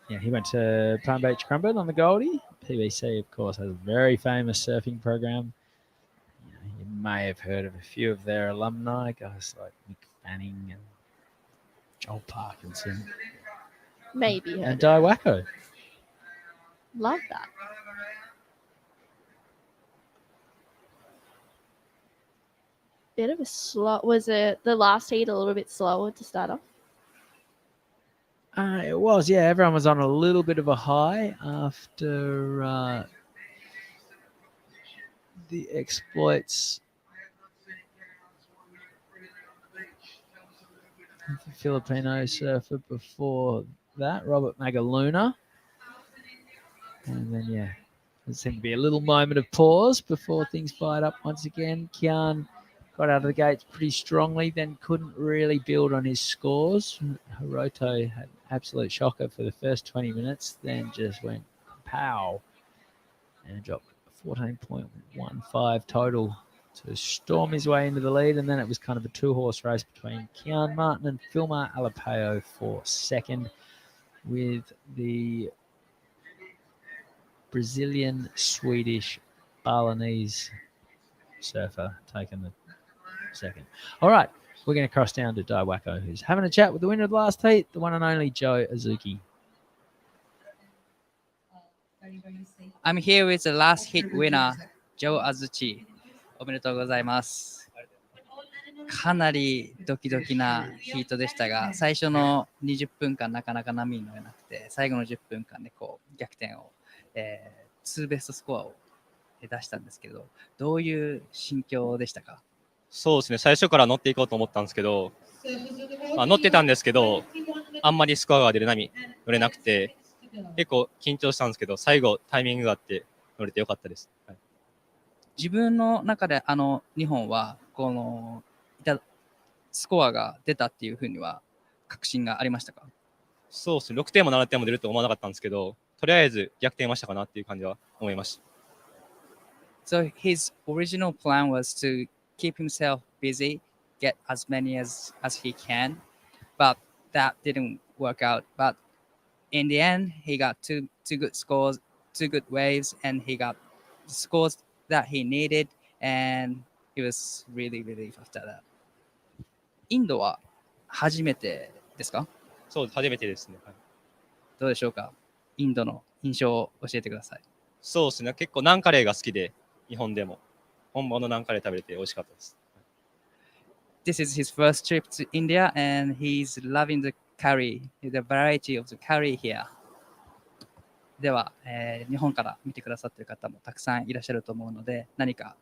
Yeah, he went to Palm Beach Crumbin on the Goldie. PBC, of course, has a very famous surfing program. You may have heard of a few of their alumni, guys like Mick Fanning and Joel Parkinson
Maybe.
and
heard
Di
of it.
Wacko.
Love that. Bit of a slow. Was it the last heat a little bit slower to start off?
It was, yeah. Everyone was on a little bit of a high after the exploits of the Filipino surfer before that, Robert Magaluna. And then, yeah, there seemed to be a little moment of pause before things fired up once again. Kian got out of the gates pretty strongly, then couldn't really build on his scores. Hiroto had an absolute shocker for the first 20 minutes, then just went pow and dropped 14.15 total to storm his way into the lead. And then it was kind of a two-horse race between Kian Martin and Filmar Alapeo for second, with the Brazilian, Swedish, Balinese surfer taking the second. All right, we're going to cross down to Dai Wacko, who's having a chat with the winner of the last heat, the one and only Joe Azuki.
I'm here with the last hit winner, Joe Azuchi. おめでとうございます。かなりドキドキなヒートでしたが、最初の20分間なかなか波に乗れなくて、最後の10分間でこう逆転を、2ベストスコアを出したんですけど、どういう心境でしたか？
そうですね、最初から乗っていこうと思ったんですけど、乗ってたんですけど、あんまりスコアが出る波乗れなくて、結構緊張したんですけど、最後タイミングがあって乗れてよかったです。はい、
自分の中で2本はこのスコアが出たっていうふうには確信がありましたか？
そうですね、6点も7点も出ると思わなかったんですけど、とりあえず逆転はしたかなっていう感じは思いました。
So his original plan was to keep himself busy, get as many as he can, but that didn't work out. But in the end, he got two good scores, 2 good waves, and he got the scores that he needed, and he was really relieved after that. インドは初めてですか？
そうです、初めてですね。はい、
どうでしょうか？インドの印象を教えてください。
そうですね、結構ナンカレーが好きで、日本でも本場のナンカレー食べれて美味しかったです。
This is his first trip to India, and he's loving the curry, the variety of the curry here. では、日本から見てくださっている方もたくさんいらっしゃると思うので、何か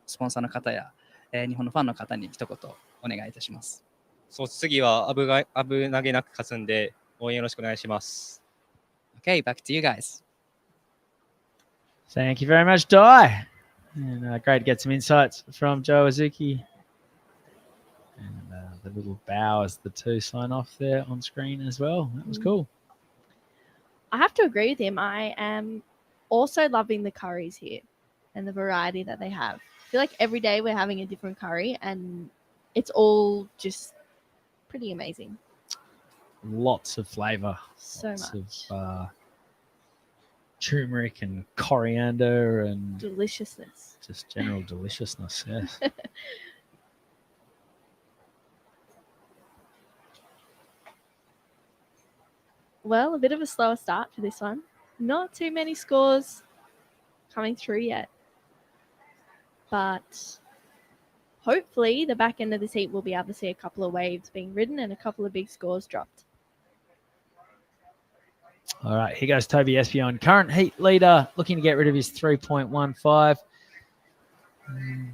スポンサーの方や、日本のファンの方に一言お願いいたします。
そう、次は危なげなく勝つんで、応援よろしくお願いします。
Okay, back to you guys.
Thank you very much, Dai. And great to get some insights from Joe Azuki. And the little bow as the two sign off there on screen as well. That was cool.
I have to agree with him. I am also loving the curries here and the variety that they have. I feel like every day we're having a different curry and it's all just pretty amazing.
Lots of flavor.
So
lots
much.
Of turmeric and coriander and
Deliciousness.
Just general deliciousness, yes.
Well, a bit of a slower start for this one. Not too many scores coming through yet. But hopefully the back end of this heat we'll be able to see a couple of waves being ridden and a couple of big scores dropped.
All right, here goes Toby Espion, current heat leader, looking to get rid of his 3.15.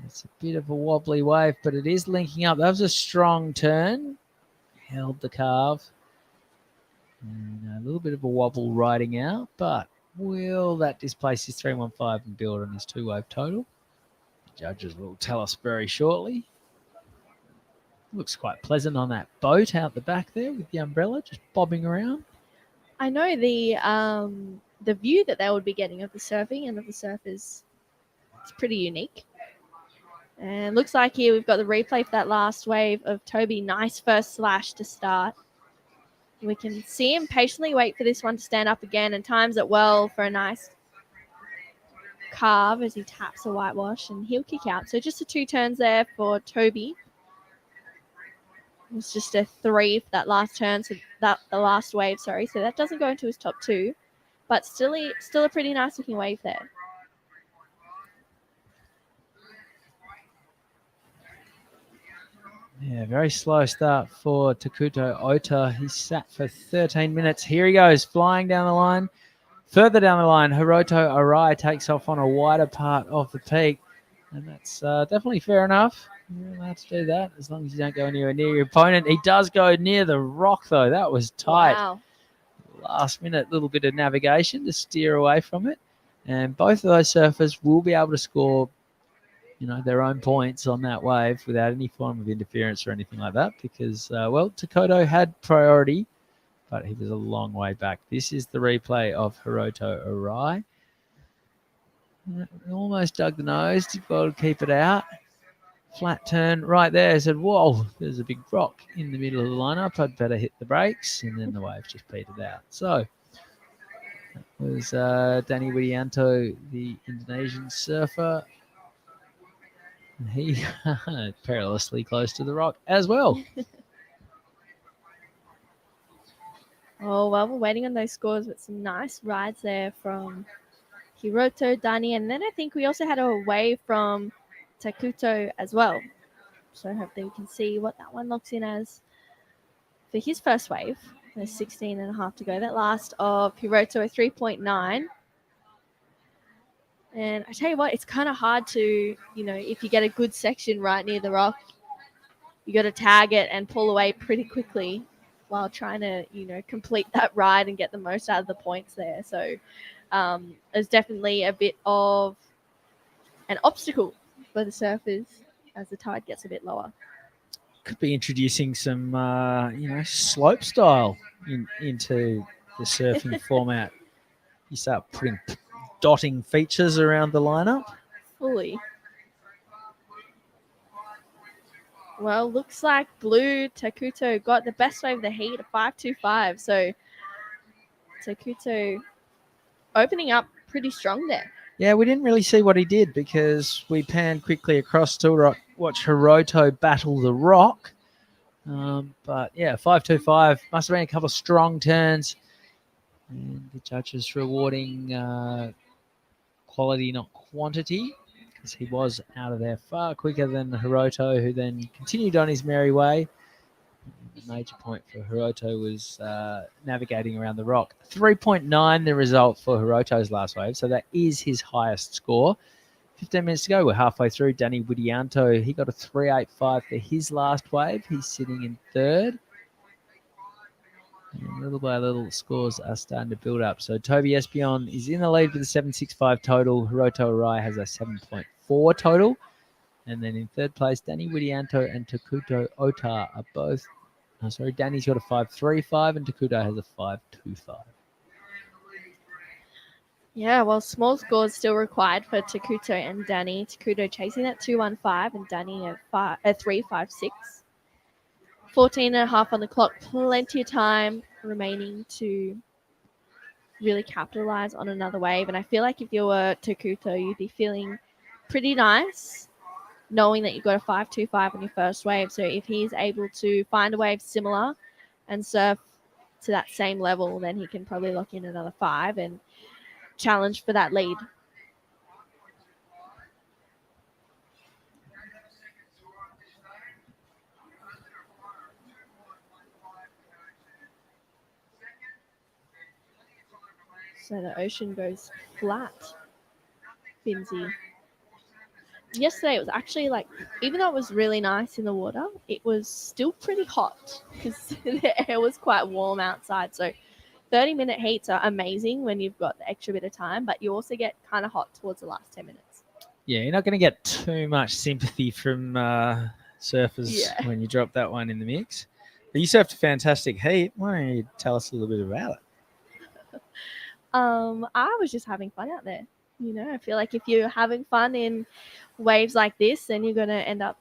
It's a bit of a wobbly wave, but it is linking up. That was a strong turn. Held the carve. And a little bit of a wobble riding out, but will that displace his 3.15 and build on his 2-wave total? The judges will tell us very shortly. Looks quite pleasant on that boat out the back there with the umbrella just bobbing around.
I know the view that they would be getting of the surfing and of the surfers, it's pretty unique. And looks like here we've got the replay for that last wave of Toby. Nice first slash to start. We can see him patiently wait for this one to stand up again and times it well for a nice carve as he taps a whitewash, and he'll kick out. So just the 2 turns there for Toby. It was just a 3 for that last turn, so that the last wave, sorry. So that doesn't go into his top 2, but still a pretty nice looking wave there.
Yeah, very slow start for Takuto Ota. He sat for 13 minutes. Here he goes, flying down the line. Further down the line, Hiroto Arai takes off on a wider part of the peak. And that's definitely fair enough. You're allowed to do that as long as you don't go anywhere near your opponent. He does go near the rock, though. That was tight.
Wow.
Last minute, little bit of navigation to steer away from it. And both of those surfers will be able to score, their own points on that wave without any form of interference or anything like that because, Takoto had priority, but he was a long way back. This is the replay of Hiroto Arai. Almost dug the nose, did well to keep it out. Flat turn right there. Said, whoa, there's a big rock in the middle of the lineup. I'd better hit the brakes. And then the wave just petered out. So that was Danny Widianto, the Indonesian surfer. And he perilously close to the rock as well.
Oh, well, we're waiting on those scores with some nice rides there from Hiroto, Dani, and then I think we also had a wave from Takuto as well. So hopefully we can see what that one locks in as for his first wave. There's 16 and a half to go. That last of Hiroto, a 3.9. And I tell you what, it's kind of hard to, if you get a good section right near the rock, you got to tag it and pull away pretty quickly while trying to, complete that ride and get the most out of the points there. So there's definitely a bit of an obstacle for the surfers as the tide gets a bit lower.
Could be introducing some, slope style into the surfing format. You start putting dotting features around the lineup.
Fully. Well, looks like Blue Takuto got the best wave of the heat, a 5.25. So Takuto opening up pretty strong there.
Yeah, we didn't really see what he did because we panned quickly across to watch Hiroto battle the rock. But yeah, 5.25 must have been a couple of strong turns. And the judges rewarding quality, not quantity, because he was out of there far quicker than Hiroto, who then continued on his merry way. The major point for Hiroto was navigating around the rock. 3.9 the result for Hiroto's last wave, so that is his highest score. 15 minutes to go. We're halfway through. Danny Widianto, he got a 3.85 for his last wave. He's sitting in third. And little by little, scores are starting to build up. So Toby Espion is in the lead with a 7.65 total. Hiroto Arai has a 7.4 total. And then in third place, Danny Widianto and Takuto Ota are both... Danny's got a 5.35 and Takuto has a 5.25.
Yeah, well, small scores still required for Takuto and Danny. Takuto chasing at 2.15 and Danny at 3.56. 14 and a half on the clock. Plenty of time remaining to really capitalize on another wave. And I feel like if you were Takuto, you'd be feeling pretty nice knowing that you got a 5.25 on your first wave. So if he's able to find a wave similar and surf to that same level, then he can probably lock in another 5 and challenge for that lead. So the ocean goes flat, Finzi. Yesterday it was actually even though it was really nice in the water, it was still pretty hot because the air was quite warm outside. So 30-minute heats are amazing when you've got the extra bit of time, but you also get kind of hot towards the last 10 minutes.
Yeah, you're not going to get too much sympathy from surfers when you drop that one in the mix. But you surfed a fantastic heat. Why don't you tell us a little bit about it?
I was just having fun out there. I feel like if you're having fun in waves like this, then you're going to end up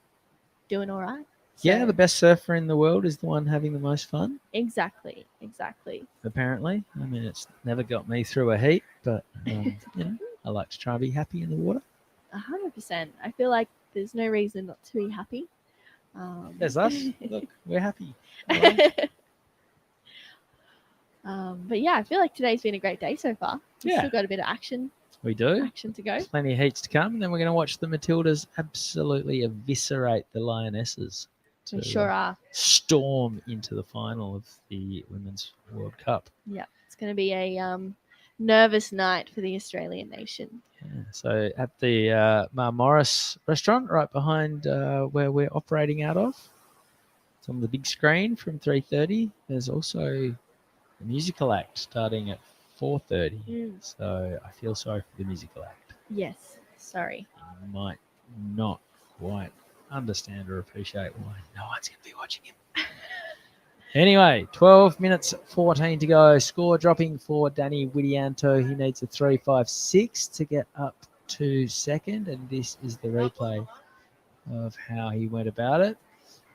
doing all right. So,
yeah, the best surfer in the world is the one having the most fun.
Exactly.
Apparently. I mean, it's never got me through a heat, but, I like to try and be happy in the water.
100%. I feel like there's no reason not to be happy.
There's us. Look, we're happy.
But yeah, I feel like today's been a great day so far. We've
Yeah.
still got a bit of action
We do.
to go.
Plenty of heats to come, and then we're going to watch the Matildas absolutely eviscerate the Lionesses.
We
to,
sure are.
Storm into the final of the Women's World Cup.
Yeah, it's going to be a nervous night for the Australian nation.
Yeah, so at the Mar Morris restaurant, right behind where we're operating out of, it's on the big screen from 3:30. There's also a musical act starting at 4:30. So I feel sorry for the musical act.
Yes, sorry.
You might not quite understand or appreciate why no one's going to be watching him. Anyway, 12 minutes 14 to go. Score dropping for Danny Widianto. He needs a 3.56 to get up to second, and this is the replay of how he went about it.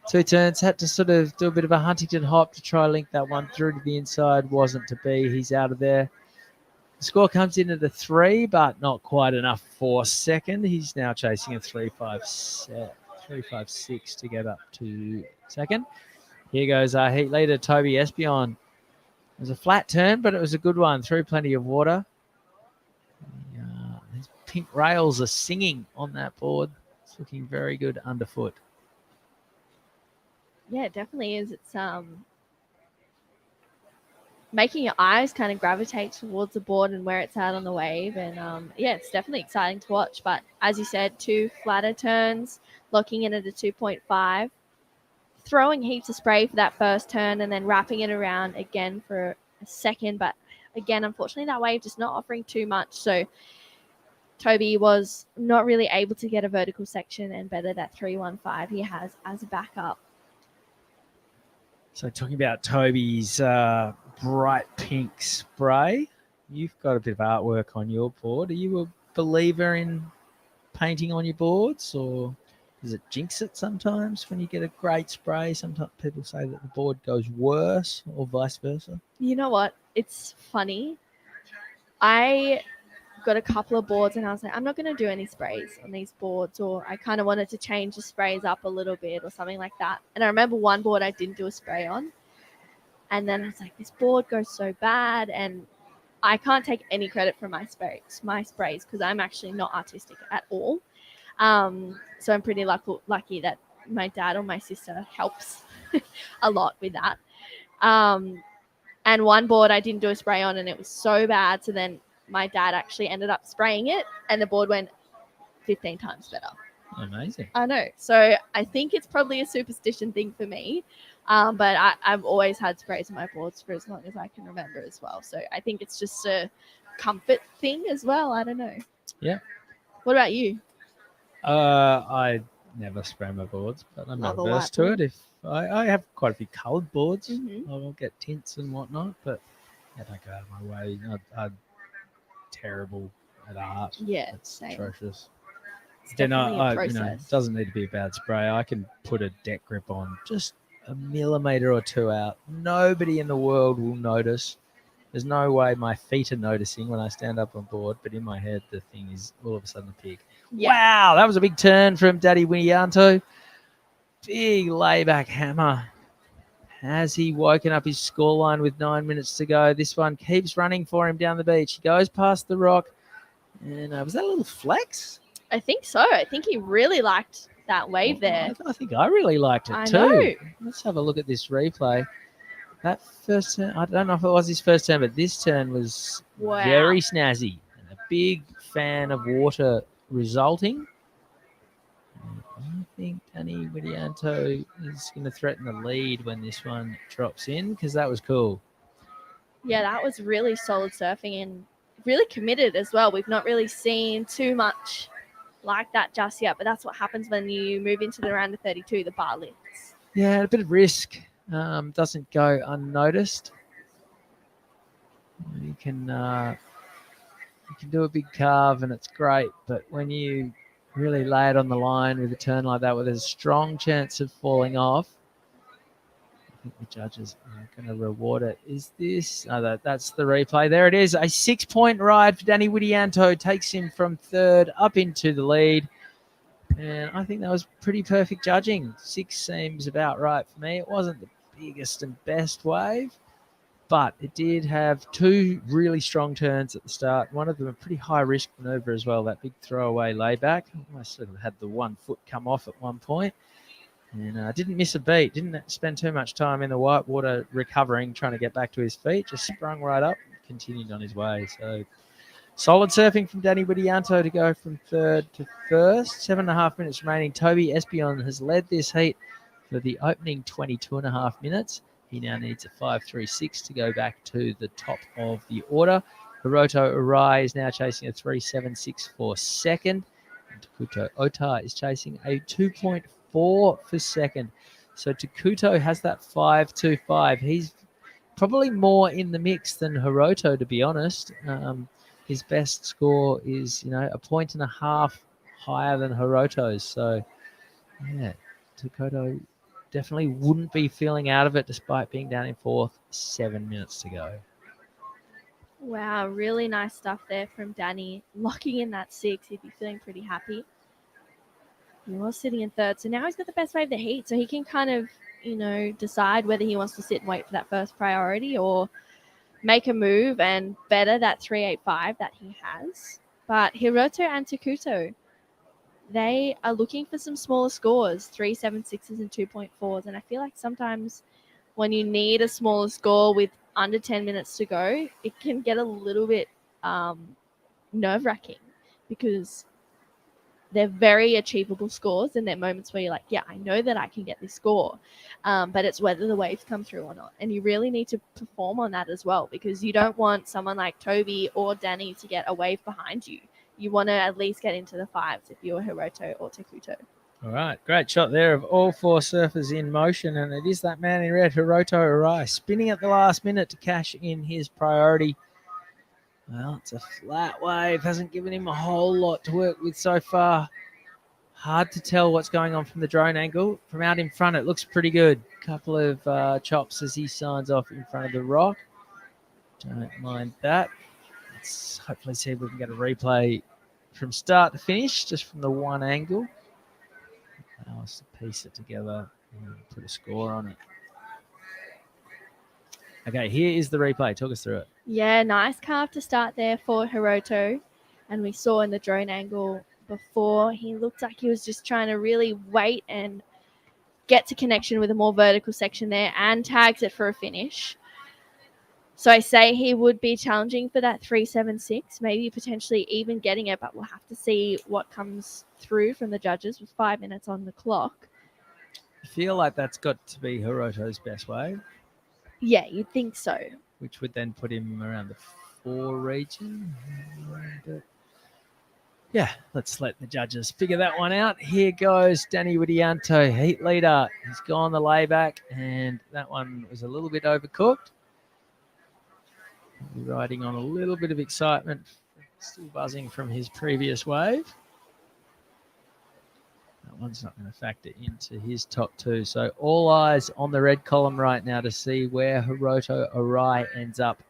2 turns, had to sort of do a bit of a Huntington hop to try and link that one through to the inside. Wasn't to be. He's out of there. The score comes in at a 3, but not quite enough for second. He's now chasing a 3.56 to get up to second. Here goes our heat leader, Toby Espion. It was a flat turn, but it was a good one. Through plenty of water. These pink rails are singing on that board. It's looking very good underfoot.
Yeah, it definitely is. It's making your eyes kind of gravitate towards the board and where it's at on the wave. And yeah, it's definitely exciting to watch. But as you said, 2 flatter turns, locking in at a 2.5. Throwing heaps of spray for that first turn and then wrapping it around again for a second. But again, unfortunately, that wave just not offering too much. So Toby was not really able to get a vertical section and better that 3.15 he has as a backup.
So talking about Toby's bright pink spray, you've got a bit of artwork on your board. Are you a believer in painting on your boards, or does it jinx it sometimes when you get a great spray? Sometimes people say that the board goes worse or vice versa.
You know what? It's funny. I got a couple of boards and I was like, I'm not going to do any sprays on these boards, or I kind of wanted to change the sprays up a little bit or something like that. And I remember one board I didn't do a spray on. And then I was like, this board goes so bad. And I can't take any credit for my sprays because I'm actually not artistic at all. So I'm pretty lucky that my dad or my sister helps a lot with that. And one board I didn't do a spray on and it was so bad. So then my dad actually ended up spraying it and the board went 15 times better.
Amazing.
I know. So I think it's probably a superstition thing for me. But I've always had sprays on my boards for as long as I can remember as well. So I think it's just a comfort thing as well. I don't know.
Yeah.
What about you?
I never spray my boards, but I'm not
Love a
averse
white
to
board.
it. If I have quite a few coloured boards,
Mhm.
I will get tints and whatnot, but I don't go out of my way. I'm terrible at art.
Yeah,
It's
same.
atrocious.
It's
Then
definitely a
it
process.
doesn't need to be a bad spray. I can put a deck grip on just a millimetre or two out. Nobody in the world will notice. There's no way my feet are noticing when I stand up on board, but in my head, the thing is all of a sudden a pig.
Yeah.
Wow, that was a big turn from Daddy Winianto. Big layback hammer. Has he woken up his scoreline with 9 minutes to go? This one keeps running for him down the beach. He goes past the rock. And was that a little flex?
I think so. I think he really liked that wave there.
I think I really liked it
I
too.
know.
Let's have a look at this replay. That first turn, I don't know if it was his first turn, but this turn was
Wow.
very snazzy. And a big fan of water resulting. I think Danny Widianto is going to threaten the lead when this one drops in because that was cool.
Yeah, that was really solid surfing and really committed as well. We've not really seen too much like that just yet, but that's what happens when you move into the round of 32, the bar lifts.
Yeah, a bit of risk. Doesn't go unnoticed. You can do a big carve and it's great, but when you really lay it on the line with a turn like that, where there's a strong chance of falling off, think the judges are going to reward it. Is this? Oh, that's the replay. There it is. A 6-point ride for Danny Widianto takes him from third up into the lead. And I think that was pretty perfect judging. 6 seems about right for me. It wasn't the biggest and best wave, but it did have 2 really strong turns at the start. One of them a pretty high risk maneuver as well, that big throwaway layback. Almost sort of had the 1 foot come off at one point. And didn't miss a beat, didn't spend too much time in the white water recovering, trying to get back to his feet, just sprung right up and continued on his way. So solid surfing from Danny Widianto to go from third to first. 7.5 minutes remaining. Toby Espion has led this heat for the opening 22.5 minutes. He now needs a 5.36 to go back to the top of the order. Hiroto Arai is now chasing a 3.76 for second. And Takuto Ota is chasing a 2.4 for second. So Takuto has that 5.25. He's probably more in the mix than Hiroto, to be honest. His best score is, 1.5 points higher than Hiroto's. So, yeah, Takuto definitely wouldn't be feeling out of it despite being down in fourth. 7 minutes to go.
Wow, really nice stuff there from Danny. Locking in that 6, he'd be feeling pretty happy. He was sitting in third, so now he's got the best wave of the heat, so he can kind of, decide whether he wants to sit and wait for that first priority or make a move and better that 3.85 that he has. But Hiroto and Takuto, they are looking for some smaller scores, 3.76s and 2.4s, and I feel like sometimes when you need a smaller score with under 10 minutes to go, it can get a little bit nerve-wracking because they're very achievable scores, and they're moments where you're like, yeah, I know that I can get this score, but it's whether the waves come through or not. And you really need to perform on that as well, because you don't want someone like Toby or Danny to get a wave behind you. You want to at least get into the 5s if you're Hiroto or Takuto.
All right, great shot there of all 4 surfers in motion, and it is that man in red, Hiroto Arai, spinning at the last minute to cash in his priority. Well, it's a flat wave, hasn't given him a whole lot to work with so far. Hard to tell what's going on from the drone angle. From out in front, it looks pretty good. Couple of chops as he signs off in front of the rock. Don't mind that. Let's hopefully see if we can get a replay from start to finish, just from the one angle. Allow us to piece it together and put a score on it. Okay, here is the replay. Talk us through it.
Yeah, nice carve to start there for Hiroto. And we saw in the drone angle before, he looked like he was just trying to really wait and get to connection with a more vertical section there and tags it for a finish. So I say he would be challenging for that 3.76, maybe potentially even getting it, but we'll have to see what comes through from the judges with 5 minutes on the clock.
I feel like that's got to be Hiroto's best wave.
Yeah, you'd think so.
Which would then put him around the 4 region. Yeah, let's let the judges figure that one out. Here goes Danny Widianto, heat leader. He's gone the layback, and that one was a little bit overcooked. Riding on a little bit of excitement, still buzzing from his previous wave. That one's not going to factor into his top 2. So all eyes on the red column right now to see where Hiroto Arai ends up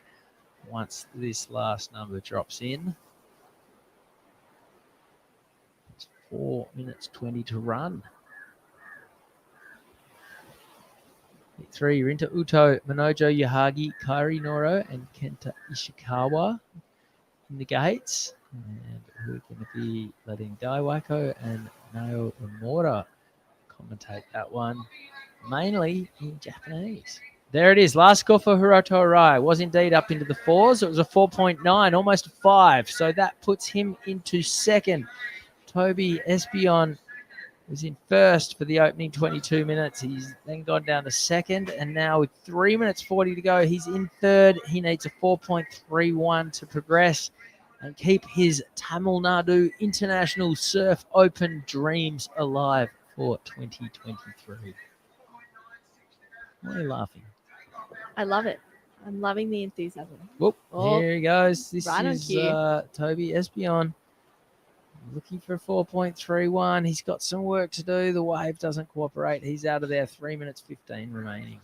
once this last number drops in. It's 4 minutes 20 to run. 3, Rinta Uto, Manojo Yahagi, Kairi Noro, and Kenta Ishikawa in the gates. And we're going to be letting Daiwako and Nao Omura commentate that one, mainly in Japanese. There it is. Last score for Hiroto Arai was indeed up into the 4s. It was a 4.9, almost a 5. So that puts him into second. Toby Espion was in first for the opening 22 minutes. He's then gone down to second, and now with 3 minutes 40 to go, he's in third. He needs a 4.31 to progress and keep his Tamil Nadu International Surf Open dreams alive for 2023. Why are you laughing?
I love it. I'm loving the enthusiasm.
Whoop, here he goes. This
right
is
on cue.
Toby Espion. Looking for a 4.31. He's got some work to do. The wave doesn't cooperate. He's out of there. 3 minutes 15 remaining.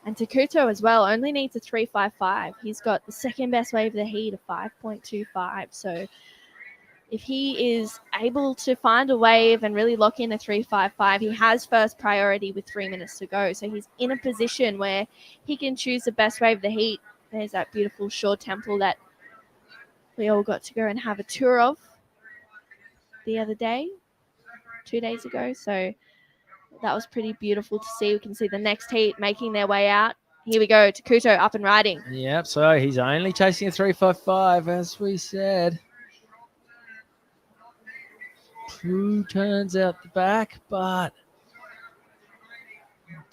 And Takuto as well only needs a 3.55. He's got the second best wave of the heat of 5.25. So if he is able to find a wave and really lock in a 3.55, he has first priority with 3 minutes to go. So he's in a position where he can choose the best wave of the heat. There's that beautiful shore temple that we all got to go and have a tour of the other day, 2 days ago. So that was pretty beautiful to see. We can see the next heat making their way out. Here we go, Takuto up and riding.
Yep, so he's only chasing a 3.55, as we said. 2 turns out the back, but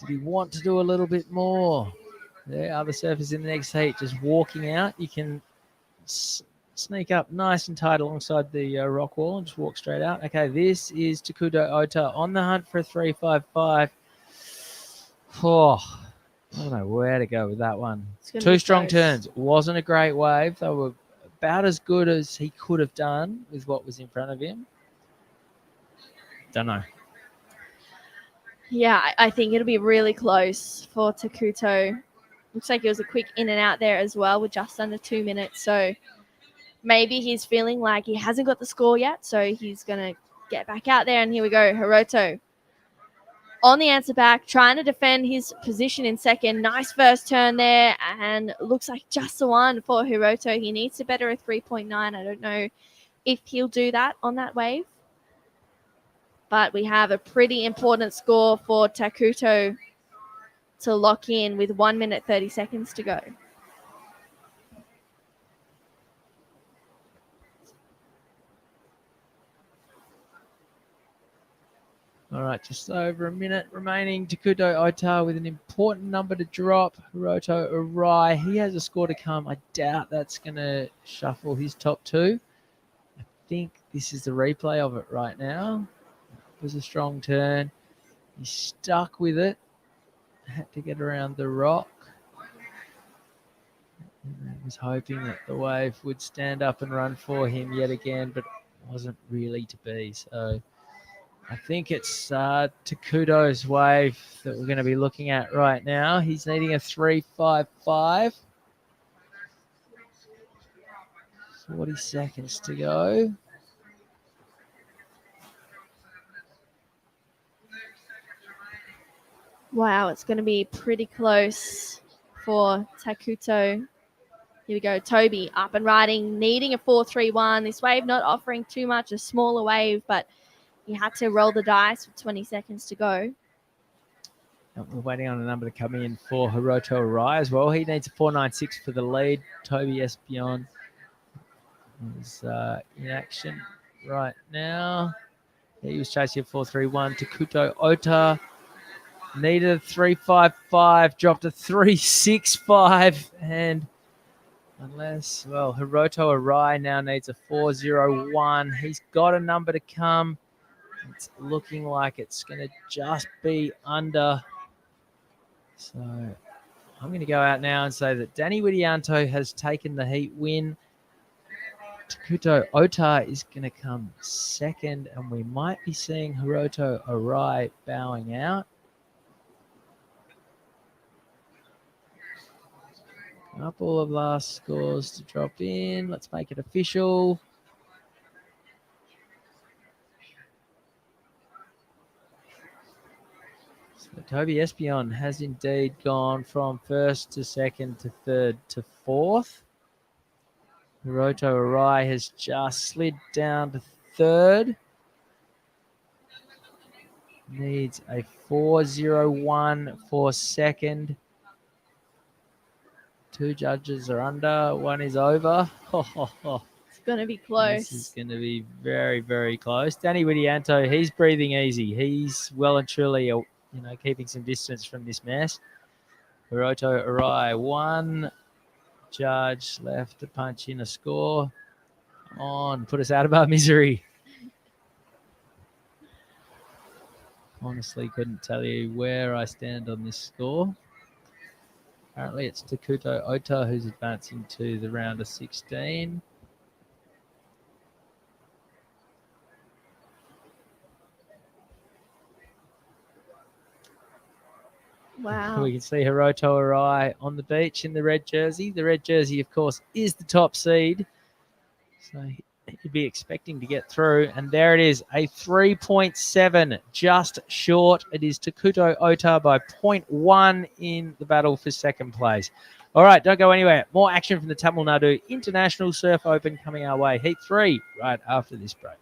did he want to do a little bit more? There, other surfers in the next heat just walking out. You can sneak up nice and tight alongside the rock wall and just walk straight out. Okay, this is Takuto Ota on the hunt for a 3.55. Oh, I don't know where to go with that one. 2 strong turns. Wasn't a great wave. They were about as good as he could have done with what was in front of him. Don't know.
Yeah, I think it'll be really close for Takuto. Looks like it was a quick in and out there as well with just under 2 minutes. So maybe he's feeling like he hasn't got the score yet. So he's going to get back out there. And here we go, Hiroto on the answer back, trying to defend his position in second. Nice first turn there. And looks like just the one for Hiroto. He needs to better a 3.9. I don't know if he'll do that on that wave. But we have a pretty important score for Takuto to lock in with 1 minute 30 seconds to go.
All right, just over a minute remaining. Takuto Ota with an important number to drop. Hiroto Arai, he has a score to come. I doubt that's going to shuffle his top 2. I think this is the replay of it right now. It was a strong turn. He stuck with it. Had to get around the rock. And I was hoping that the wave would stand up and run for him yet again, but it wasn't really to be. So I think it's Takuto's wave that we're going to be looking at right now. He's needing a 3.55. 40 seconds to go.
Wow, it's going to be pretty close for Takuto. Here we go, Toby up and riding, needing a 4.31. This wave not offering too much, a smaller wave, but he had to roll the dice with 20 seconds to go.
We're waiting on a number to come in for Hiroto Arai as well. He needs a 4.96 for the lead. Toby Espion is in action right now. He was chasing a 4.31. Takuto Ota needed a 3.55, dropped a 3.65, and unless, well, Hiroto Arai now needs a 4.01. He's got a number to come. It's looking like it's going to just be under. So I'm going to go out now and say that Danny Widianto has taken the heat win. Takuto Ota is going to come second, and we might be seeing Hiroto Arai bowing out. Couple of last scores to drop in. Let's make it official. So Toby Espion has indeed gone from first to second to third to fourth. Hiroto Arai has just slid down to third. Needs a 4.01 for second. 2 judges are under, 1 is over.
It's going to be close.
This is going to be very, very close. Danny Widianto, he's breathing easy. He's well and truly, keeping some distance from this mess. Hiroto Arai, 1 judge left to punch in a score. Come on, put us out of our misery. Honestly, couldn't tell you where I stand on this score. Apparently, it's Takuto Ota who's advancing to the round of 16.
Wow.
We can see Hiroto Arai on the beach in the red jersey. The red jersey, of course, is the top seed. So he'd be expecting to get through. And there it is, a 3.7, just short. It is Takuto Ota by 0.1 in the battle for second place. All right, don't go anywhere. More action from the Tamil Nadu International Surf Open coming our way. Heat 3 right after this break.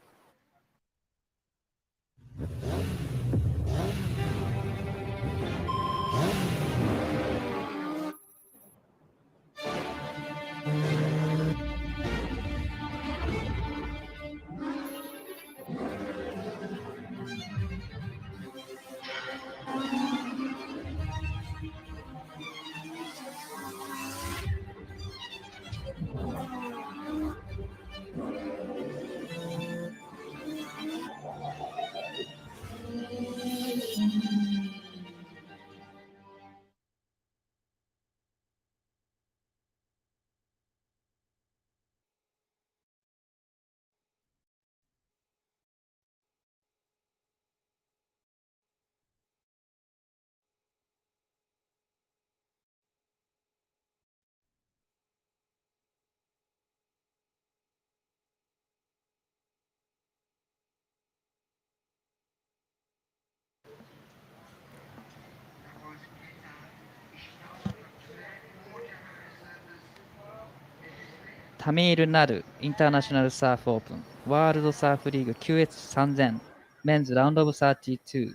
タミールナルインターナショナルサーフオープンワールドサーフリーグ QS3000 メンズラウンドオブ32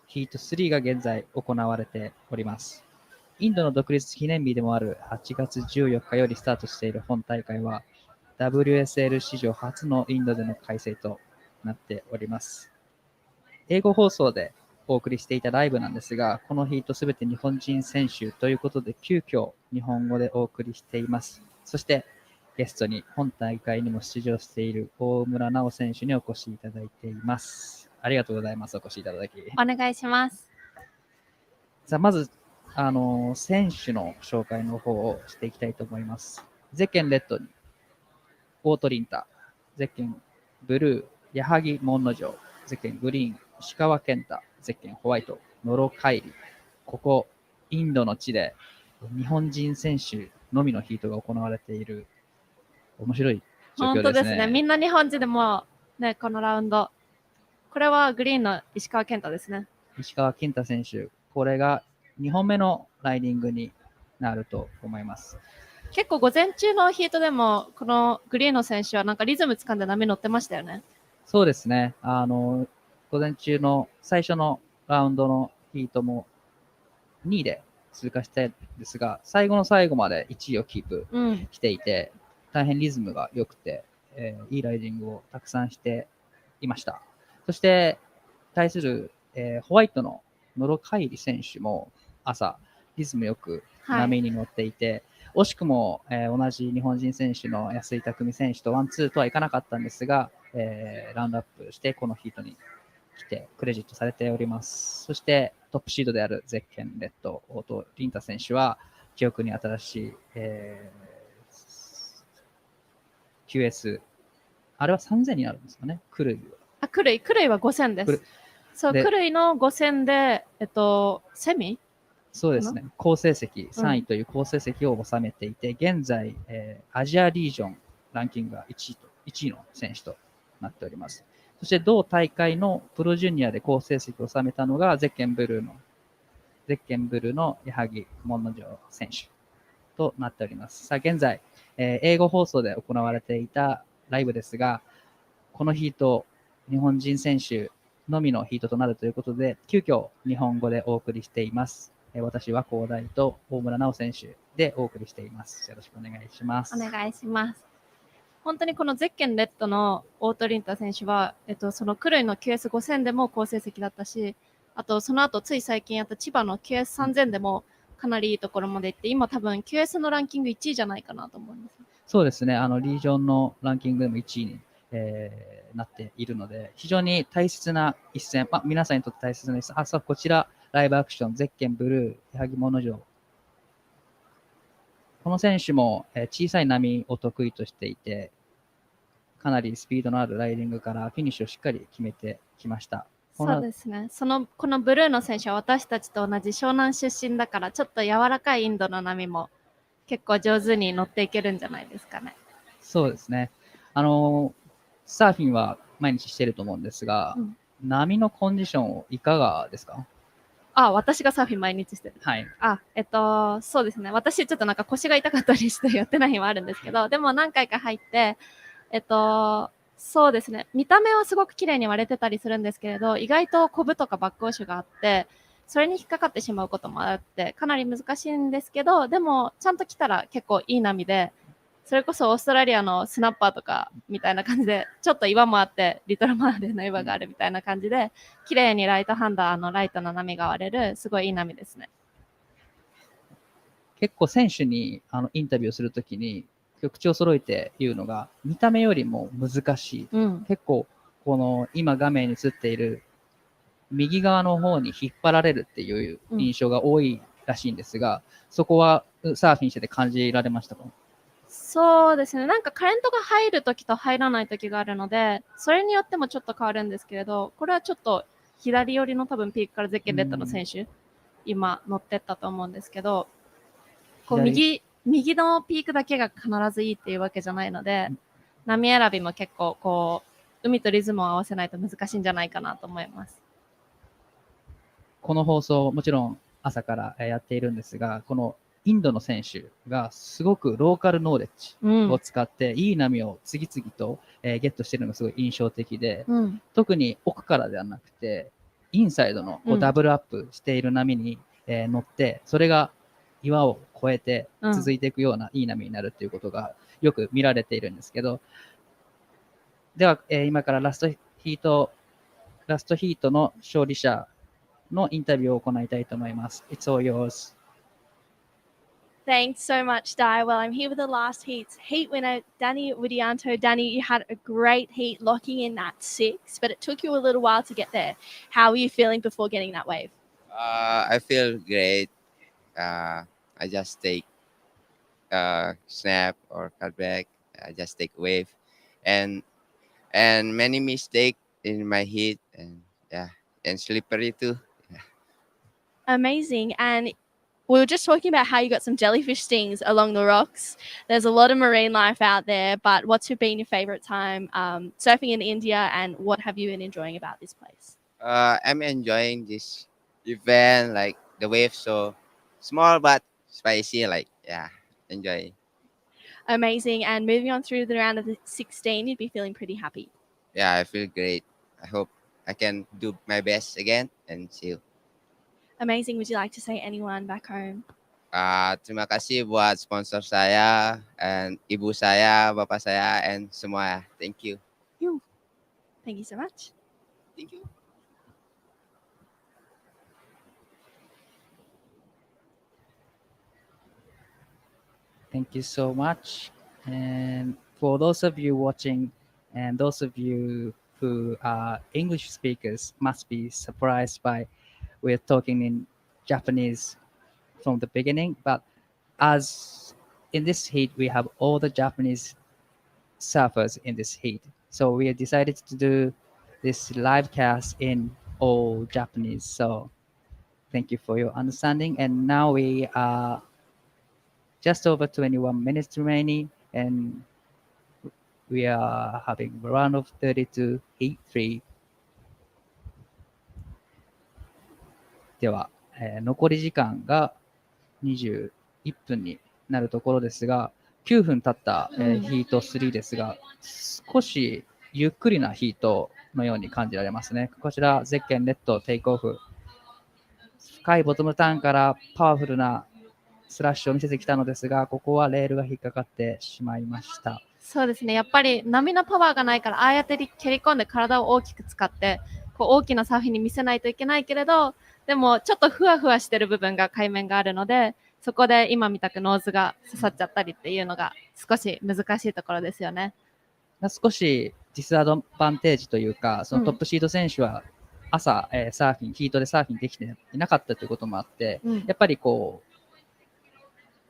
ヒート3が現在行われております。インドの独立記念日でもある8月14日よりスタートしている本大会は WSL 史上初のインドでの開催となっております。英語放送でお送りしていたライブなんですが、このヒートすべて日本人選手ということで急遽日本語でお送りしています。そしてゲストに本大会にも出場している大村奈緒選手にお越しいただいています。ありがとうございます。お越しいただき。
お願いします。
さあ、まず、選手の紹介の方をしていきたいと思います。ゼッケンレッドに、オートリンタ、ゼッケンブルー、矢作門之丞、ゼッケングリーン、石川健太、ゼッケンホワイト、野呂海里。ここ、インドの地で日本人選手のみのヒートが行われている面白い状況ですね。
本当ですね。みんな日本人でも、ね、このラウンド。これはグリーンの石川健太ですね。
石川健太選手、これが2本目のライディングになると思います。
結構午前中のヒートでも、このグリーンの選手はなんかリズム掴んで波乗ってましたよね。
そうですね。午前中の最初のラウンドのヒートも2位で通過したんですが、最後の最後まで1位をキープしていて、大変リズムが良くて、いいライディングをたくさんしていました。そして、対する、ホワイトの野呂海里選手も朝、リズムよく波に乗っていて、惜しくも、同じ日本人選手の安井匠選手とワンツーとはいかなかったんですが、ラウンドアップしてこのヒートに来てクレジットされております。そしてトップシードであるゼッケンレッド、オートリンタ選手は記憶に新しい、QS、あれは3000になるんですかね、クルイは。
クルイは5000です。そう、クルイの5000で、セミ
そうですね、好成績、3位という好成績を収めていて、現在、アジアリージョンランキングが1位の選手となっております。そして同大会のプロジュニアで好成績を収めたのがゼッケンブルーの矢作門之丞選手となっております。さあ、現在、英語放送で行われていたライブですが、このヒート、日本人選手のみのヒートとなるということで、急遽日本語でお送りしています。私は高大と大村奈緒選手でお送りしています。よろしくお願いします。
お願いします。本当にこのゼッケンレッドのオートリンタ選手は、そのクルイの QS5000 でも好成績だったし、あとその後つい最近やった千葉の QS3000 でもかなりいいところまで行って、今多分 QS のランキング1位じゃないかなと思います。
そうですね、リージョンのランキングでも1位に、なっているので、非常に大切な一戦、皆さんにとって大切な一戦、さあこちら、ライブアクション、ゼッケンブルー、矢作門之丞。この選手も小さい波を得意としていて、かなりスピードのあるライディングからフィニッシュをしっかり決めてきました。
そうですね。このブルーの選手は私たちと同じ湘南出身だから、ちょっと柔らかいインドの波も結構上手に乗っていけるんじゃないですかね。
そうですね。サーフィンは毎日してると思うんですが、波のコンディションいかがですか？
私がサーフィン毎日してる。
はい。
そうですね。私ちょっとなんか腰が痛かったりしてやってない日もあるんですけど、でも何回か入って、そうですね。見た目はすごく綺麗に割れてたりするんですけれど、意外とコブとかバックウォッシュがあって、それに引っかかってしまうこともあって、かなり難しいんですけど、でもちゃんと来たら結構いい波で、それこそオーストラリアのスナッパーとかみたいな感じで、ちょっと岩もあって、リトルマーレーの岩があるみたいな感じで、綺麗にライトハンダーのライトの波が割れる、すごいいい波ですね。
結構選手にインタビューするときに、口を揃えて言うのが、見た目よりも難しい。結構、この今画面に映っている右側の方に引っ張られるっていう印象が多いらしいんですが、そこはサーフィンしてて感じられましたか？
そうですね。なんかカレントが入るときと入らないときがあるので、それによってもちょっと変わるんですけれど、これはちょっと左寄りの多分ピークからゼッケンレッドの選手、今乗ってったと思うんですけど、こう右のピークだけが必ずいいっていうわけじゃないので、波選びも結構こう、海とリズムを合わせないと難しいんじゃないかなと思います。
この放送、もちろん朝からやっているんですが、このインドの選手がすごくローカルノーレッジを使って、いい波を次々とゲットしているのがすごい印象的で、特に奥からではなくて、インサイドのこうダブルアップしている波に乗って、それが岩を越えて続いていくようないい波になるっていうことがよく見られているんですけど、では、今からラストヒートの勝利者のインタビューを行いたいと思います。It's all yours.
Thanks so much, Di. Well, I'm here with the last heat winner, Danny Widianto. Danny, you had a great heat locking in that 6, but it took you a little while to get there. How were you feeling before getting that wave?
I feel great. I just take snap or cut back. I just take wave, and many mistake in my heat, and slippery too.
Amazing. And we were just talking about how you got some jellyfish stings along the rocks. There's a lot of marine life out there, but what's been your favorite time surfing in India, and what have you been enjoying about this place?
I'm enjoying this event, like the wave so small but spicy. Enjoy.
Amazing. And moving on through the round of the 16, you'd be feeling pretty happy.
Yeah, I feel great. I hope I can do my best again and see you.
Amazing. Would you like to say anyone back home?
Terima kasih buat sponsor saya, and ibu saya, bapak saya, and semua. Thank you.
Thank you so much.
Thank you.
Thank you so much. And for those of you watching and those of you who are English speakers must be surprised by we're talking in Japanese from the beginning, but as in this heat, we have all the Japanese surfers in this heat. So we decided to do this live cast in all Japanese. So thank you for your understanding. And now we are just over 21 minutes remaining, and we are having a round of 32 heat 3. では、残り時間が21分になるところですが、9分経った、ヒート3ですが、少しゆっくりなヒートのように感じられますね。こちら、ゼッケンレッドテイクオフ。深いボトムターンからパワフルなスラッシュを見せてきたのですが、ここはレールが引っかかってしまいました。
そうですね。やっぱり波のパワーがないから、ああやって蹴り込んで体を大きく使って、こう大きなサーフィンに見せないといけないけれど、でもちょっとふわふわしてる部分が海面があるので、そこで今みたくノーズが刺さっちゃったりっていうのが少し難しいところですよね。
少しディスアドバンテージというか、そのトップシード選手は朝、サーフィン、ヒートでサーフィンできていなかったということもあって、やっぱりこう、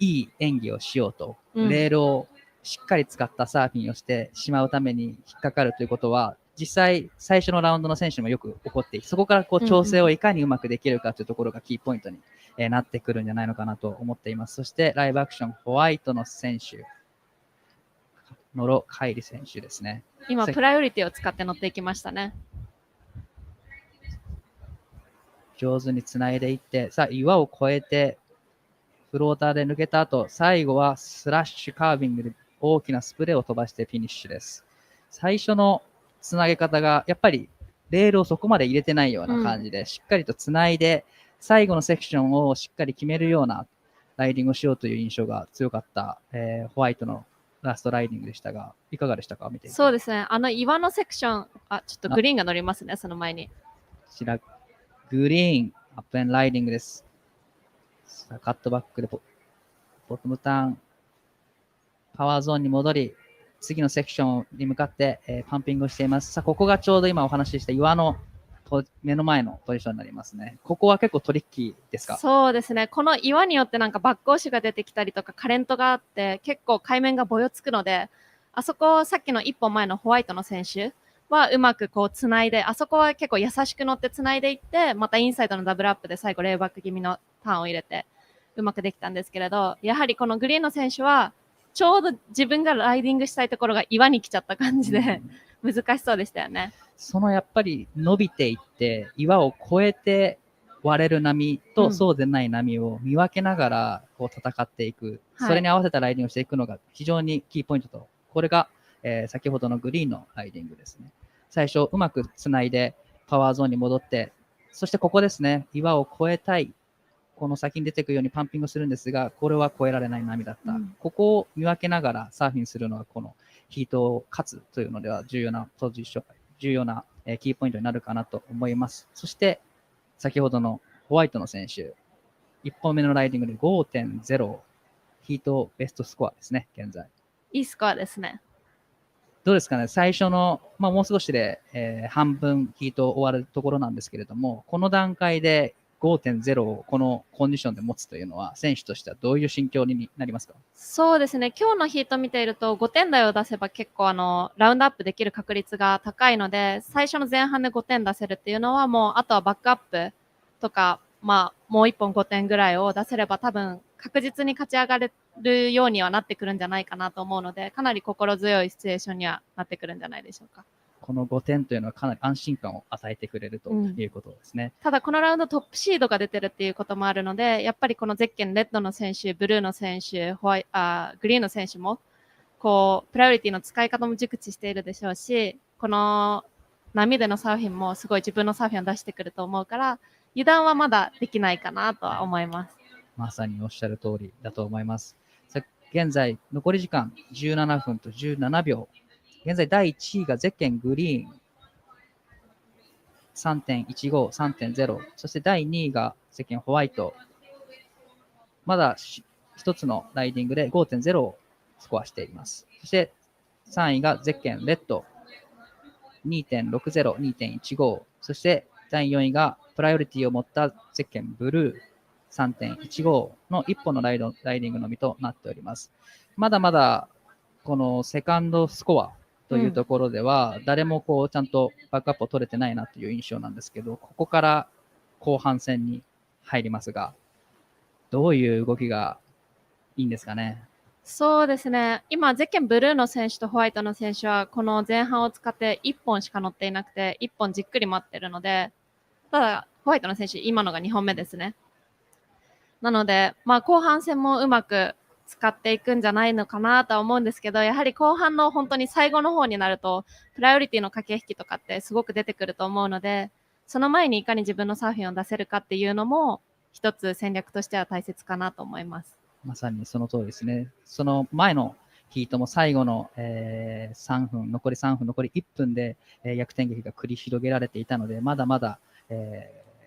いい演技をしようと、レールをしっかり使ったサーフィンをしてしまうために引っかかるということは、実際最初のラウンドの選手もよく起こっていて、そこからこう調整をいかにうまくできるかというところがキーポイントになってくるんじゃないのかなと思っています。そしてライブアクションホワイトの選手、ノロカイリ選手ですね。
今プライオリティを使って乗っていきましたね。
上手につないでいって、さあ岩を越えてフローターで抜けた後、最後はスラッシュカービングで大きなスプレーを飛ばしてフィニッシュです。最初のつなげ方がやっぱりレールをそこまで入れてないような感じで、しっかりとつないで最後のセクションをしっかり決めるようなライディングをしようという印象が強かった、ホワイトのラストライディングでしたが、いかがでしたか？見ていて。
そうですね。岩のセクション、ちょっとグリーンが乗りますね、その前に。
こちらグリーンアップエンライディングです。さあカットバックでボトムターンパワーゾーンに戻り、次のセクションに向かって、パンピングをしています。さあ、ここがちょうど今お話しした岩の目の前のポジションになりますね。ここは結構トリッキーですか？
そうですね。この岩によってなんかバック押しが出てきたりとかカレントがあって結構海面がぼよつくので、あそこさっきの一本前のホワイトの選手はうまくこうつないで、あそこは結構優しく乗ってつないでいって、またインサイドのダブルアップで最後レイバック気味のターンを入れてうまくできたんですけれど、やはりこのグリーンの選手はちょうど自分がライディングしたいところが岩に来ちゃった感じで、難しそうでしたよね。
そのやっぱり伸びていって岩を越えて割れる波とそうでない波を見分けながらこう戦っていく、それに合わせたライディングをしていくのが非常にキーポイントと、これが、先ほどのグリーンのライディングですね。最初うまくつないでパワーゾーンに戻って、そしてここですね、岩を越えたい、この先に出てくるようにパンピングするんですが、これは越えられない波だった、ここを見分けながらサーフィンするのはこのヒートを勝つというのでは重要なポジション、重要なキーポイントになるかなと思います。そして先ほどのホワイトの選手、1本目のライディングで 5.0、 ヒートベストスコアですね、現在。
いいスコアですね。
どうですかね、最初の、もう少しで、半分ヒート終わるところなんですけれども、この段階で 5.0 をこのコンディションで持つというのは、選手としてはどういう心境になりますか？
そうですね。今日のヒート見ていると5点台を出せば結構ラウンドアップできる確率が高いので、最初の前半で5点出せるっていうのはもうあとはバックアップとか、もう1本5点ぐらいを出せれば多分確実に勝ち上がれるようにはなってくるんじゃないかなと思うので、かなり心強いシチュエーションにはなってくるんじゃないでしょうか。
この5点というのはかなり安心感を与えてくれるということですね。
ただこのラウンドトップシードが出てるっていうこともあるので、やっぱりこのゼッケンレッドの選手、ブルーの選手、グリーンの選手もこうプライオリティの使い方も熟知しているでしょうし、この波でのサーフィンもすごい自分のサーフィンを出してくると思うから、油断はまだできないかなとは思います。
まさにおっしゃる通りだと思います。現在残り時間17分と17秒。現在第1位がゼッケングリーン 3.15、3.0、そして第2位がゼッケンホワイト。まだ一つのライディングで 5.0 をスコアしています。そして3位がゼッケンレッド 2.60、2.15、そして第4位がプライオリティを持ったゼッケンブルー 3.15 の1本のライディングのみとなっております。まだまだこのセカンドスコアというところでは、誰もこうちゃんとバックアップを取れてないなという印象なんですけど、ここから後半戦に入りますが、どういう動きがいいんですかね。
そうですね。今、ゼッケンブルーの選手とホワイトの選手は、この前半を使って1本しか乗っていなくて、1本じっくり待ってるので、ただ、ホワイトの選手、今のが2本目ですね。なので、後半戦もうまく使っていくんじゃないのかなとは思うんですけど、やはり後半の本当に最後の方になると、プライオリティの駆け引きとかってすごく出てくると思うので、その前にいかに自分のサーフィンを出せるかっていうのも、一つ戦略としては大切かなと思います。
まさにその通りですね。その前のヒートも最後の、3分、残り3分、残り1分で、逆転劇が繰り広げられていたので、まだまだ、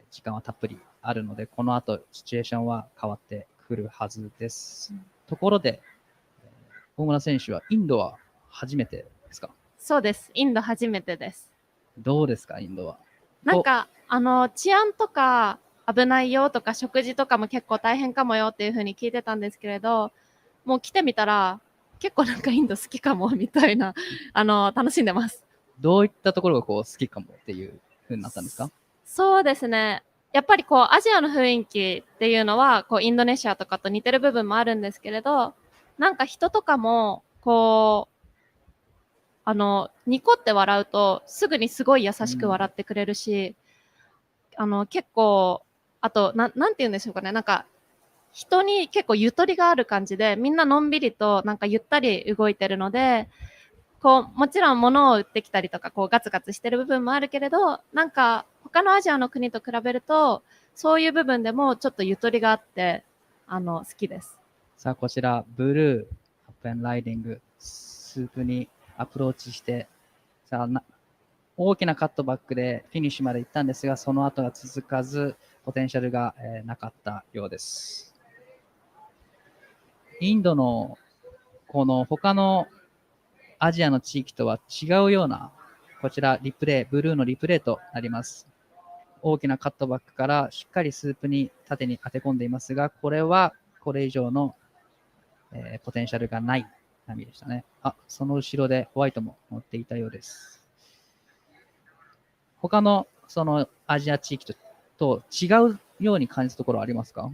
時間はたっぷりあるので、この後シチュエーションは変わってくるはずです。ところで、大村選手はインドは初めてですか？
そうです。インド初めてです。
どうですか、インドは。
なんか、治安とか危ないよとか食事とかも結構大変かもよっていう風に聞いてたんですけれど、もう来てみたら、結構なんかインド好きかもみたいな、楽しんでます。
どういったところがこう好きかもっていう風になったんですか？
そうですね。やっぱりこうアジアの雰囲気っていうのはこうインドネシアとかと似てる部分もあるんですけれど、なんか人とかもこうニコって笑うとすぐにすごい優しく笑ってくれるし、結構あとなんて言うんでしょうかね、なんか人に結構ゆとりがある感じでみんなのんびりとなんかゆったり動いてるので、こうもちろん物を売ってきたりとかこうガツガツしてる部分もあるけれど、なんか他のアジアの国と比べるとそういう部分でもちょっとゆとりがあって好きです。
さあこちらブルーアップエンライディングスープにアプローチして、さあ大きなカットバックでフィニッシュまで行ったんですが、その後が続かずポテンシャルがなかったようです。インドのこの他のアジアの地域とは違うような、こちらリプレイ、ブルーのリプレイとなります。大きなカットバックからしっかりスープに縦に当て込んでいますが、これはこれ以上の、ポテンシャルがない波でしたね。その後ろでホワイトも乗っていたようです。他のそのアジア地域と違うように感じたところはありますか？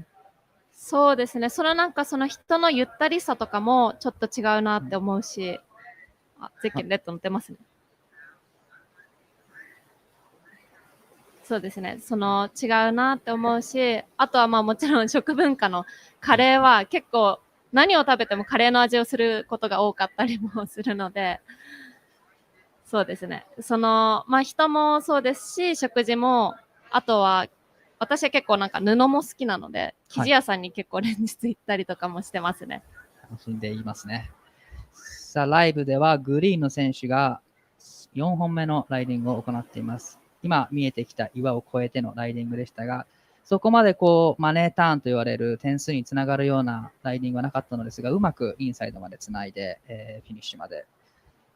そうですね。なんかその人のゆったりさとかもちょっと違うなって思うし、ゼッケンレッド乗ってますね。そうですね。違うなって思うし、あとはまあもちろん食文化のカレーは結構何を食べてもカレーの味をすることが多かったりもするので、そうですね。まあ人もそうですし、食事も、あとは私は結構なんか布も好きなので、生地屋さんに結構連日行ったりとかもしてますね。
楽しんでいますね。さあ、ライブではグリーンの選手が4本目のライディングを行っています。今見えてきた岩を越えてのライディングでしたが、そこまでこうマネーターンと言われる点数につながるようなライディングはなかったのですが、うまくインサイドまでつないで、フィニッシュまで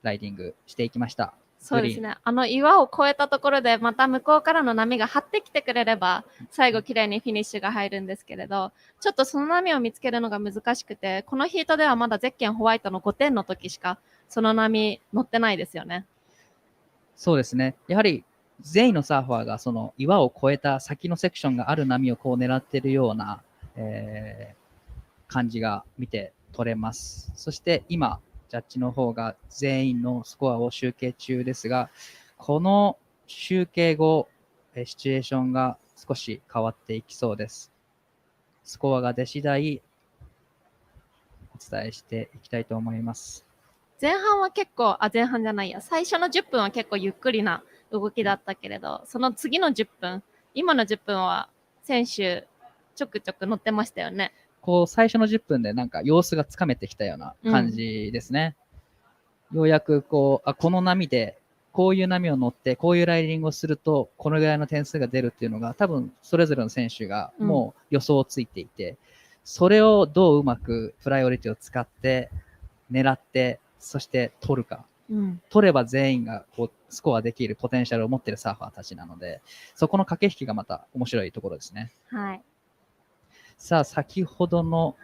ライディングしていきました。
そうですね。岩を越えたところでまた向こうからの波が張ってきてくれれば最後綺麗にフィニッシュが入るんですけれど、ちょっとその波を見つけるのが難しくて、このヒートではまだゼッケンホワイトの5点の時しかその波乗ってないですよね。
そうですね。やはり全員のサーファーがその岩を越えた先のセクションがある波をこう狙っているような、感じが見て取れます。そして今ジャッジの方が全員のスコアを集計中ですが、この集計後、シチュエーションが少し変わっていきそうです。スコアが出次第お伝えしていきたいと思います。
前半は結構、前半じゃないや、最初の10分は結構ゆっくりな動きだったけれど、その次の10分、今の10分は選手ちょくちょく乗ってましたよね。
こう最初の10分でなんか様子がつかめてきたような感じですね。ようやくこの波でこういう波を乗ってこういうライディングをするとこのぐらいの点数が出るっていうのが多分それぞれの選手がもう予想ついていて、それをどううまくプライオリティを使って狙ってそして取るか、取れば全員がこうスコアできるポテンシャルを持っているサーファーたちなので、そこの駆け引きがまた面白いところですね。
はい。
さあ、先ほどの、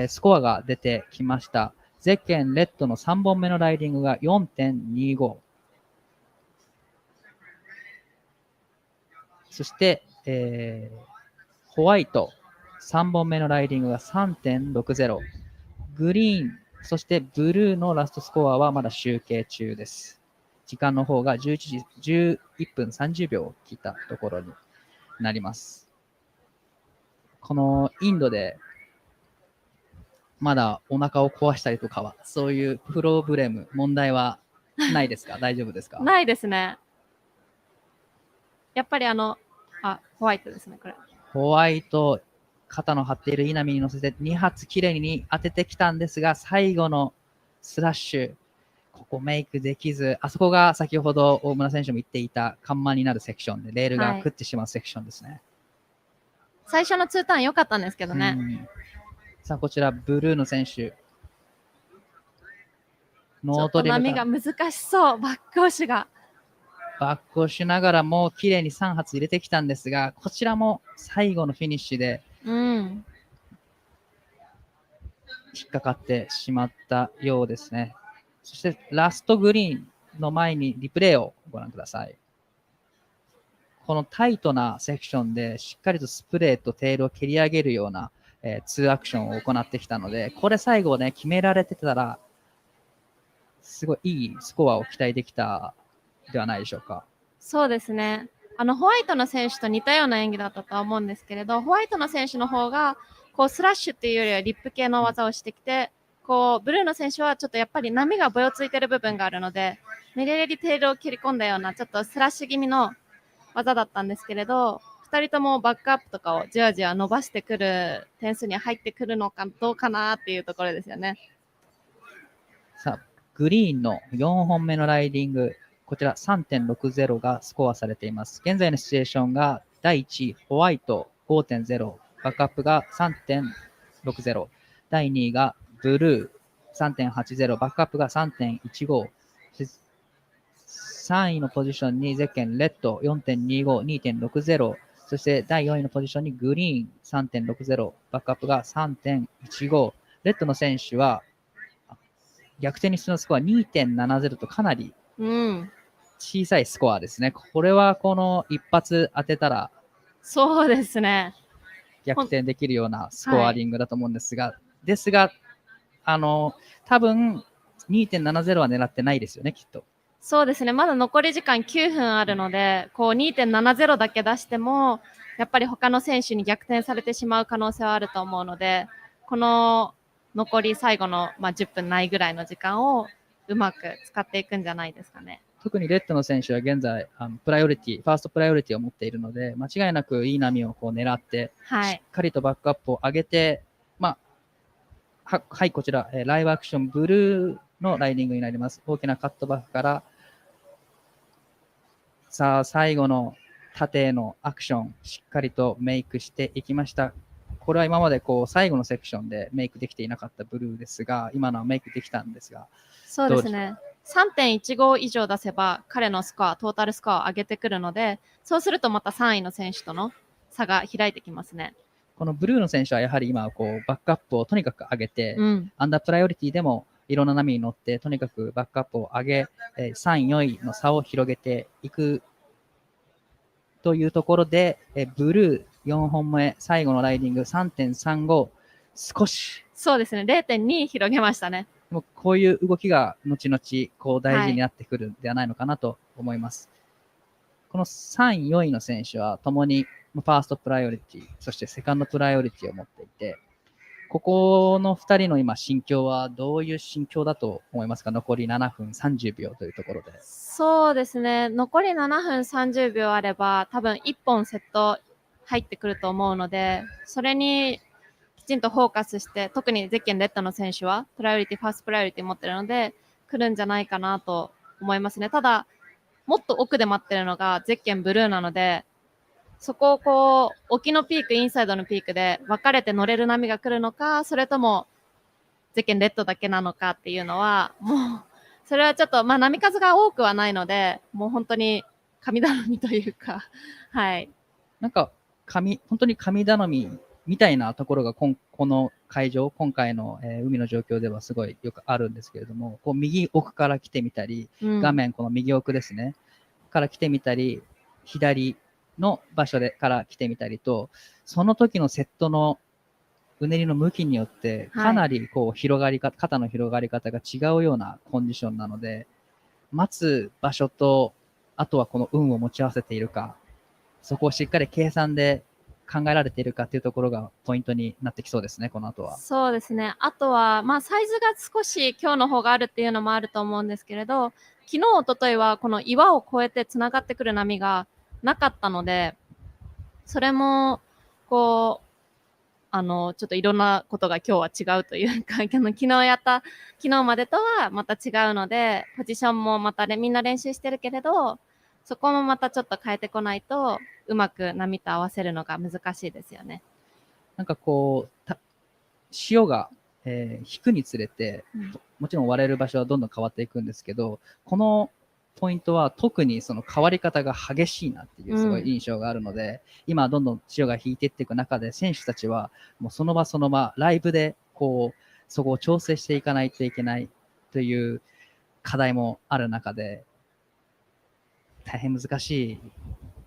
スコアが出てきました。ゼッケンレッドの3本目のライディングが 4.25。そして、ホワイト3本目のライディングが 3.60。グリーン、そしてブルーのラストスコアはまだ集計中です。時間の方が11分30秒を切ったところになります。このインドでまだお腹を壊したりとかは、そういうプロブレム、問題はないですか？大丈夫ですか？
ないですね。やっぱりホワイトですね、これ。
ホワイト、肩の張っている稲見に乗せて2発きれいに当ててきたんですが、最後のスラッシュ、ここメイクできず、あそこが先ほど大村選手も言っていた看板になるセクションで、レールが食ってしまうセクションですね。
最初の2ターン良かったんですけどね。
さあ、こちら、ブルーの選手。
ノートリム波が難しそう、バックオッシュが。
バックをしながらも綺麗に3発入れてきたんですが、こちらも最後のフィニッシュで引っかかってしまったようですね。そしてラストグリーン、の前にリプレイをご覧ください。このタイトなセクションでしっかりとスプレーとテールを蹴り上げるような、2アクションを行ってきたので、これ最後ね、決められてたら、すごいいいスコアを期待できたではないでしょうか。
そうですね。ホワイトの選手と似たような演技だったとは思うんですけれど、ホワイトの選手の方が、こうスラッシュっていうよりはリップ系の技をしてきて、こうブルーの選手はちょっとやっぱり波がぼよついてる部分があるので、メリメリテールを切り込んだようなちょっとスラッシュ気味の技だったんですけれど、2人ともバックアップとかをじわじわ伸ばしてくる点数に入ってくるのかどうかなっていうところですよね。
さあ、グリーンの4本目のライディング、こちら 3.60 がスコアされています。現在のシチュエーションが第1位、ホワイト 5.0、バックアップが 3.60、第2位がブルー 3.80、バックアップが 3.15、3位のポジションにゼッケンレッド 4.25、2.60、そして第4位のポジションにグリーン 3.60、バックアップが 3.15、レッドの選手は逆転に必要なスコア 2.70 とかなり小さいスコアですね。これはこの一発当てたら
そうですね。
逆転できるようなスコアリングだと思うんですが、ですが、多分 2.70 は狙ってないですよね、きっと。
そうですね。まだ残り時間9分あるので、こう 2.70 だけ出しても、やっぱり他の選手に逆転されてしまう可能性はあると思うので、この残り最後の、10分ないぐらいの時間をうまく使っていくんじゃないですかね。
特にレッドの選手は現在、プライオリティ、ファーストプライオリティを持っているので、間違いなくいい波をこう狙って、しっかりとバックアップを上げて、はい、こちら、ライブアクションブルーのライディングになります。大きなカットバックから、さあ、最後の縦へのアクション、しっかりとメイクしていきました。これは今までこう最後のセクションでメイクできていなかったブルーですが、今のはメイクできたんですが。
そうですね。3.15 以上出せば彼のスコア、トータルスコアを上げてくるので、そうするとまた3位の選手との差が開いてきますね。
このブルーの選手はやはり今こうバックアップをとにかく上げて、アンダープライオリティでもいろんな波に乗ってとにかくバックアップを上げ、3位、4位の差を広げていくというところで、ブルー4本目、最後のライディング 3.35、少し。
そうですね、0.2 広げましたね。
でもこういう動きが後々こう大事になってくるんではないのかなと思います。この3位、4位の選手はともにファーストプライオリティ、そしてセカンドプライオリティを持っていて、ここの2人の今心境はどういう心境だと思いますか？残り7分30秒というところで。
そうですね、残り7分30秒あれば多分1本セット入ってくると思うので、それにきちんとフォーカスして、特にゼッケンレッドの選手はプライオリティ、ファーストプライオリティ持ってるので来るんじゃないかなと思いますね。ただもっと奥で待ってるのがゼッケンブルーなので、そこをこう沖のピーク、インサイドのピークで分かれて乗れる波が来るのか、それともゼッケンレッドだけなのかっていうのは、もうそれはちょっと波数が多くはないので、もう本当に神頼みというか、はい。
なんか本当に神頼みみたいなところがこの会場、今回の、海の状況ではすごいよくあるんですけれども、こう右奥から来てみたり、画面この右奥ですね、から来てみたり、左の場所から来てみたりと、その時のセットのうねりの向きによってかなりこう肩の広がり方が違うようなコンディションなので、待つ場所とあとはこの運を持ち合わせているか、そこをしっかり計算で考えられているかというところがポイントになってきそうですね、この後は。
そうですね。あとはサイズが少し今日の方があるっていうのもあると思うんですけれど、昨日一昨日はこの岩を越えてつながってくる波がなかったので、それもこうちょっといろんなことが今日は違うというか、昨日までとはまた違うので、ポジションもまたみんな練習してるけれど、そこもまたちょっと変えてこないとうまく波と合わせるのが難しいですよね。
なんかこう潮が、引くにつれて、もちろん割れる場所はどんどん変わっていくんですけど、このポイントは特にその変わり方が激しいなっていうすごい印象があるので、今どんどん潮が引いていっていく中で、選手たちはもうその場ライブでこうそこを調整していかないといけないという課題もある中で、大変難しい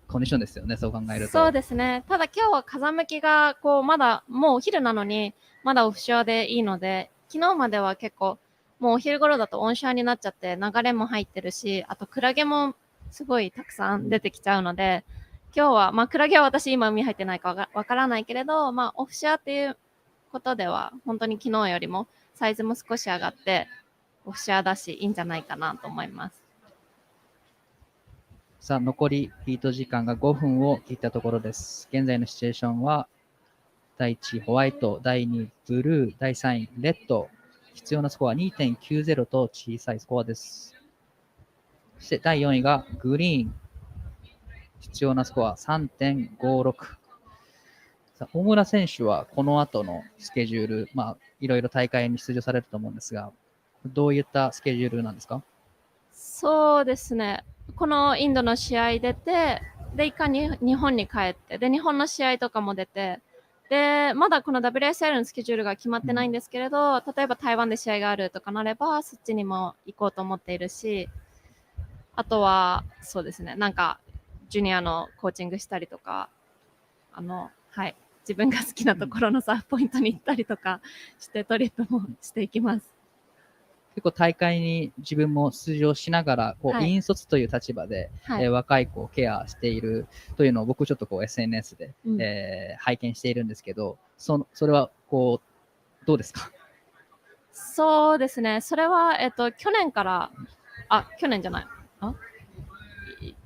コンディションですよね、そう考えると。
そうですね。ただ今日は風向きがこうまだもうお昼なのにまだオフショアでいいので、昨日までは結構もうお昼頃だとオンショアになっちゃって流れも入ってるし、あとクラゲもすごいたくさん出てきちゃうので、今日はまあクラゲは私今海入ってないかわからないけれど、まあオフショアっていうことでは本当に昨日よりもサイズも少し上がってオフショアだしいいんじゃないかなと思います。
さあ、残りヒート時間が5分を切ったところです。現在のシチュエーションは、第1位ホワイト、第2位ブルー、第3位レッド。必要なスコア 2.90 と小さいスコアです。そして第4位がグリーン。必要なスコア 3.56。さあ、大村選手はこの後のスケジュール、いろいろ大会に出場されると思うんですが、どういったスケジュールなんですか？
そうですね。このインドの試合出て、で、一回に日本に帰って、で、日本の試合とかも出て、で、まだこの WSL のスケジュールが決まってないんですけれど、例えば台湾で試合があるとかなれば、そっちにも行こうと思っているし、あとは、そうですね、なんか、ジュニアのコーチングしたりとか、はい、自分が好きなところのサーフポイントに行ったりとかして、トリップもしていきます。
結構大会に自分も出場しながら、
はい、
引率という立場で、若い子をケアしているというのを僕ちょっとSNS で、拝見しているんですけど、それはどうですか？
そうですね。それは、去年から、去年じゃない。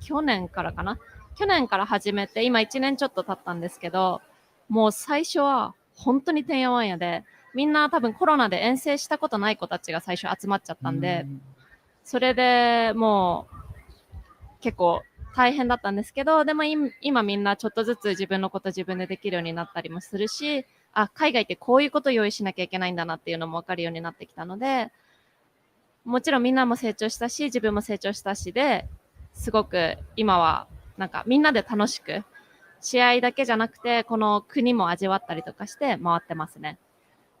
去年からかな。去年から始めて、今1年ちょっと経ったんですけど、もう最初は本当にてんやわんやで、みんな多分コロナで遠征したことない子たちが最初集まっちゃったんで、それでもう結構大変だったんですけど、でも今みんなちょっとずつ自分のこと自分でできるようになったりもするし、海外ってこういうこと用意しなきゃいけないんだなっていうのも分かるようになってきたので、もちろんみんなも成長したし、自分も成長したしで、すごく今はなんかみんなで楽しく、試合だけじゃなくて、この国も味わったりとかして回ってますね。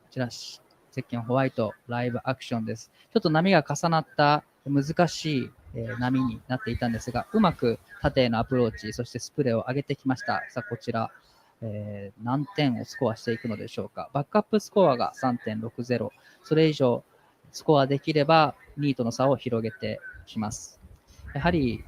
こちら、ゼッケンホワイトライブアクションです。ちょっと波が重なった難しい、波になっていたんですが、うまく縦へのアプローチ、そしてスプレーを上げてきました。さあ、こちら、何点をスコアしていくのでしょうか。バックアップスコアが 3.60。それ以上スコアできれば2位との差を広げてきます。やはり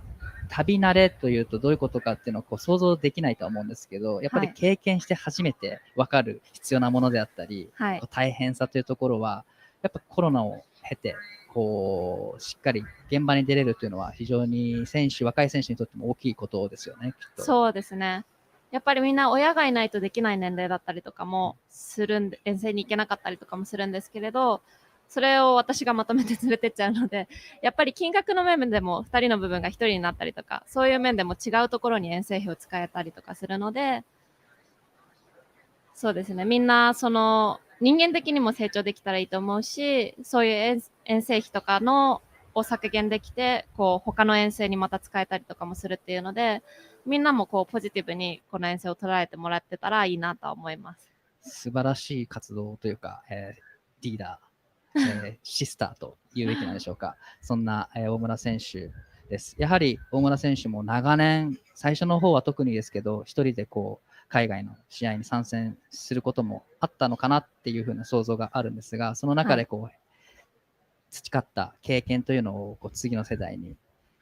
旅慣れというとどういうことかっていうのを想像できないとは思うんですけど、やっぱり経験して初めて分かる必要なものであったり、大変さというところは、やっぱコロナを経て、しっかり現場に出れるというのは非常に若い選手にとっても大きいことですよね、きっと。
そうですね。やっぱりみんな親がいないとできない年齢だったりとかもするんで、遠征に行けなかったりとかもするんですけれど、それを私がまとめて連れてっちゃうので、やっぱり金額の面でも2人の部分が1人になったりとか、そういう面でも違うところに遠征費を使えたりとかするので、そうですね、みんなその人間的にも成長できたらいいと思うし、そういう遠征費とかを削減できて、他の遠征にまた使えたりとかもするっていうので、みんなもポジティブにこの遠征を捉えてもらってたらいいなと思います。
素晴らしい活動というか、リーダー、シスターというべきなんでしょうか。そんな、大村選手です。やはり大村選手も長年、最初の方は特にですけど、一人で海外の試合に参戦することもあったのかなっていうふうな想像があるんですが、その中で培った経験というのを次の世代に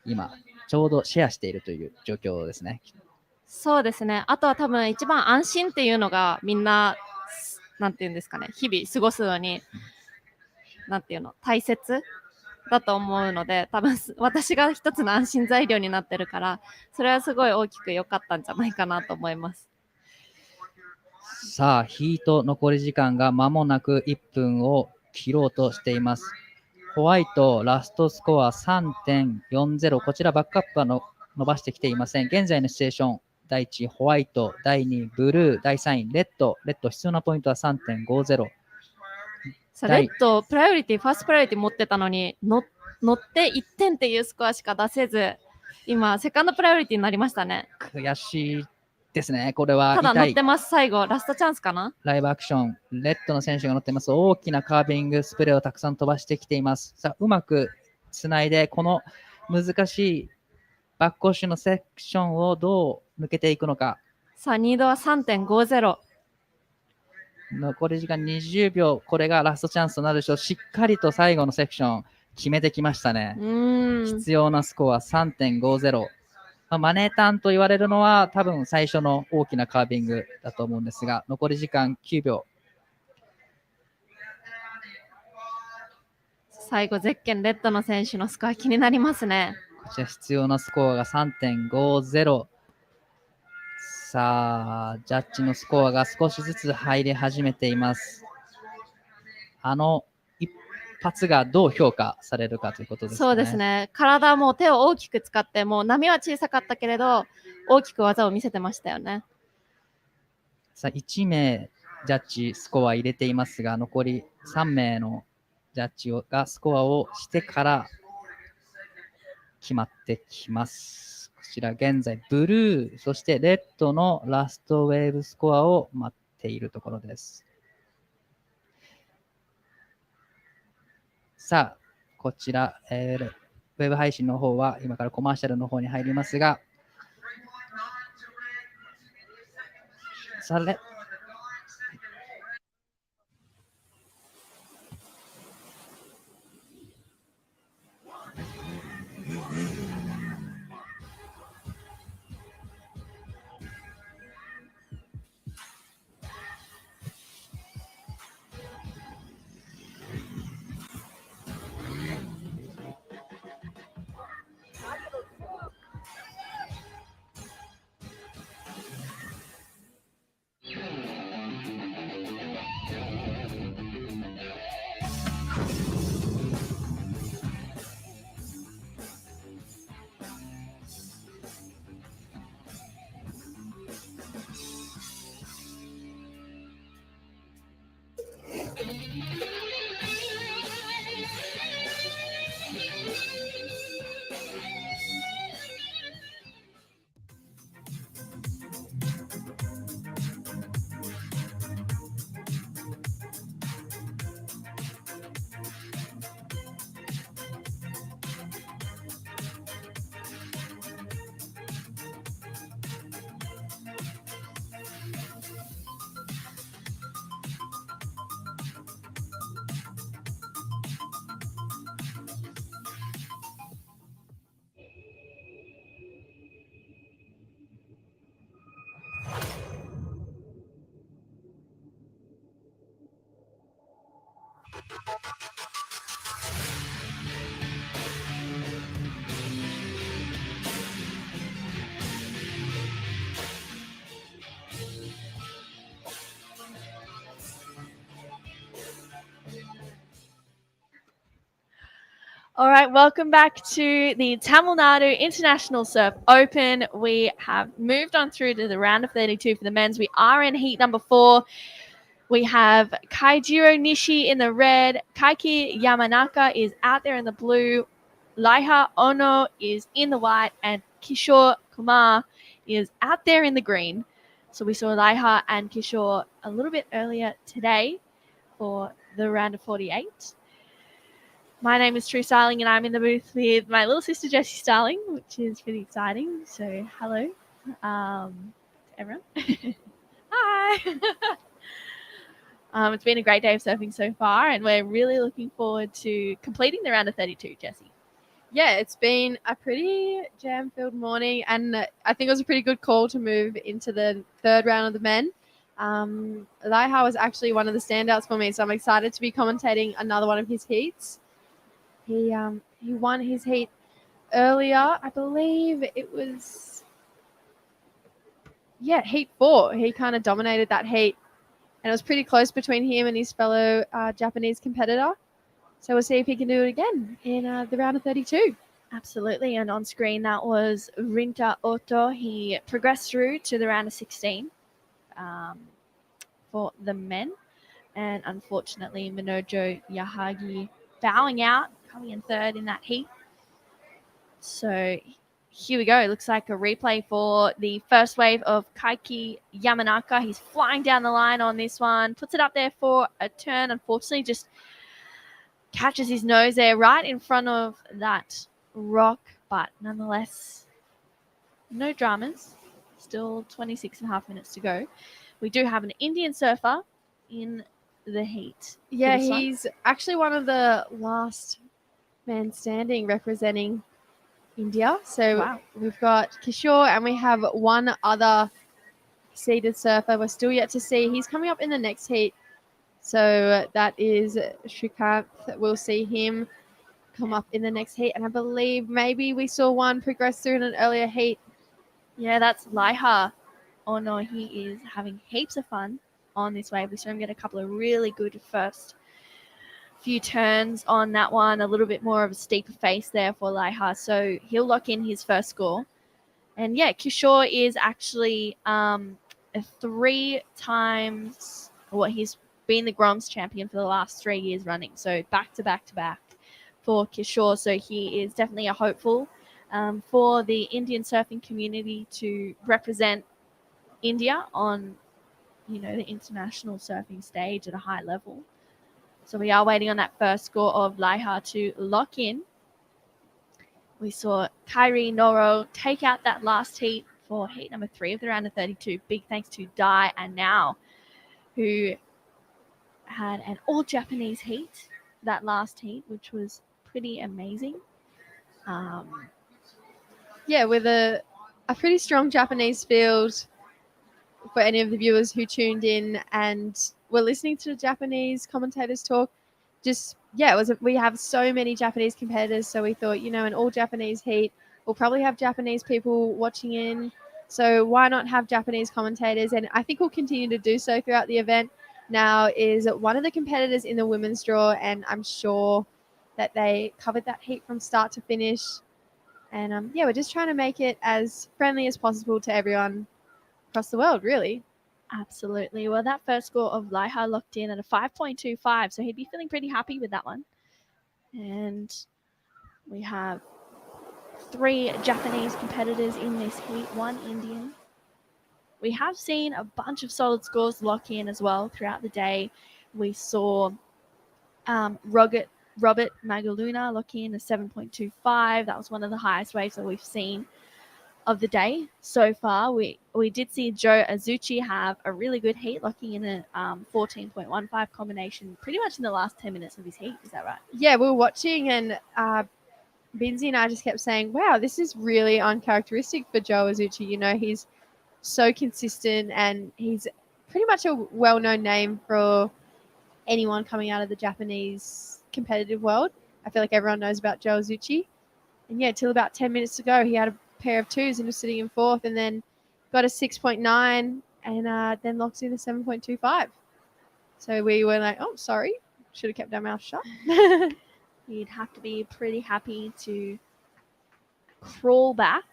今ちょうどシェアしているという状況ですね。
そうですね。あとは多分一番安心っていうのがみんな、なんていうんですかね、日々過ごすのに、なんていうの、大切だと思うので、多分私が一つの安心材料になってるから、それはすごい大きく良かったんじゃないかなと思います。
さあ、ヒート残り時間が間もなく1分を切ろうとしています。ホワイト、ラストスコア 3.40。こちらバックアップは伸ばしてきていません。現在のシチュエーション、第1位ホワイト、第2位ブルー、第3位レッド。レッド必要なポイントは 3.50。
レッド、プライオリティ、ファーストプライオリティ持ってたのに、乗って1点っていうスコアしか出せず、今、セカンドプライオリティになりましたね。
悔しいですね、これは。
ただ乗ってます、最後、ラストチャンスかな。
ライブアクション、レッドの選手が乗っています。大きなカービングスプレーをたくさん飛ばしてきています。さあ、うまくつないで、この難しいバックコーシュのセクションをどう抜けていくのか。
さあ、リードは 3.50。
残り時間20秒、これがラストチャンスとなるでしょう。しっかりと最後のセクション決めてきましたね。必要なスコア 3.50。マネーターンと言われるのは多分最初の大きなカービングだと思うんですが、残り時間9秒。
最後、ゼッケンレッドの選手のスコア気になりますね。
こちら必要なスコアが 3.50。さあ、ジャッジのスコアが少しずつ入り始めています。一発がどう評価されるかということですね。
そうですね。体も手を大きく使って、もう波は小さかったけれど、大きく技を見せてましたよね。
さあ、1名ジャッジスコア入れていますが、残り3名のジャッジがスコアをしてから決まってきます。こちら現在ブルー、そしてレッドのラストウェーブスコアを待っているところです。さあ、こちら、ウェブ配信の方は今からコマーシャルの方に入りますが、さあ、
All right, welcome back to the Tamil Nadu International Surf Open. We have moved on through to the round of 32 for the men's. We are in heat number 4. We have Kaijiro Nishi in the red. Kaiki Yamanaka is out there in the blue. Laiha Ono is in the white. And Kishore Kumar is out there in the green. So we saw Laiha and Kishore a little bit earlier today for the round of 48. My name is True Starling, and I'm in the booth with my little sister Jessie Starling, which is pretty exciting. So, hello, to everyone. Hi. It's been a great day of surfing so far, and we're really looking forward to completing the round of 32, Jessie.
Yeah, it's been a pretty jam-filled morning, and I think it was a pretty good call to move into the third round of the men. Laiha was actually one of the standouts for me, so I'm excited to be commentating another one of his heats. He won his heat earlier. I believe it was, heat 4. He kind of dominated that heat, and it was pretty close between him and his fellow Japanese competitor. So we'll see if he can do it again in the round of 32.
Absolutely, and on screen that was Rinta Oto. He progressed through to the round of 16 for the men, and unfortunately Minojo Yahagi bowing out, coming in third in that heat. So here we go. Looks like a replay for the first wave of Kaiki Yamanaka. He's flying down the line on this one. Puts it up there for a turn. Unfortunately, just catches his nose there right in front of that rock, but nonetheless, no dramas. Still 26.5 minutes to go. We do have an Indian surfer in the heat. for
Yeah,
this one.
he's actually one of the last men standing representing India. So
Wow.
we've got Kishore and we have one other seated surfer. We're still yet to see. He's coming up in the next heat. So that is Shrikant. We'll see him come up in the next heat. And I believe maybe we saw one progress through in an earlier heat.
Yeah, that's Laiha. Oh no, he is having heaps of fun on this wave. We saw him get a couple of really good first few turns on that one. A little bit more of a steeper face there for Laiha. So he'll lock in his first score. And yeah, Kishore is actually a 3 times, well, he's been the Groms champion for the last 3 years running. So back to back to back for Kishore. So he is definitely a hopeful for the Indian surfing community to represent India on, the international surfing stage at a high level. So we are waiting on that first score of Laiha to lock in. We saw Kyrie Noro take out that last heat for heat number 3 of the round of 32. Big thanks to Dai and Now, who had an all-Japanese heat, that last heat, which was pretty amazing.
Yeah, with a pretty strong Japanese field for any of the viewers who tuned in and were listening to the Japanese commentators talk. We have so many Japanese competitors, so we thought, an all Japanese heat, we'll probably have Japanese people watching in. So why not have Japanese commentators? And I think we'll continue to do so throughout the event. Now is one of the competitors in the women's draw, and I'm sure that they covered that heat from start to finish. And we're just trying to make it as friendly as possible to everyone across the world, really.
Absolutely. Well, that first score of Laiha locked in at a 5.25, so he'd be feeling pretty happy with that one. And we have 3 Japanese competitors in this heat, 1 Indian. We have seen a bunch of solid scores lock in as well throughout the day. We saw Robert Magaluna lock in a 7.25. That was one of the highest waves that we've seen of the day so far. We did see Joe Azuchi have a really good heat, locking in a 14.15 combination pretty much in the last 10 minutes of his heat. Is that right?
Yeah, we were watching and Binzi and I just kept saying, wow, this is really uncharacteristic for Joe Azuchi. He's so consistent and he's pretty much a well-known name for anyone coming out of the Japanese competitive world. I feel like everyone knows about Joe Azuchi. And yeah, till about 10 minutes to go, he had a pair of 2s and was sitting in 4th, and then got a 6.9 and then locked in a 7.25. So we were like, oh, sorry, should have kept our mouth shut.
You'd have to be pretty happy to crawl back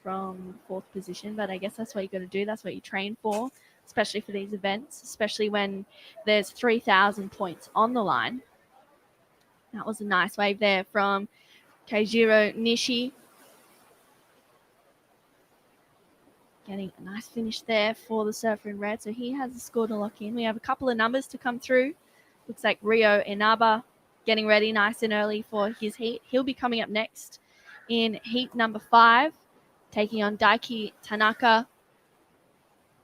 from 4th position, but I guess that's what you got to do. That's what you train for, especially for these events, especially when there's 3,000 points on the line. That was a nice wave there from Keijiro Nishi. Getting a nice finish there for the surfer in red. So he has a score to lock in. We have a couple of numbers to come through. Looks like Rio Inaba getting ready nice and early for his heat. He'll be coming up next in heat number 5, taking on Daiki Tanaka,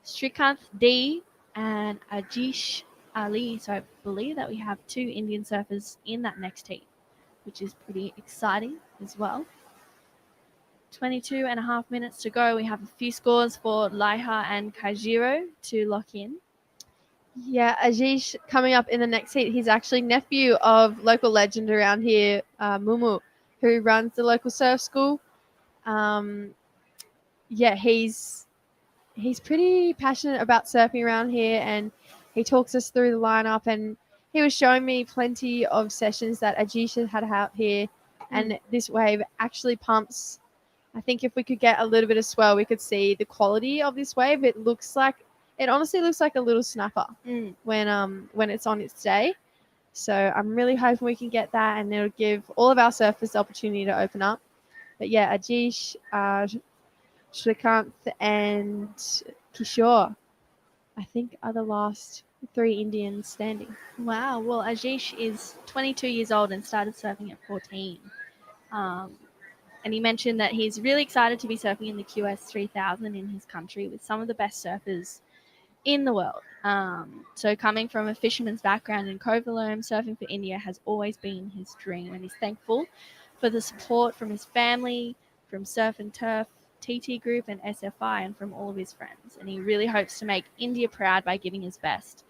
Srikanth D, and Ajish Ali. So I believe that we have 2 Indian surfers in that next heat, which is pretty exciting as well. 22.5 minutes to go. We have a few scores for Laiha and Kaijiro to lock in.
Yeah, Ajish coming up in the next heat. He's actually nephew of local legend around here, Mumu, who runs the local surf school. He's pretty passionate about surfing around here, and he talks us through the lineup, and he was showing me plenty of sessions that Ajish had out here, and this wave actually pumps. I think if we could get a little bit of swell, we could see the quality of this wave. It honestly looks like a little snapper when it's on its day. So I'm really hoping we can get that, and it'll give all of our surfers the opportunity to open up. But yeah, Ajish, Srikanth, and Kishore, I think, are the last 3 Indians standing.
Wow. Well, Ajish is 22 years old and started surfing at 14. And he mentioned that he's really excited to be surfing in the QS 3000 in his country with some of the best surfers in the world. So coming from a fisherman's background in Kovalam, surfing for India has always been his dream, and he's thankful for the support from his family, from Surf and Turf, TT Group, and SFI, and from all of his friends. And he really hopes to make India proud by giving his best.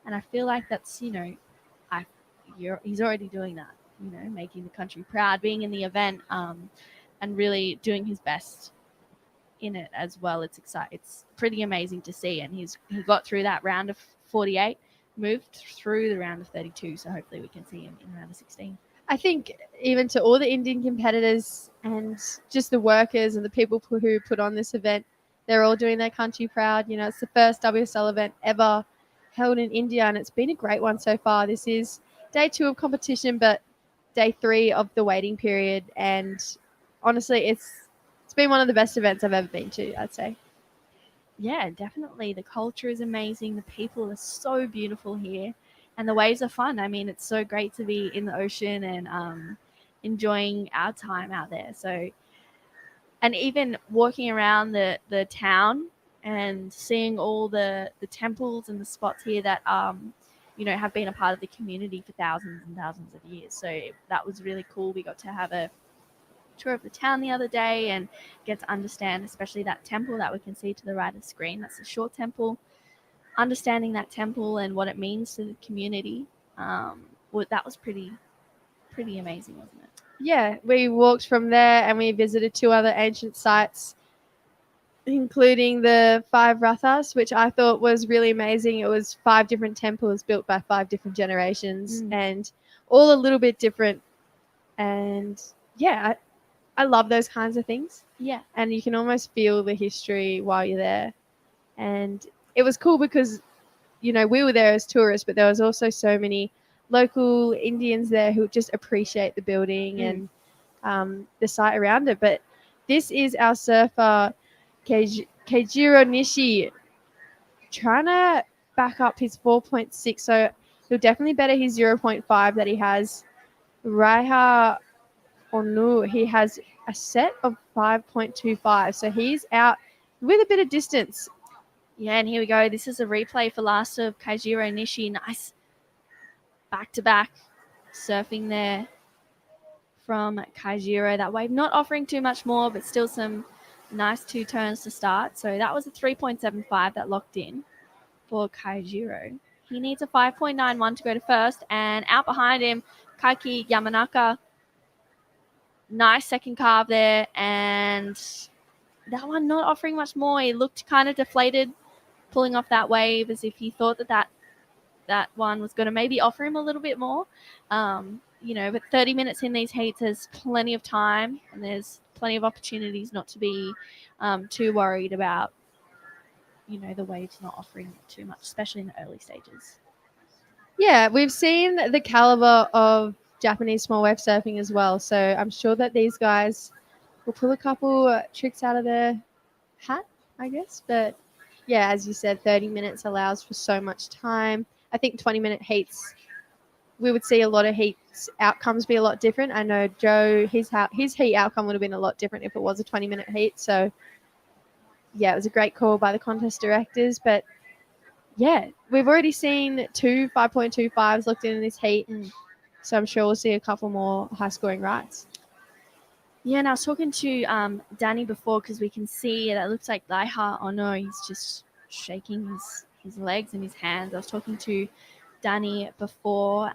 And I feel like that's, he's already doing that, making the country proud, being in the event, and really doing his best in it as well. It's exciting. It's pretty amazing to see, and he got through that round of 48, moved through the round of 32. So hopefully we can see him in round of 16.
I think even to all the Indian competitors and just the workers and the people who put on this event, they're all doing their country proud. It's the first WSL event ever held in India, and it's been a great one so far. This is day 2 of competition, but day 3 of the waiting period, and honestly, it's been one of the best events I've ever been to, I'd say.
Yeah, definitely. The culture is amazing. The people are so beautiful here, and the waves are fun. I mean, it's so great to be in the ocean and enjoying our time out there. So, and even walking around the town and seeing all the temples and the spots here that have been a part of the community for thousands and thousands of years. So that was really cool. We got to have a tour of the town the other day and get to understand especially that temple that we can see to the right of the screen. That's the short temple. Understanding that temple and what it means to the community, that was pretty amazing, wasn't it?
Yeah, we walked from there and we visited 2 other ancient sites, including the 5 Rathas, which I thought was really amazing. It was 5 different temples built by 5 different generations and all a little bit different. And yeah, I love those kinds of things.
Yeah.
And you can almost feel the history while you're there. And it was cool because, we were there as tourists, but there was also so many local Indians there who just appreciate the building and the site around it. But this is our surfer, Keijiro Nishi, trying to back up his 4.6. So he'll definitely better his 0.5 that he has. Raiha Onu, he has a set of 5.25. So he's out with a bit of distance.
Yeah, and here we go. This is a replay for last of Kaijiro Nishi. Nice back-to-back surfing there from Kaijiro. That wave not offering too much more, but still some nice 2 turns to start. So that was a 3.75 that locked in for Kaijiro. He needs a 5.91 to go to first, and out behind him, Kaiki Yamanaka. Nice second carve there, and that one not offering much more. He looked kind of deflated pulling off that wave as if he thought that one was going to maybe offer him a little bit more. But 30 minutes in these heats, there's plenty of time and there's plenty of opportunities not to be too worried about, the waves not offering too much, especially in the early stages.
Yeah, we've seen the caliber of Japanese small wave surfing as well. So I'm sure that these guys will pull a couple tricks out of their hat, I guess. But yeah, as you said, 30 minutes allows for so much time. I think 20-minute heats, we would see a lot of heats outcomes be a lot different. I know Joe, his heat outcome would have been a lot different if it was a 20-minute heat. So yeah, it was a great call by the contest directors. But yeah, we've already seen 2 5.25s looked in this heat. So I'm sure we'll see a couple more high-scoring rides.
Yeah, and I was talking to Danny before because we can see that it looks like Laiha. Oh no, he's just shaking his legs and his hands. I was talking to Danny before.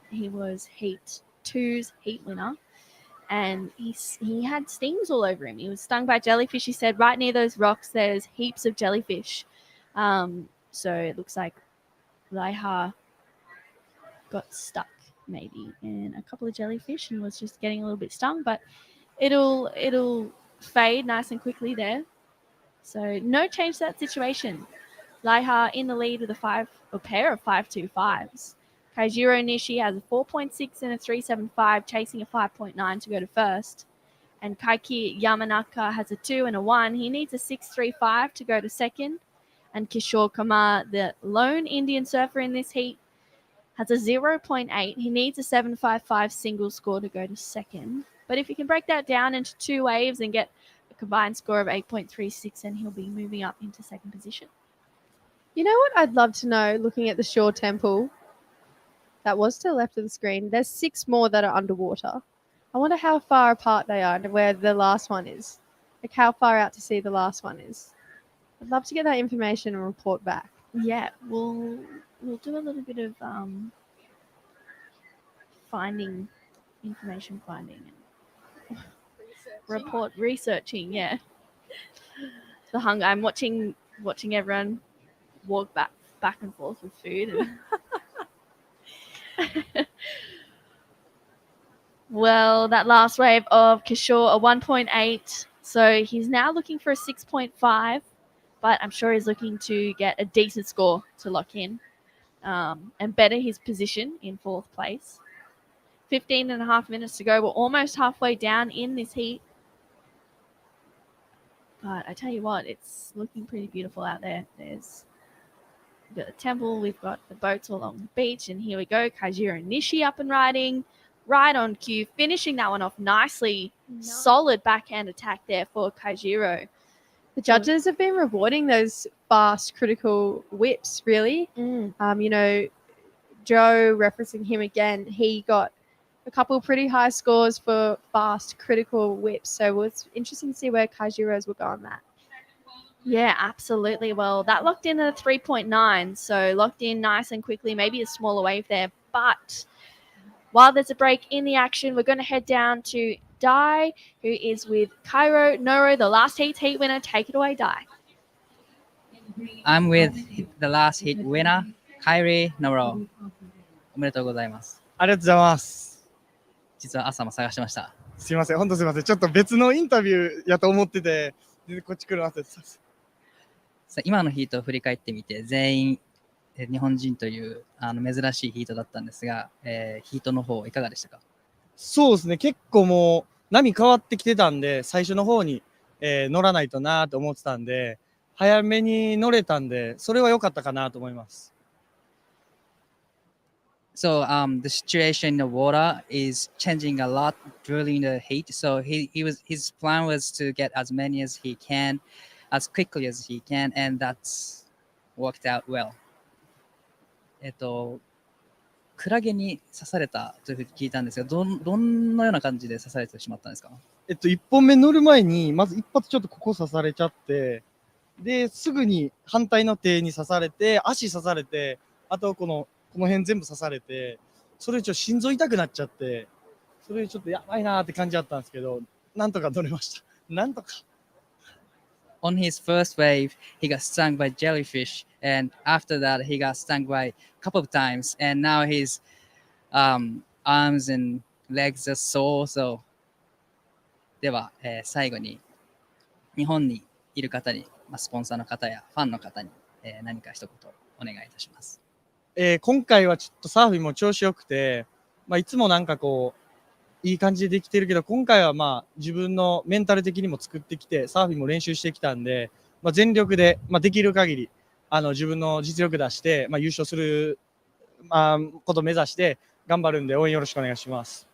He was Heat 2's heat winner, and he had stings all over him. He was stung by jellyfish. He said right near those rocks there's heaps of jellyfish. So it looks like Laiha got stuck maybe in a couple of jellyfish and was just getting a little bit stung, but it'll fade nice and quickly there. So no change to that situation. Laiha in the lead with a pair of 5.25s. Kaijiro Nishi has a 4.6 and a 3.75, chasing a 5.9 to go to first. And Kaiki Yamanaka has a 2 and a 1. He needs a 6.35 to go to second. And Kishore Kumar, the lone Indian surfer in this heat, has a 0.8. He needs a 7.55 single score to go to second. But if he can break that down into 2 waves and get a combined score of 8.36, then he'll be moving up into second position.
You know what I'd love to know, looking at the shore temple that was to the left of the screen, there's 6 more that are underwater. I wonder how far apart they are and where the last one is. Like how far out to sea the last one is. I'd love to get that information and report back.
Yeah, we'll do a little bit of information finding and researching. Yeah, the hunger. I'm watching everyone walk back and forth with food. And well, that last wave of Kishore, a 1.8. So he's now looking for a 6.5, but I'm sure he's looking to get a decent score to lock in and better his position in 4th place. 15 and a half minutes to go. We're almost halfway down in this heat. But I tell you what, it's looking pretty beautiful out there. We've got the temple, we've got the boats along the beach, and here we go. Kaijiro Nishi up and riding, right on cue, finishing that one off nicely. Solid backhand attack there for Kaijiro.
The judges have been rewarding those fast, critical whips, really.
Mm.
You know, Joe, referencing him again, he got a couple pretty high scores for fast, critical whips. So it's interesting to see where Kaijiro's will go on that.
Yeah, absolutely. Well, that locked in at a 3.9, so locked in nice and quickly, maybe a smaller wave there. But while there's a break in the action, we're going to head down to Dai, who is with Cairo Noro, the last heat winner. Take it away, Dai.
I'm with the last heat winner, Kyrie Noro. おめでとうございます。
ありがとうございます。
実は朝も探してました。
すいません、本当すいません。ちょっと別のインタビューやと思ってて、こっち来るなって。
今のヒートを振り返ってみて、全員日本人という珍しいヒートだったんですが、ヒートの方いかがでしたか？
そうですね、結構もう波変わってきてたんで、最初の方に、乗らないとなと思ってたんで、早めに乗れたんで、それは良かったかなと思います。
So the situation in the water is changing a lot during the heat. So his plan was to get as many as he can, as quickly as he can, and that's worked out well. クラゲに刺されたというふうに聞いたんですが、どのような感じで刺されてしまったんですか
？1本目乗る前に、まず一発ちょっとここ刺されちゃって、で、すぐに反対の手に刺されて、足刺されて、あとこの辺全部刺されて、それちょっと心臓痛くなっちゃって、それちょっとやばいなーって感じだったんですけど、なんとか乗れました。なんとか。
On his first wave, he got stung by jellyfish, and after that, he got stung by a couple of times, and now his arms and legs are sore. So, では、最後に日本にいる方に、スポンサーの方やファンの方に、何か一言お願いいたします。
今回はちょっとサーフィンも調子よくて、いつもなんかこういい感じでできてるけど、今回は自分のメンタル的にも作ってきて、サーフィンも練習してきたんで、全力で、できる限り自分の実力出して、優勝する、ことを目指して頑張るんで応援よろしくお願いします。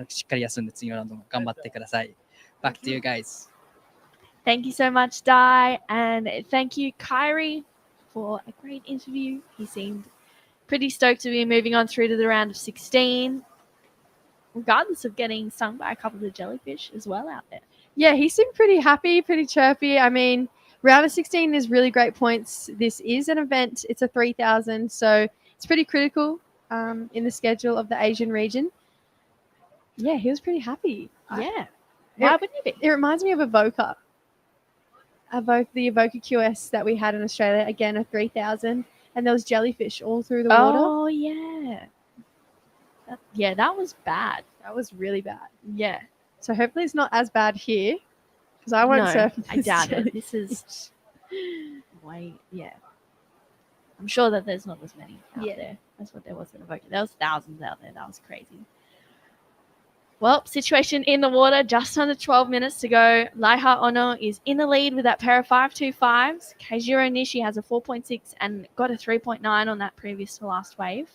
しっかり休んで次のラウンドも頑張ってください。Back to you guys.
Thank you so much, Dai, and thank you, Kyrie, for a great interview. He seemed pretty stoked to be moving on through to the round of 16. Regardless of getting stung by a couple of jellyfish as well out there.
Yeah, he seemed pretty happy, pretty chirpy. I mean, round of 16 is really great points. This is an event. It's a 3,000, so it's pretty critical in the schedule of the Asian region. Yeah, he was pretty happy.
Yeah. Why wouldn't he be?
It reminds me of Evoca. The Evoca QS that we had in Australia. Again, a 3,000. And there was jellyfish all through the water.
Oh, yeah. That was bad.
That was really bad.
Yeah.
So hopefully it's not as bad here, because I won't surf.
I doubt it. This is yeah. I'm sure that there's not as many out there. That's what there was in Evoca. There was thousands out there. That was crazy. Well, situation in the water, just under 12 minutes to go. Laiha Ono is in the lead with that pair of 5.25s. Keijiro Nishi has a 4.6 and got a 3.9 on that previous to last wave.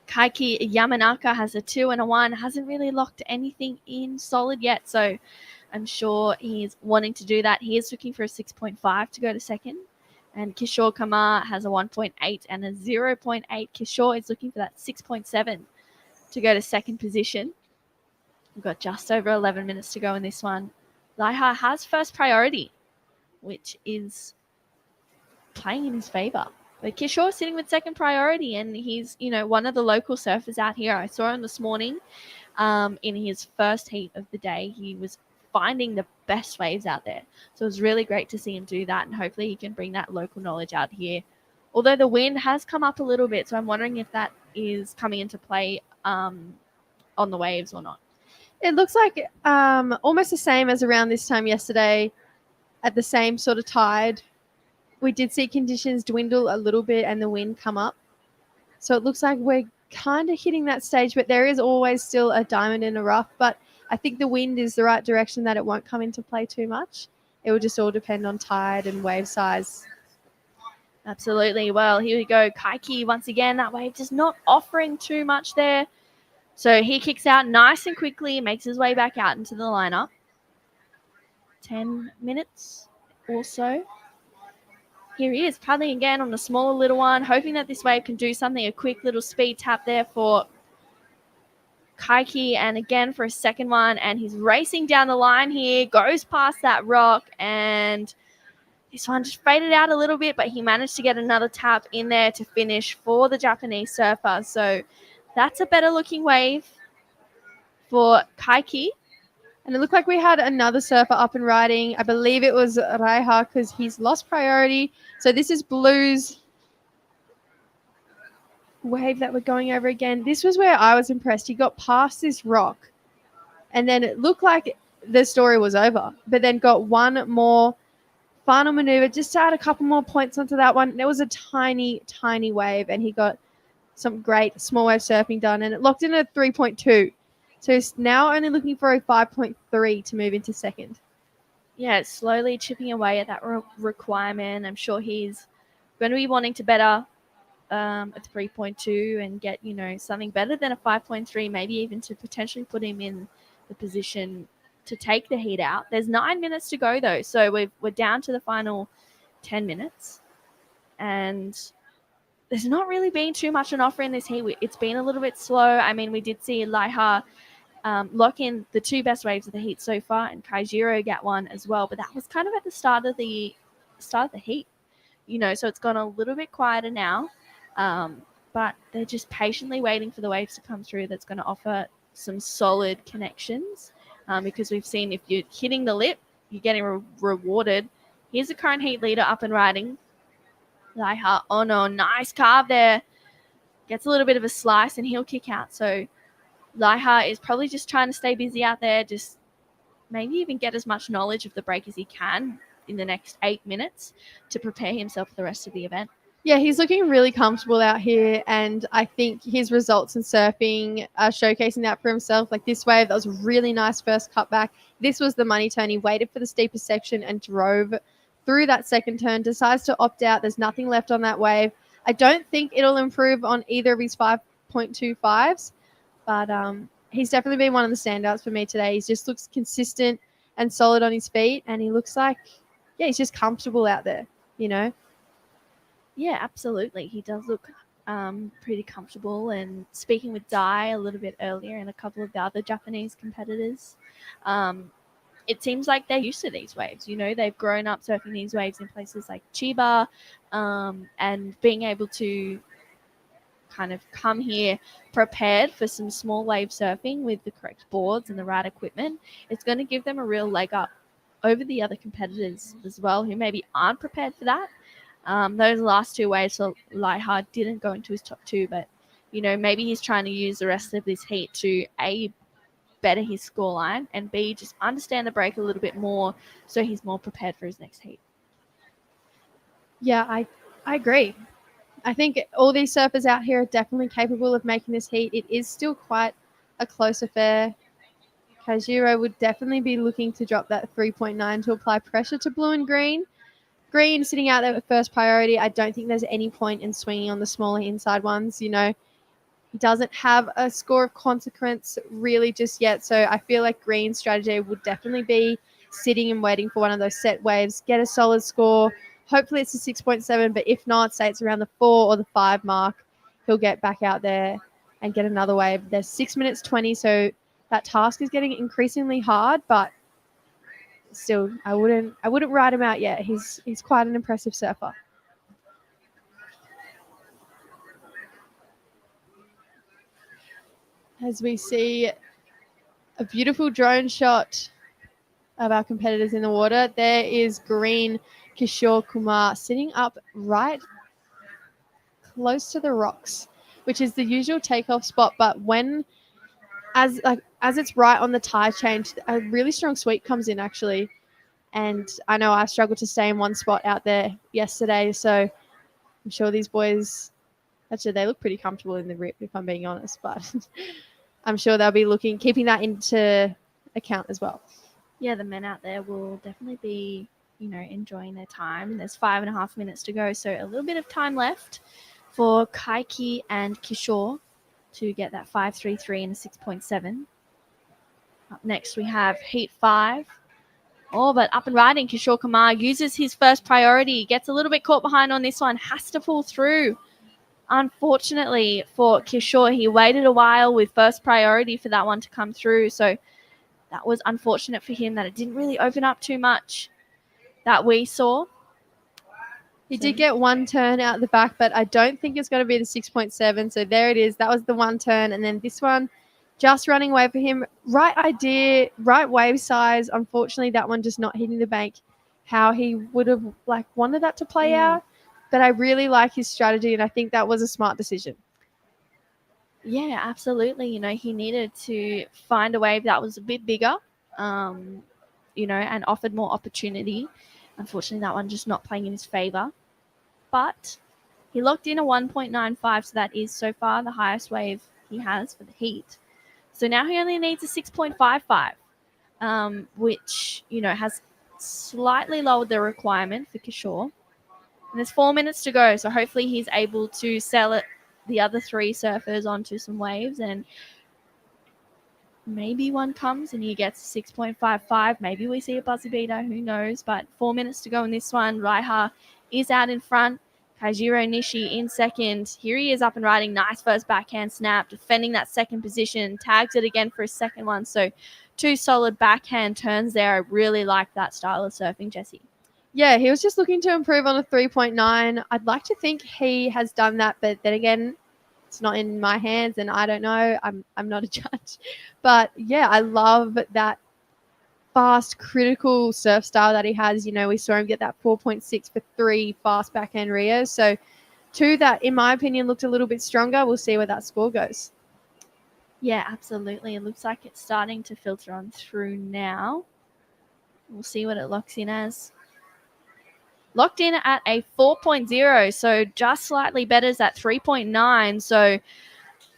Kaiki Yamanaka has a 2 and a 1. Hasn't really locked anything in solid yet, so I'm sure he's wanting to do that. He is looking for a 6.5 to go to second. And Kishore Kamar has a 1.8 and a 0.8. Kishore is looking for that 6.7 to go to second position. We've got just over 11 minutes to go in this one. Laiha has first priority, which is playing in his favor. But Kishore sitting with second priority, and he's, one of the local surfers out here. I saw him this morning in his first heat of the day. He was finding the best waves out there. So it was really great to see him do that, and hopefully he can bring that local knowledge out here. Although the wind has come up a little bit, so I'm wondering if that is coming into play on the waves or not.
It looks like almost the same as around this time yesterday at the same sort of tide. We did see conditions dwindle a little bit and the wind come up. So it looks like we're kind of hitting that stage, but there is always still a diamond in a rough. But I think the wind is the right direction, that it won't come into play too much. It will just all depend on tide and wave size.
Absolutely. Well, here we go. Kaiki, once again, that wave just not offering too much there. So he kicks out nice and quickly, makes his way back out into the lineup. 10 minutes or so. Here he is, paddling again on a smaller little one, hoping that this wave can do something, a quick little speed tap there for Kaiki, and again for a second one, and he's racing down the line here, goes past that rock, and this one just faded out a little bit, but he managed to get another tap in there to finish for the Japanese surfer. So that's a better looking wave for Kaiki.
And it looked like we had another surfer up and riding. I believe it was Raiha, because he's lost priority. So this is Blue's wave that we're going over again. This was where I was impressed. He got past this rock, and then it looked like the story was over, but then got one more final maneuver just to add a couple more points onto that one. There was a tiny, tiny wave, and he got some great small wave surfing done, and it locked in at 3.2. So he's now only looking for a 5.3 to move into second.
Yeah, slowly chipping away at that requirement. I'm sure he's going to be wanting to better a 3.2 and get, something better than a 5.3, maybe even to potentially put him in the position to take the heat out. There's 9 minutes to go, though, so we're down to the final 10 minutes. And there's not really been too much an offer in this heat. It's been a little bit slow. I mean, we did see Laiha lock in the two best waves of the heat so far, and Kaijiro get one as well. But that was kind of at the start of the heat, so it's gone a little bit quieter now. But they're just patiently waiting for the waves to come through that's going to offer some solid connections, because we've seen if you're hitting the lip, you're getting rewarded. Here's the current heat leader up and riding. Laiha Ono, nice carve there. Gets a little bit of a slice and he'll kick out. So Laiha is probably just trying to stay busy out there, just maybe even get as much knowledge of the break as he can in the next 8 minutes to prepare himself for the rest of the event.
Yeah, he's looking really comfortable out here, and I think his results in surfing are showcasing that for himself. Like this wave, that was a really nice first cutback. This was the money turn. He waited for the steepest section and drove through that second turn, decides to opt out. There's nothing left on that wave. I don't think it'll improve on either of his 5.25s, but he's definitely been one of the standouts for me today. He just looks consistent and solid on his feet, and he looks like, he's just comfortable out there,
Yeah, absolutely. He does look pretty comfortable. And speaking with Dai a little bit earlier and a couple of the other Japanese competitors, it seems like they're used to these waves. They've grown up surfing these waves in places like Chiba, and being able to kind of come here prepared for some small wave surfing with the correct boards and the right equipment, it's going to give them a real leg up over the other competitors as well, who maybe aren't prepared for that. Those last two waves, so Laiha didn't go into his top two, but maybe he's trying to use the rest of this heat to A, better his scoreline, and B, just understand the break a little bit more so he's more prepared for his next heat.
Yeah, I agree. I think all these surfers out here are definitely capable of making this heat. It is still quite a close affair. Kajiro would definitely be looking to drop that 3.9 to apply pressure to blue and green. Green sitting out there with first priority. I don't think there's any point in swinging on the smaller inside ones. You know, he doesn't have a score of consequence really just yet. So I feel like green's strategy would definitely be sitting and waiting for one of those set waves, get a solid score. Hopefully it's a 6.7, but if not, say it's around the 4 or the 5 mark, he'll get back out there and get another wave. There's 6 minutes 20, so that task is getting increasingly hard, but still, I wouldn't ride him out yet. He's quite an impressive surfer. As we see a beautiful drone shot of our competitors in the water, there is green Kishore Kumar sitting up right close to the rocks, which is the usual takeoff spot. But when, as it's right on the tide change, a really strong sweep comes in actually. And I know I struggled to stay in one spot out there yesterday, so I'm sure these boys, actually they look pretty comfortable in the rip if I'm being honest, but I'm sure they'll be keeping that into account as well.
Yeah, the men out there will definitely be, enjoying their time. There's 5.5 minutes to go, so a little bit of time left for Kaiki and Kishore to get that 5.33 and a 6.7. Up next, we have Heat 5. Oh, but up and riding, Kishore Kumar uses his first priority, gets a little bit caught behind on this one, has to pull through. Unfortunately for Kishore, he waited a while with first priority for that one to come through, so that was unfortunate for him that it didn't really open up too much that we saw.
He did get one turn out the back, but I don't think it's going to be the 6.7. So there it is. That was the one turn. And then this one just running away for him. Right idea, right wave size. Unfortunately, that one just not hitting the bank how he would have wanted that to play out. But I really like his strategy, and I think that was a smart decision.
Yeah, absolutely. He needed to find a wave that was a bit bigger, and offered more opportunity. Unfortunately, that one just not playing in his favor. But he locked in a 1.95, so that is so far the highest wave he has for the heat. So now he only needs a 6.55, which, has slightly lowered the requirement for Kishore. And there's 4 minutes to go, so hopefully he's able to sell it, the other 3 surfers onto some waves, and maybe one comes and he gets 6.55. Maybe we see a buzzer beater, who knows? But 4 minutes to go in this one. Raiha is out in front. Kaijiro Nishi in second. Here he is up and riding. Nice first backhand snap, defending that second position. Tags it again for a second one. So 2 solid backhand turns there. I really like that style of surfing, Jessie.
Yeah, he was just looking to improve on a 3.9. I'd like to think he has done that, but then again, it's not in my hands, and I don't know. I'm not a judge. But yeah, I love that fast, critical surf style that he has. We saw him get that 4.6 for 3 fast backhand Rios. So 2 that, in my opinion, looked a little bit stronger. We'll see where that score goes.
Yeah, absolutely. It looks like it's starting to filter on through now. We'll see what it locks in as. Locked in at a 4.0, so just slightly better is at 3.9. So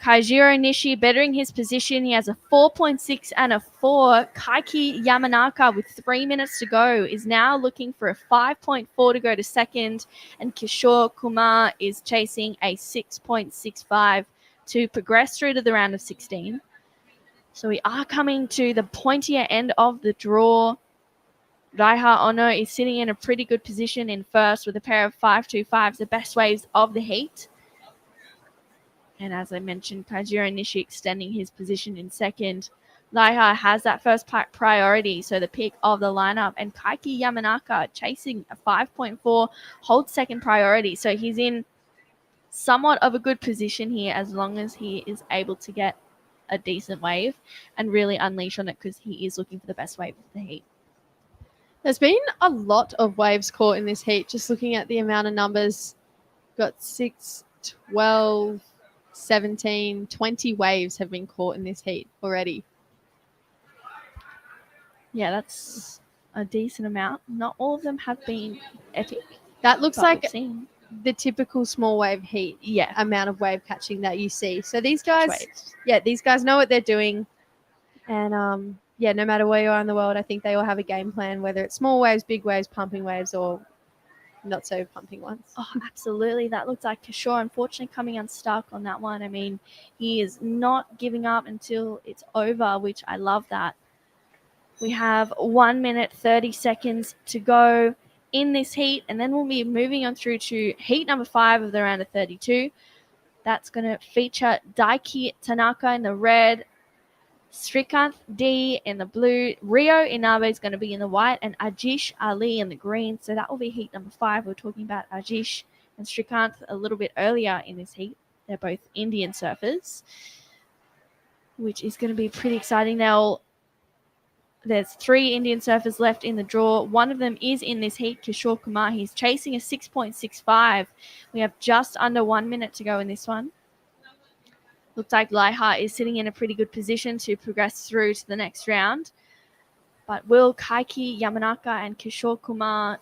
Kaijiro Nishi bettering his position. He has a 4.6 and a 4. Kaiki Yamanaka with 3 minutes to go is now looking for a 5.4 to go to second. And Kishore Kumar is chasing a 6.65 to progress through to the round of 16. So we are coming to the pointier end of the draw. Raiha Ono is sitting in a pretty good position in first with a pair of 5.25s, the best waves of the heat. And as I mentioned, Kaijiro Nishi extending his position in second. Raiha has that first priority, so the pick of the lineup. And Kaiki Yamanaka chasing a 5.4, holds second priority. So he's in somewhat of a good position here as long as he is able to get a decent wave and really unleash on it, because he is looking for the best wave of the heat.
There's been a lot of waves caught in this heat. Just looking at the amount of numbers, got 6, 12, 17, 20 waves have been caught in this heat already.
Yeah, that's a decent amount. Not all of them have been epic.
That looks like the typical small wave heat amount of wave catching that you see. So these guys,
waves.
these guys know what they're doing. And no matter where you are in the world, I think they all have a game plan, whether it's small waves, big waves, pumping waves, or not so pumping ones.
Oh, absolutely. That looked like Kishore, unfortunately, coming unstuck on that one. I mean, he is not giving up until it's over, which I love that. We have 1 minute, 30 seconds to go in this heat, and then we'll be moving on through to heat number 5 of the round of 32. That's going to feature Daiki Tanaka in the red, Srikanth D in the blue, Rio Inabe is going to be in the white, and Ajish Ali in the green. So that will be heat number 5. We're talking about Ajish and Srikanth a little bit earlier in this heat. They're both Indian surfers, which is going to be pretty exciting. There's 3 Indian surfers left in the draw. One of them is in this heat, Kishore Kumar. He's chasing a 6.65. We have just under 1 minute to go in this one. Looks like Laiha is sitting in a pretty good position to progress through to the next round. But will Kaiki Yamanaka and Kishore Kumar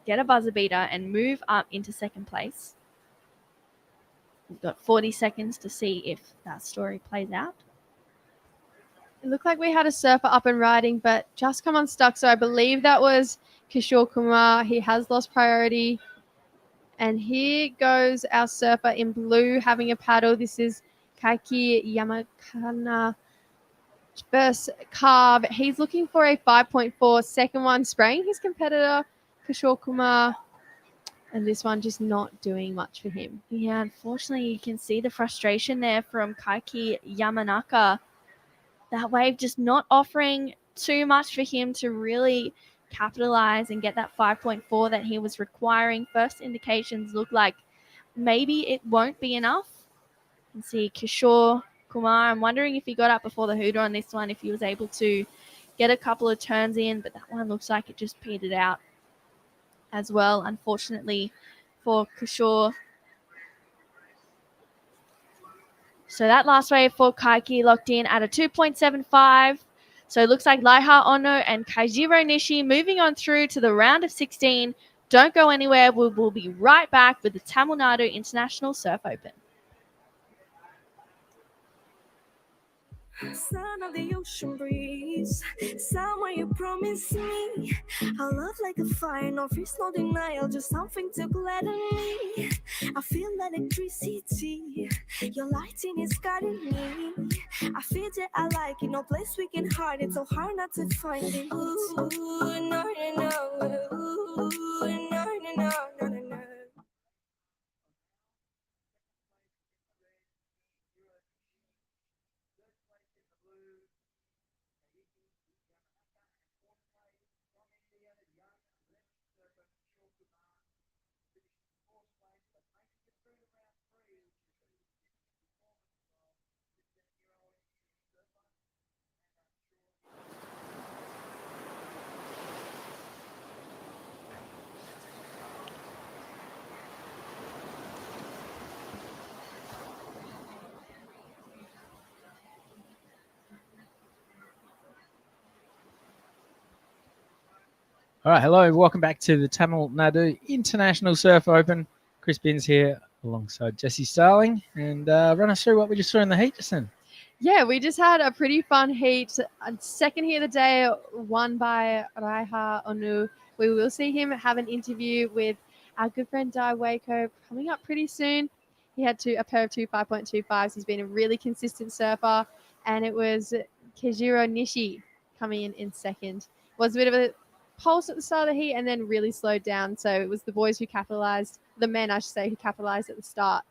get a buzzer beater and move up into second place? We've got 40 seconds to see if that story plays out.
It looked like we had a surfer up and riding, but just come unstuck. So I believe that was Kishore Kumar. He has lost priority. And here goes our surfer in blue having a paddle. This is Kaiki Yamakana versus Carb. He's looking for a 5.4, second one spraying his competitor, Kishore Kumar. And this one just not doing much for him.
Yeah, unfortunately, you can see the frustration there from Kaiki Yamanaka. That wave just not offering too much for him to really capitalize and get that 5.4 that he was requiring. First indications look like maybe it won't be enough. You can see Kishore Kumar. I'm wondering if he got up before the hooter on this one, if he was able to get a couple of turns in, but that one looks like it just petered out as well, unfortunately, for Kishore. So that last wave for Kaiki locked in at a 2.75. So it looks like Laiha Ono and Kaijiro Nishi moving on through to the round of 16. Don't go anywhere. We will be right back with the Tamil Nadu International Surf Open.
Son of the ocean breeze, somewhere you promised me a love like a fire, no fears, no denial, just something to gladden me. I feel electricity, your lighting is guiding me. I feel that I like it, no place we can hide it, so hard not to find it. Ooh, no, no, no, ooh, no, no, no, no, no, no.
All right, hello, welcome back to the Tamil Nadu International Surf Open. Chris Binns here alongside Jesse Starling, and run us through what we just saw in the heat just then.
Yeah, we just had a pretty fun heat. Second heat of the day, won by Raiha Onu. We will see him have an interview with our good friend Dai Waco coming up pretty soon. He had a pair of 5.25s. He's been a really consistent surfer, and it was Kejiro Nishi coming in second. Was a bit of a pulse at the start of the heat and then really slowed down. So it was the boys who capitalized, the men, I should say, who capitalized at the start,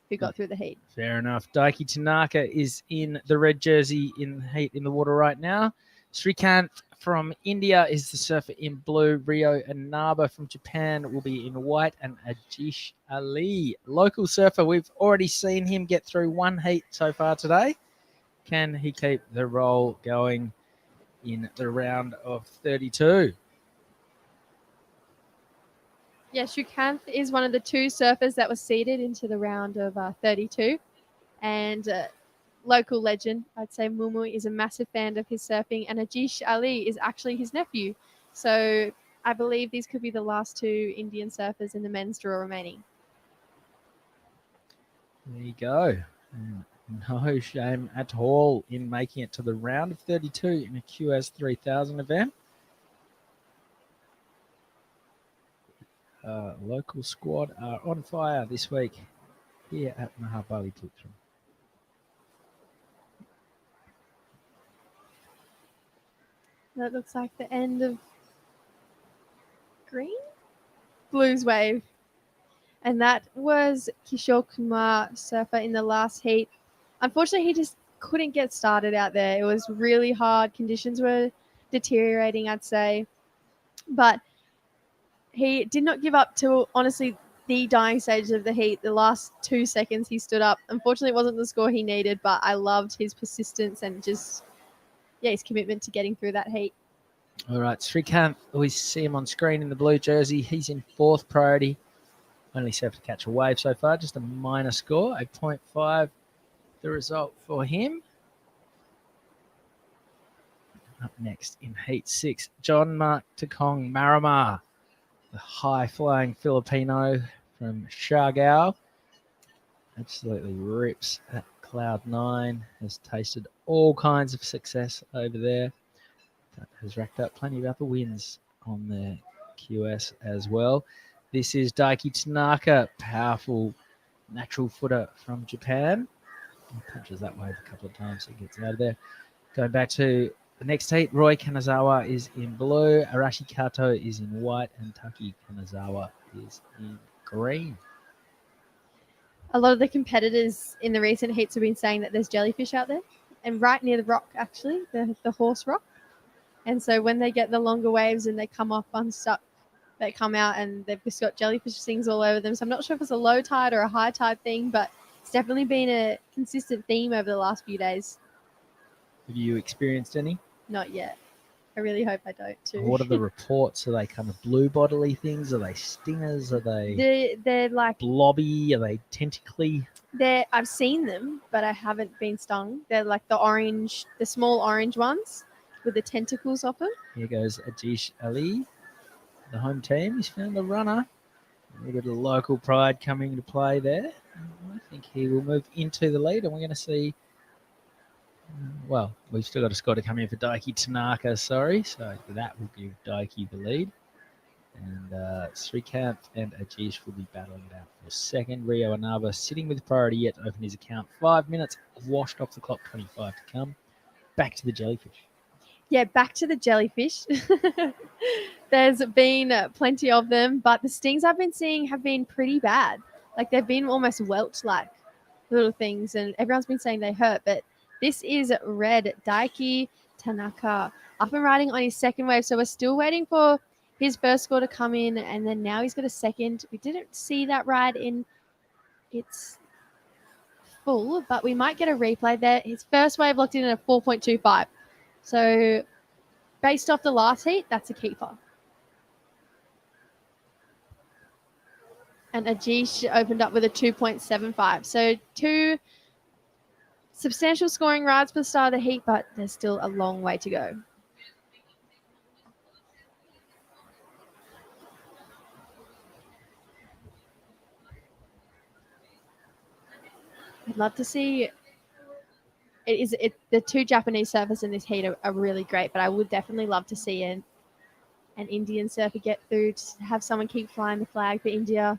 who got through the heat.
Fair enough. Daiki Tanaka is in the red jersey in heat in the water right now. Srikanth from India is the surfer in blue. Rio Inaba from Japan will be in white. And Ajish Ali, local surfer. We've already seen him get through one heat so far today. Can he keep the roll going in the round of 32?
Yeah, Srikanth is one of the 2 surfers that was seeded into the round of 32. And local legend, I'd say Mumu is a massive fan of his surfing, and Ajish Ali is actually his nephew. So I believe these could be the last 2 Indian surfers in the men's draw remaining.
There you go. No shame at all in making it to the round of 32 in a QS 3000 event. Local squad are on fire this week here at Mahabalipuram.
That looks like the end of green? Blues wave. And that was Kishore Kumar, surfer, in the last heat. Unfortunately, he just couldn't get started out there. It was really hard. Conditions were deteriorating, I'd say. But he did not give up till, honestly, the dying stages of the heat. The last 2 seconds he stood up. Unfortunately, it wasn't the score he needed, but I loved his persistence and just, his commitment to getting through that heat.
All right, Srikanth, we see him on screen in the blue jersey. He's in 4th priority. Only served to catch a wave so far, just a minor score, 8.5. The result for him. Up next in Heat 6, John Mark Takong Maramar, the high-flying Filipino from Siargao. Absolutely rips at Cloud 9, has tasted all kinds of success over there, but has racked up plenty of other wins on the QS as well. This is Daiki Tanaka, powerful natural footer from Japan. He punches that wave a couple of times, so he gets out of there. Going back to the next heat, Roy Kanazawa is in blue, Arashi Kato is in white, and Taki Kanazawa is in green.
A lot of the competitors in the recent heats have been saying that there's jellyfish out there, and right near the rock, actually, the horse rock. And so when they get the longer waves and they come off unstuck, they come out and they've just got jellyfish things all over them. So I'm not sure if it's a low tide or a high tide thing, but it's definitely been a consistent theme over the last few days.
Have you experienced any?
Not yet. I really hope I don't too.
What are the reports? Are they kind of blue bodily things? Are they stingers? Are they
They're like
blobby? Are they tentacly?
I've seen them, but I haven't been stung. They're like the small orange ones with the tentacles off them.
Here goes Ajish Ali, the home team. He's found the runner. A little bit of local pride coming into play there. I think he will move into the lead, and we're going to see. Well, we've still got a score to come in for Daiki Tanaka, sorry. So that will give Daiki the lead. And Srikanth and Ajish will be battling it out for second. Rio Anava sitting with priority yet to open his account. 5 minutes washed off the clock, 25 to come. Back to the jellyfish.
Yeah, back to the jellyfish. There's been plenty of them, but the stings I've been seeing have been pretty bad. Like they've been almost Welch-like little things, and everyone's been saying they hurt, but this is Red Daiki Tanaka up and riding on his second wave. So we're still waiting for his first score to come in, and then now he's got a second. We didn't see that ride in its full, but we might get a replay there. His first wave locked in at a 4.25. So based off the last heat, that's a keeper. And Ajish opened up with a 2.75. So 2 substantial scoring rides for the start of the heat, but there's still a long way to go. I'd love to see the 2 Japanese surfers in this heat are really great, but I would definitely love to see an Indian surfer get through, to have someone keep flying the flag for India.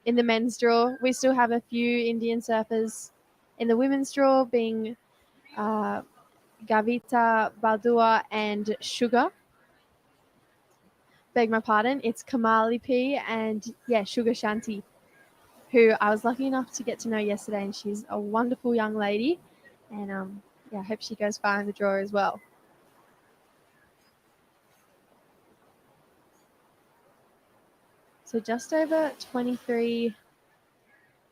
In the men's draw, we still have a few Indian surfers. In the women's draw, being Gavita Baldua and Sugar. Beg my pardon, it's Kamali P and Sugar Shanti, who I was lucky enough to get to know yesterday, and she's a wonderful young lady. And I hope she goes far in the draw as well. So just over 23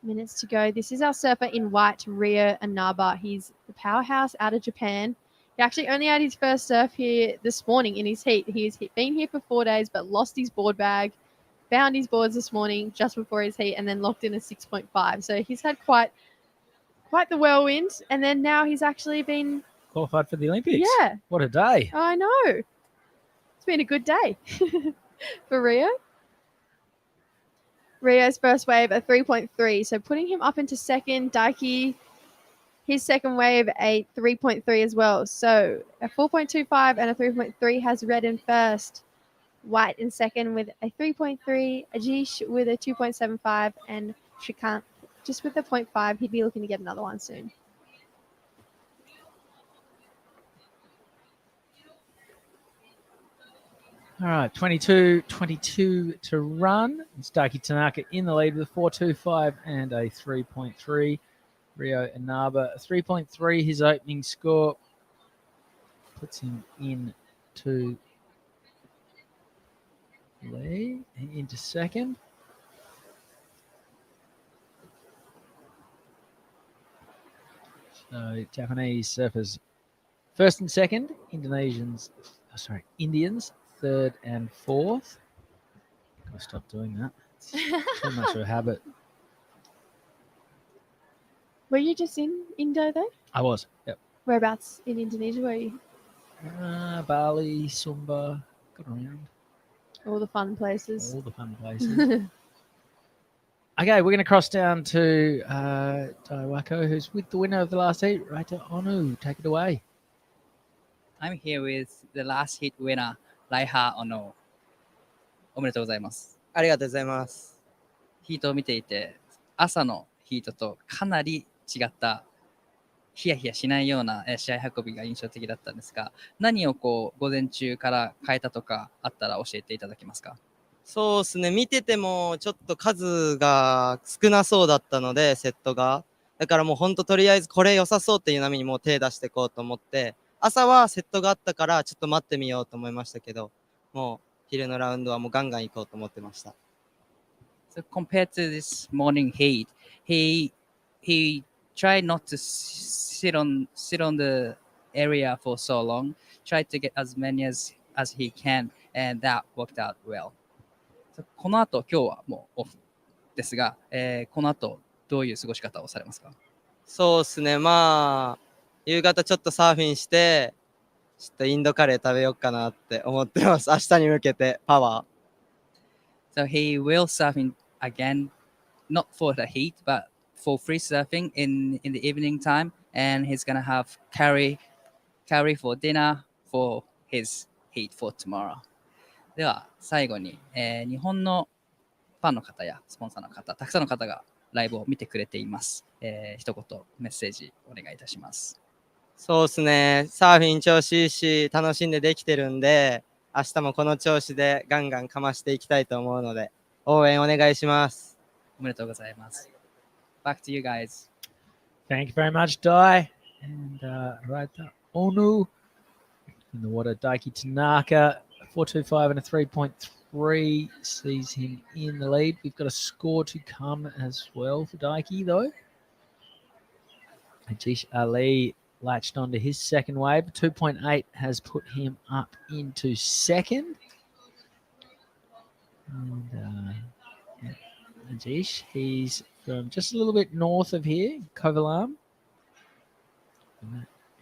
minutes to go. This is our surfer in white, Rio Anaba. He's the powerhouse out of Japan. He actually only had his first surf here this morning in his heat. He's been here for 4 days, but lost his board bag, found his boards this morning just before his heat, and then locked in a 6.5. So he's had quite the whirlwind, and then now he's actually been
qualified for the Olympics.
Yeah.
What a day.
I know. It's been a good day for Rio. Rio's first wave, a 3.3. So putting him up into second. Daiki, his second wave, a 3.3 as well. So a 4.25 and a 3.3 has Red in first. White in second with a 3.3. Ajish with a 2.75. And Shrikant just with a 0.5. He'd be looking to get another one soon.
All right, 22 to run. It's Daiki Tanaka in the lead with a 4.25 and a 3.3. Rio Inaba, a 3.3, his opening score. Puts him into lead, into second. So Japanese surfers first and second, Indians third and fourth. Gotta stop doing that. It's too much of a habit.
Were you just in Indo though?
I was. Yep.
Whereabouts in Indonesia were you?
Bali, Sumba, got around.
All the fun places.
All the fun places. Okay, we're going to cross down to Daiwako, who's with the winner of the last heat, Raita Onu. Take it away.
I'm here with the last heat winner, Raiha Ono. おめでとうございます。
ありがとうございます。
ヒートを見ていて、朝のヒートとかなり違ったヒヤヒヤしないような試合運びが印象的だったんですが、何をこう午前中から変えたとかあったら教えていただけますか？
そうですね、見ててもちょっと数が少なそうだったので、セットが。だからもう本当とりあえずこれ良さそうっていう波にもう手出していこうと思って、朝はセットがあったからちょっと待ってみようと思いましたけど、もう昼のラウンドはもうガンガン行こうと思ってました。
So compared to this morning heat, he tried not to sit on the area for so long, tried to get as many as he can, and that worked out well. この後、今日はもうオフですが、この後どういう過ごし方をされますか？
そうですね、まあ夕方ちょっとサーフィンして、ちょっとインドカレー食べようかなって思ってます。明日に向けてパワ
ー。So he will surfing again, not for the heat, but for free surfing in the evening time, and he's gonna have curry for dinner for his heat for tomorrow. では最後に、日本のファンの方やスポンサーの方、たくさんの方がライブを見てくれています。一言メッセージお願いいたします。
そうですね、サーフィン調子いいし楽しんでできてるんで、明日もこの調子でガンガンかましていきたいと思うので応援お願いします。
おめでとうございます。Back to you guys.
Thank you very much, Dai. And Raita Onu in the water, Daiki Tanaka, 4.25 and a 3.3 sees him in the lead. We've got a score to come as well for Daiki, though. Ajish Ali latched onto his second wave. 2.8 has put him up into second. And Ajish, he's from just a little bit north of here, Kovalam.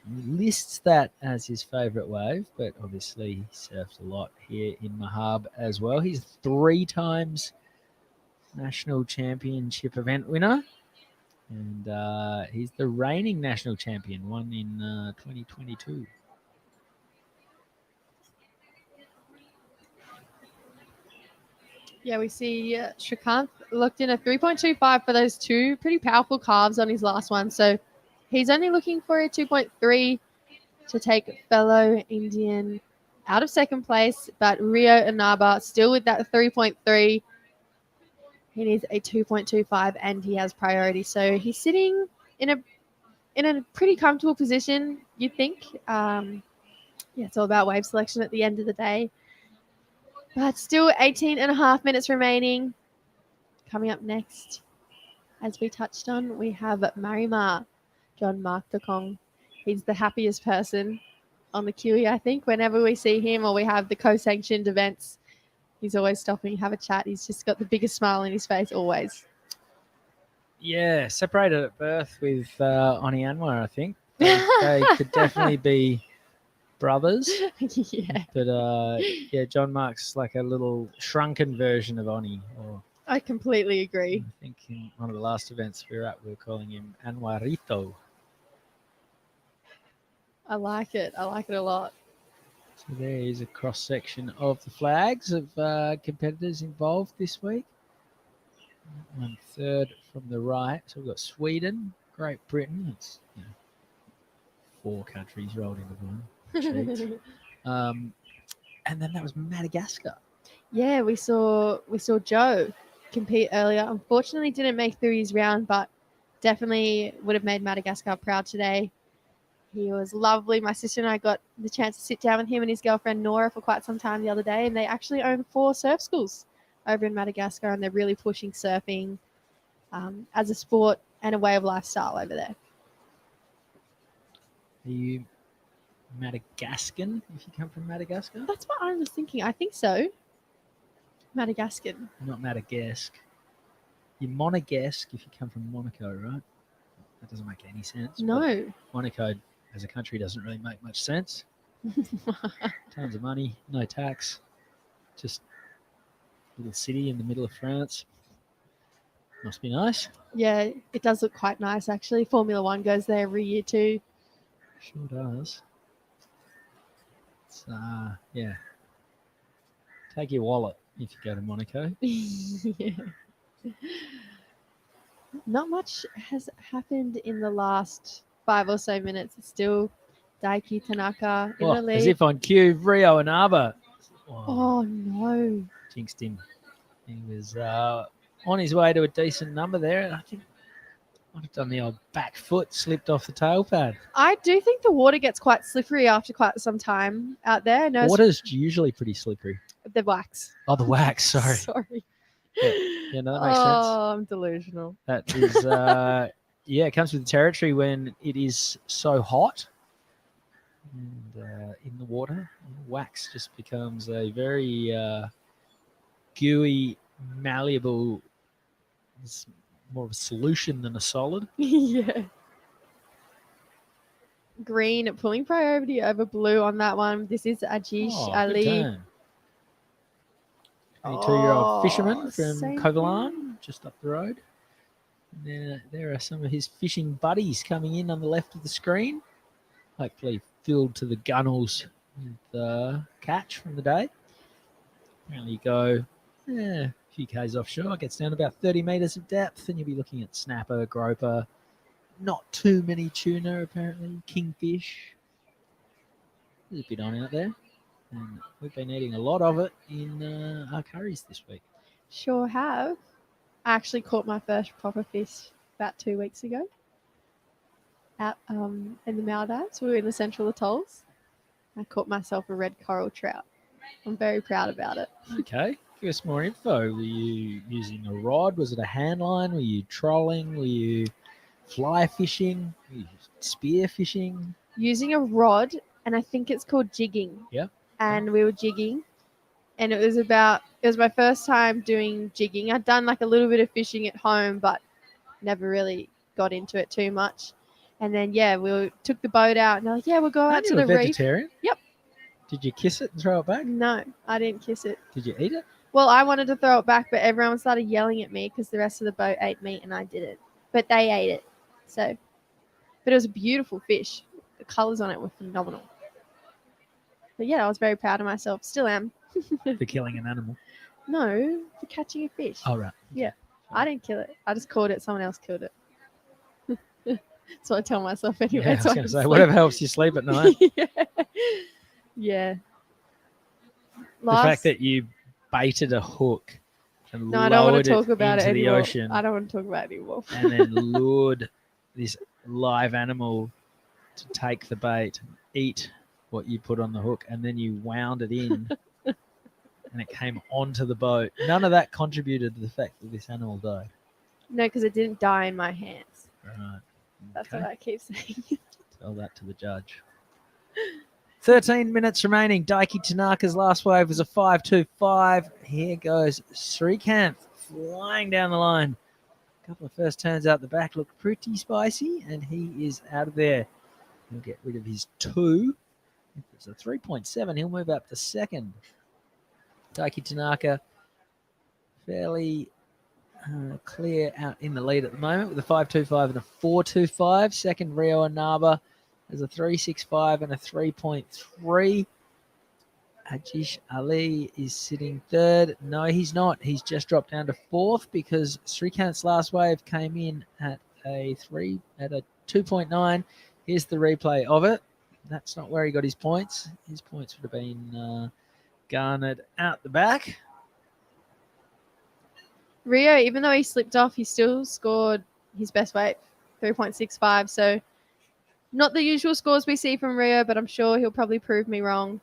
He lists that as his favourite wave, but obviously he surfed a lot here in Mahab as well. He's 3 times national championship event winner. And he's the reigning national champion, won in 2022.
Yeah, we see Shrikant looked in a 3.25 for those 2 pretty powerful calves on his last one. So he's only looking for a 2.3 to take fellow Indian out of second place. But Rio Inaba still with that 3.3. He needs a 2.25 and he has priority. So he's sitting in a pretty comfortable position, you'd think. Yeah, it's all about wave selection at the end of the day. But still 18 and a half minutes remaining. Coming up next, as we touched on, we have Marima, John Mark Dekong. He's the happiest person on the QE, I think. Whenever we see him or we have the co-sanctioned events, he's always stopping, have a chat. He's just got the biggest smile on his face always.
Yeah, separated at birth with Oni Anwar, I think. They could definitely be brothers.
Yeah.
But yeah, John Mark's like a little shrunken version of Oni. Or
I completely agree.
I think in one of the last events we were at, we were calling him Anwarito.
I like it. I like it a lot.
So there is a cross section of the flags of competitors involved this week. 1/3 from the right. So we've got Sweden, Great Britain. It's 4 countries rolled into one. Cheats. And then that was Madagascar.
Yeah, we saw Joe compete earlier. Unfortunately, didn't make through his round, but definitely would have made Madagascar proud today. He was lovely. My sister and I got the chance to sit down with him and his girlfriend Nora for quite some time the other day, and they actually own 4 surf schools over in Madagascar, and they're really pushing surfing as a sport and a way of lifestyle over there.
Are you Madagascan if you come from Madagascar?
That's what I was thinking. I think so. Madagascan.
Not Madagascar. You're Monegasque if you come from Monaco, right? That doesn't make any sense.
No.
But Monaco as a country doesn't really make much sense. Tons of money, no tax. Just a little city in the middle of France. Must be nice.
Yeah, it does look quite nice actually. Formula One goes there every year too.
Sure does. It's, yeah. Take your wallet if you go to Monaco.
Yeah. Not much has happened in the last 5 or so minutes. It's still Daiki Tanaka in the lead.
As if on cue, Rio and Arba.
Oh no.
Jinxed him. He was on his way to a decent number there. And I think might have done the old back foot, slipped off the tail pad.
I do think the water gets quite slippery after quite some time out there. I know
Water's usually pretty slippery.
the wax.
Oh, the wax, sorry.
Sorry.
Yeah, no, that makes sense.
Oh, I'm delusional.
That is, yeah, it comes with the territory when it is so hot. And in the water, wax just becomes a very gooey, malleable, it's more of a solution than a solid.
Yeah. Green pulling priority over blue on that one. This is Ajish Ali.
Good turn. 22-year-old fisherman
same
from Kovalan, just up the road. And there are some of his fishing buddies coming in on the left of the screen. Hopefully filled to the gunnels with catch from the day. Apparently you go a few k's offshore, gets down about 30 metres of depth, and you'll be looking at snapper, groper, not too many tuna apparently, kingfish. There's a bit on out there. And we've been eating a lot of it in our curries this week.
Sure have. I actually caught my first proper fish about 2 weeks ago out in the Maldives. We were in the Central Atolls. I caught myself a red coral trout. I'm very proud about it.
Okay, give us more info. Were you using a rod? Was it a hand line? Were you trolling? Were you fly fishing? Were you spear fishing?
Using a rod, and I think it's called jigging.
Yeah.
And we were jigging, and it was my first time doing jigging. I'd done like a little bit of fishing at home, but never really got into it too much. And then took the boat out, and they're like, yeah, we'll go out to the reef.
Vegetarian?
Yep.
Did you kiss it and throw it back?
No, I didn't kiss it.
Did you eat it?
Well, I wanted to throw it back, but everyone started yelling at me because the rest of the boat ate meat and I didn't. But they ate it. But it was a beautiful fish. The colors on it were phenomenal. But yeah, I was very proud of myself. Still am.
For killing an animal?
No, for catching a fish.
Oh, right.
Yeah. I didn't kill it. I just caught it. Someone else killed it. So I tell myself anyway.
Yeah, I was going to say, whatever helps you sleep at night.
Yeah.
The fact that you baited a hook and
I don't want
lowered
to talk
it
about
into
it
the
anymore.
ocean
I don't want to talk about it anymore.
and then lured this live animal to take the bait, eat what you put on the hook, and then you wound it in and it came onto the boat. None of that contributed to the fact that this animal died.
No, because it didn't die in my hands.
Right.
That's
Okay.
what I keep saying.
Tell that to the judge. 13 minutes remaining. Daiki Tanaka's last wave was a 5.25. Here goes Srikanth flying down the line. A couple of first turns out the back look pretty spicy, and he is out of there. He'll get rid of his 2. If it's a 3.7, he'll move up to second. Daiki Tanaka fairly clear out in the lead at the moment with a 5.25 and a 4.25. Second, Rio Anaba has a 3.65 and a 3.3. Ajish Ali is sitting third. No, he's not. He's just dropped down to fourth because Srikant's last wave came in at a 2.9. Here's the replay of it. That's not where he got his points. His points would have been garnered out the back.
Rio, even though he slipped off, he still scored his best weight, 3.65. So not the usual scores we see from Rio, but I'm sure he'll probably prove me wrong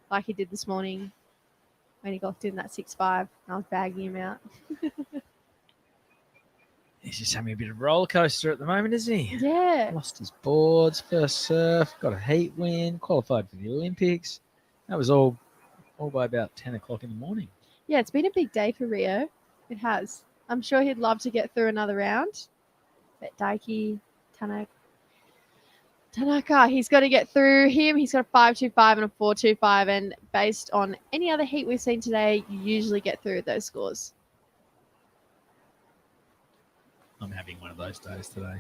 like he did this morning when he got in that 6.5 and I was bagging him out.
He's just having a bit of a roller coaster at the moment, isn't he?
Yeah.
Lost his boards, first surf, got a heat win, qualified for the Olympics. That was all by about 10 o'clock in the morning.
Yeah, it's been a big day for Rio. It has. I'm sure he'd love to get through another round. But Daiki, Tanaka, he's got to get through him. He's got a 5.25 and a 4.25. And based on any other heat we've seen today, you usually get through those scores.
I'm having one of those days today.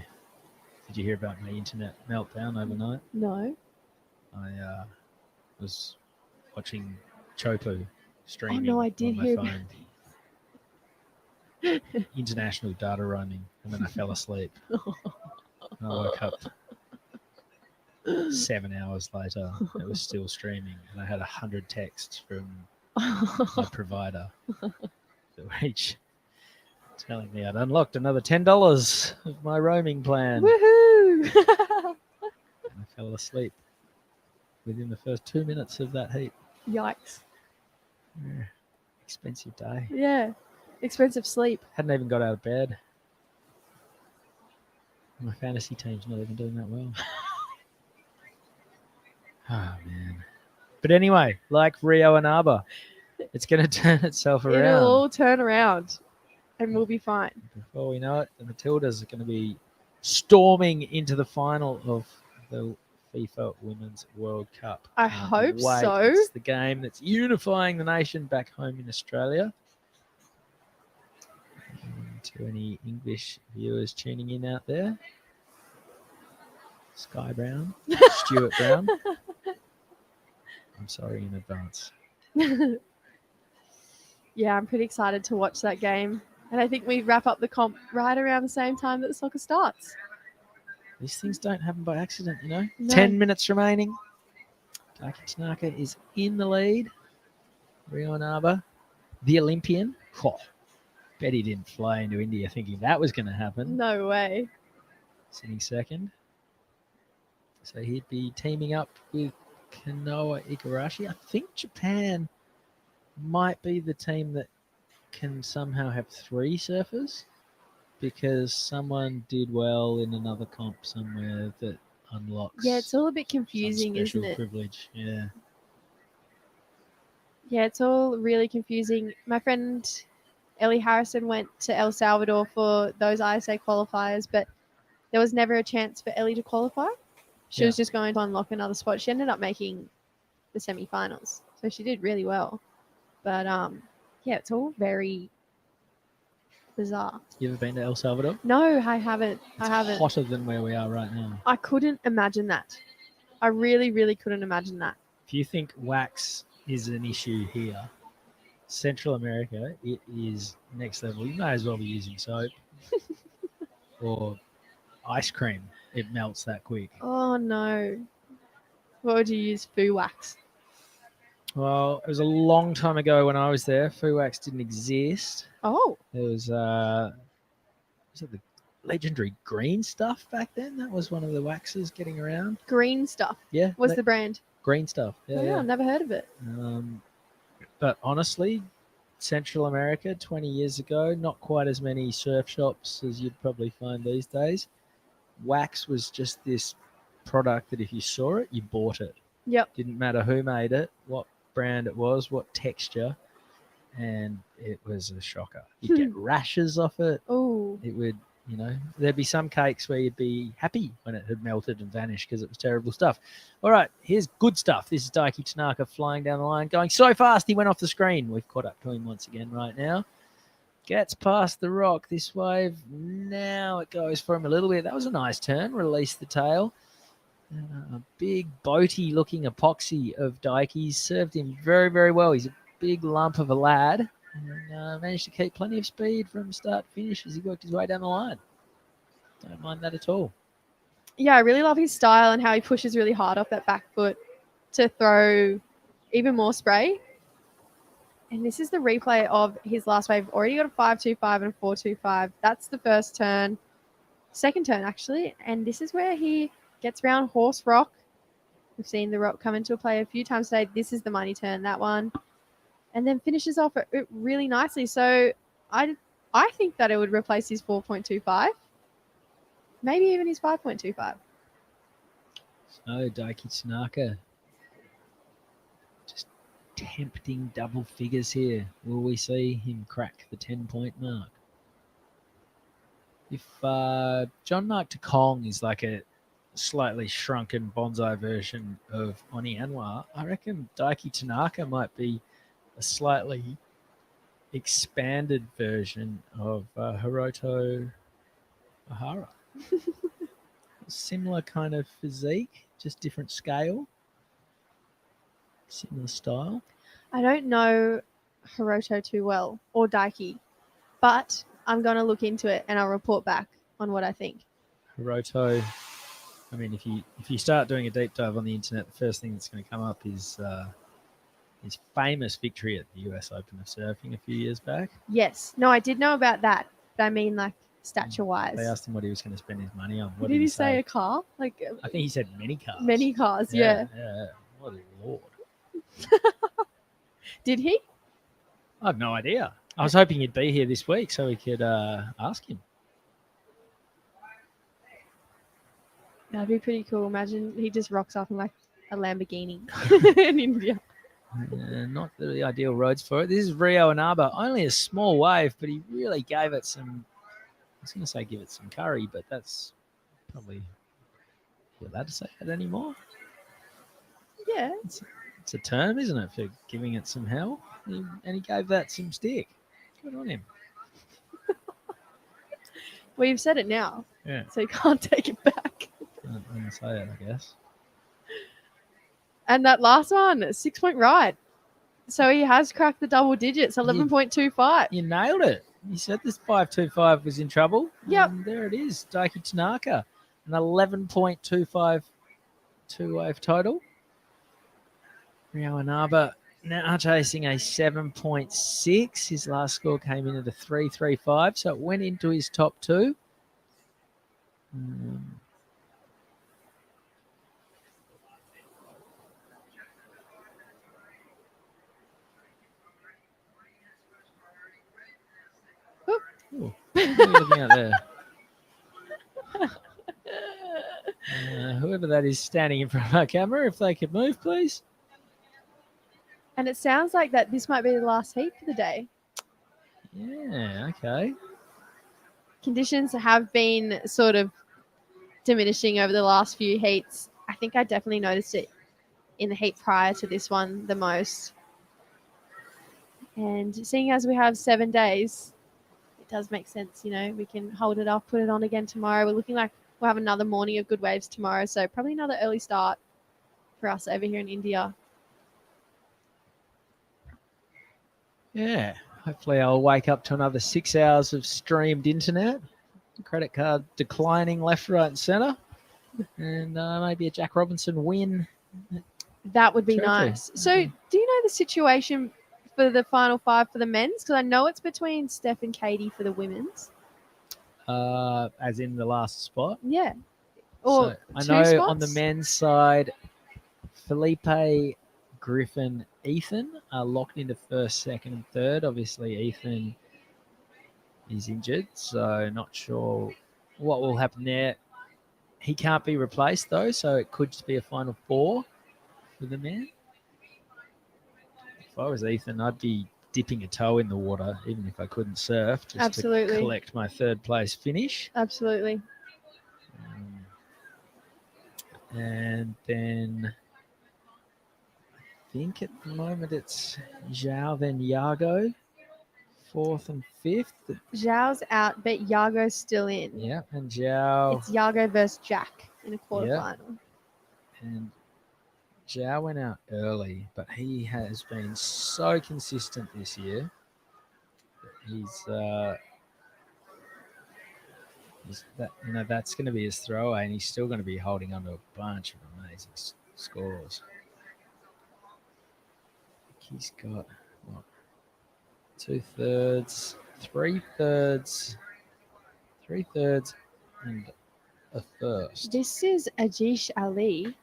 Did you hear about my internet meltdown overnight?
No.
I was watching Chopu streaming
I did
on my
hear
phone. International data roaming, and then I fell asleep. And I woke up 7 hours later. It was still streaming, and I had 100 texts from my provider that were each telling me I'd unlocked another $10 of my roaming plan.
Woohoo!
And I fell asleep within the first 2 minutes of that heat.
Yikes.
Yeah. Expensive day.
Yeah. Expensive sleep.
Hadn't even got out of bed. My fantasy team's not even doing that well. Oh, man. But anyway, like Rio Anaba, it's going to turn itself around.
It'll all turn around and we'll be fine.
Before we know it, the Matildas are going to be storming into the final of the FIFA Women's World Cup.
I
Can't
hope
wait.
so.
It's the game that's unifying the nation back home in Australia. And to any English viewers tuning in out there, Sky Brown, Stuart Brown, I'm sorry in advance.
Yeah, I'm pretty excited to watch that game. And I think we wrap up the comp right around the same time that the soccer starts.
These things don't happen by accident, you know.
No.
10 minutes remaining. Daiki Tanaka is in the lead. Rio Anaba, the Olympian. Oh, bet he didn't fly into India thinking that was going to happen.
No way.
Sitting second. So he'd be teaming up with Kanoa Igarashi. I think Japan might be the team that can somehow have 3 surfers because someone did well in another comp somewhere that unlocks.
Yeah, it's all a bit confusing,
some special
isn't it?
privilege. Yeah.
Yeah, it's all really confusing. My friend Ellie Harrison went to El Salvador for those ISA qualifiers, but there was never a chance for Ellie to qualify. She was just going to unlock another spot. She ended up making the semi-finals, so she did really well. But yeah, it's all very bizarre.
You ever been to El Salvador?
No, I haven't.
It's
I haven't.
hotter than where we are right now.
I couldn't imagine that. I really, really couldn't imagine that.
If you think wax is an issue here, Central America, it is next level. You may as well be using soap or ice cream. It melts that quick.
Oh no. What would you use? Foo wax.
Well, it was a long time ago when I was there. Foo wax didn't exist.
Oh.
There was it the legendary green stuff back then? That was one of the waxes getting around.
Green stuff.
Yeah.
What's the brand?
Green stuff. Yeah,
Oh, yeah, I've never heard of it.
But honestly, Central America 20 years ago, not quite as many surf shops as you'd probably find these days. Wax was just this product that if you saw it, you bought it.
Yep.
Didn't matter who made it, what brand it was, what texture, and it was a shocker. You'd get rashes off it.
Oh.
It would, you know, there'd be some cakes where you'd be happy when it had melted and vanished because it was terrible stuff. All right, here's good stuff. This is Daiki Tanaka flying down the line, going so fast he went off the screen. We've caught up to him once again right now. Gets past the rock. This wave, now it goes for him a little bit. That was a nice turn. Released the tail. A big boaty looking epoxy of Dikey's served him very, very well. He's a big lump of a lad and managed to keep plenty of speed from start to finish as he worked his way down the line. Don't mind that at all.
Yeah, I really love his style and how he pushes really hard off that back foot to throw even more spray. And this is the replay of his last wave. Already got a 5.25 and a 4.25. That's the first turn. Second turn, actually. And this is where he gets around Horse Rock. We've seen the rock come into play a few times today. This is the money turn, that one. And then finishes off it really nicely. So I think that it would replace his 4.25. Maybe even his 5.25.
So Daiki Tanaka just tempting double figures here. Will we see him crack the 10-point mark? If John Mark Takong is like a slightly shrunken bonsai version of Oni Anwar, I reckon Daiki Tanaka might be a slightly expanded version of Hiroto Ohara. Similar kind of physique, just different scale. Similar style.
I don't know Hiroto too well, or Daiki, but I'm going to look into it and I'll report back on what I think.
Hiroto, I mean, if you start doing a deep dive on the internet, the first thing that's going to come up is his famous victory at the US Open of Surfing a few years back.
Yes. No, I did know about that, but I mean, like, stature-wise.
They asked him what he was going to spend his money on. What
did he say? A car? Like,
I think he said many cars.
Many cars, yeah.
Yeah. What a lord.
Did he?
I have no idea. I was hoping he'd be here this week so we could ask him.
That'd be pretty cool. Imagine he just rocks up in like a Lamborghini in India.
Not the ideal roads for it. This is Rio Inaba. Only a small wave, but he really gave it some, I was going to say give it some curry, but that's probably, you're allowed to say that anymore?
Yeah.
It's a term, isn't it, for giving it some hell? And he gave that some stick. Good on him.
Well, you've said it now.
Yeah.
So you can't take it back.
I'm going to say it, I guess.
And that last one, 6-point ride. So he has cracked the double digits, 11.25.
You nailed it. You said this 5.25 was in trouble.
Yep.
And there it is. Daiki Tanaka, an 11.25 two-wave total. Rio Inaba now chasing a 7.6. His last score came in at a 3.35, so it went into his top two. Ooh, what are you looking at there? Whoever that is standing in front of our camera, if they could move, please.
And it sounds like that this might be the last heat for the day.
Yeah, okay.
Conditions have been sort of diminishing over the last few heats. I think I definitely noticed it in the heat prior to this one the most. And seeing as we have 7 days, it does make sense, you know, we can hold it off, put it on again tomorrow. We're looking like we'll have another morning of good waves tomorrow, so probably another early start for us over here in India.
Yeah, hopefully I'll wake up to another 6 hours of streamed internet. Credit card declining left, right, and centre. And maybe a Jack Robinson win.
That would be
Turkey.
nice. So do you know the situation for the final five for the men's? Because I know it's between Steph and Katie for the women's.
As in the last spot.
Yeah. Or
so I know
spots?
on the men's side, Felipe, Griffin, Ethan are locked into first, second, and third. Obviously, Ethan is injured, so not sure what will happen there. He can't be replaced, though, so it could just be a final four for the men. If I was Ethan, I'd be dipping a toe in the water, even if I couldn't surf, just
Absolutely.
to collect my third place finish.
Absolutely.
And then I think at the moment it's Zhao, then Yago fourth and fifth.
Zhao's out, but Yago's still in.
Yeah, and Zhao.
It's Yago versus Jack in a
Yeah.
quarterfinal.
And Zhao went out early, but he has been so consistent this year. He's that's going to be his throwaway, and he's still going to be holding on to a bunch of amazing scores. He's got what, 2/3, 3/3, 3/3, and a first.
This is Ajish Ali.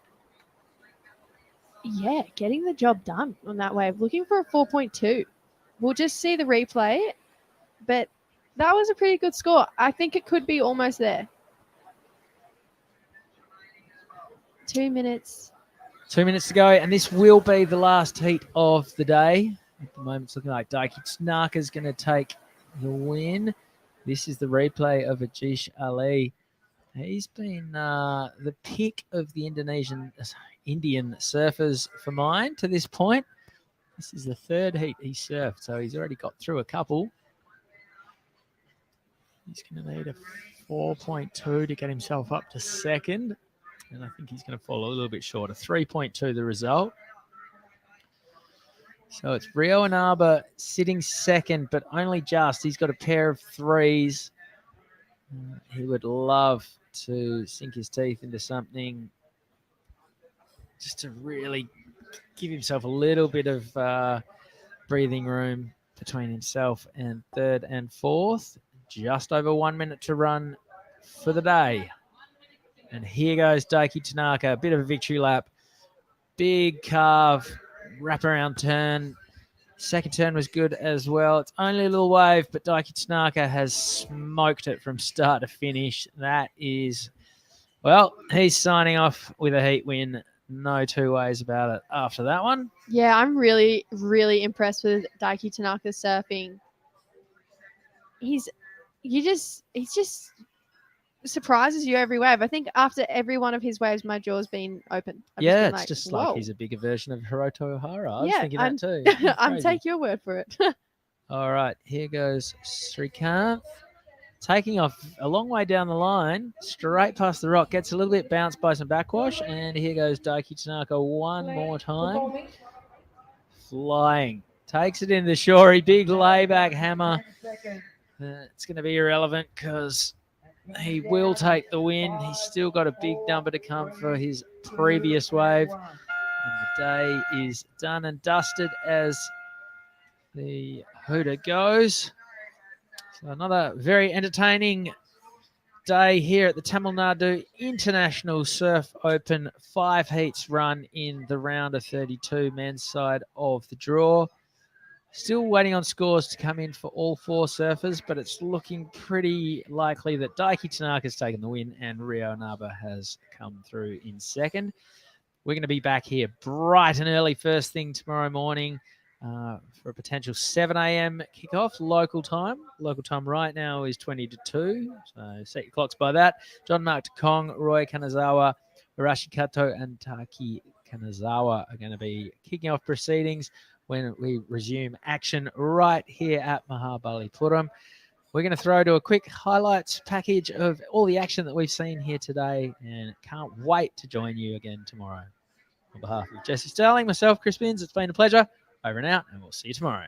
Yeah, getting the job done on that wave. Looking for a 4.2. We'll just see the replay, but that was a pretty good score. I think it could be almost there. 2 minutes.
2 minutes to go, and this will be the last heat of the day. At the moment, it's looking like Daiki Tsunaka is going to take the win. This is the replay of Ajish Ali. He's been the pick of the Indian surfers for mine to this point. This is the third heat he surfed, so he's already got through a couple. He's going to need a 4.2 to get himself up to second. And I think he's going to fall a little bit short. A 3.2 the result. So it's Rio Inaba sitting second, but only just. He's got a pair of threes. He would love to sink his teeth into something just to really give himself a little bit of breathing room between himself and third and fourth. Just over 1 minute to run for the day. And here goes Daiki Tanaka, a bit of a victory lap. Big carve, wraparound turn. Second turn was good as well. It's only a little wave, but Daiki Tanaka has smoked it from start to finish. That is, well, he's signing off with a heat win. No two ways about it after that one.
Yeah, I'm really, really impressed with Daiki Tanaka's surfing. He's just surprises you every wave. I think after every one of his waves, my jaw's been open.
It's just like he's a bigger version of Hiroto Ohara. I was thinking that too.
I'm take your word for it.
All right, here goes Srikanth. Taking off a long way down the line, straight past the rock, gets a little bit bounced by some backwash, and here goes Daiki Tanaka one more time. Flying. Takes it into the shorey, big layback hammer. It's going to be irrelevant because he will take the win. He's still got a big number to come for his previous wave. And the day is done and dusted as the hooter goes. So another very entertaining day here at the Tamil Nadu International Surf Open. 5 heats run in the round of 32, men's side of the draw. Still waiting on scores to come in for all 4 surfers, but it's looking pretty likely that Daiki Tanaka's taken the win and Rio Inaba has come through in second. We're going to be back here bright and early first thing tomorrow morning for a potential 7 a.m. kickoff local time. Local time right now is 20 to 2, so set your clocks by that. John Mark Kong, Roy Kanazawa, Arashi Kato, and Taki Kanazawa are going to be kicking off proceedings when we resume action right here at Mahabalipuram. We're going to throw to a quick highlights package of all the action that we've seen here today, and can't wait to join you again tomorrow. On behalf of Jesse Sterling, myself, Chris Binns, it's been a pleasure. Over and out, and we'll see you tomorrow.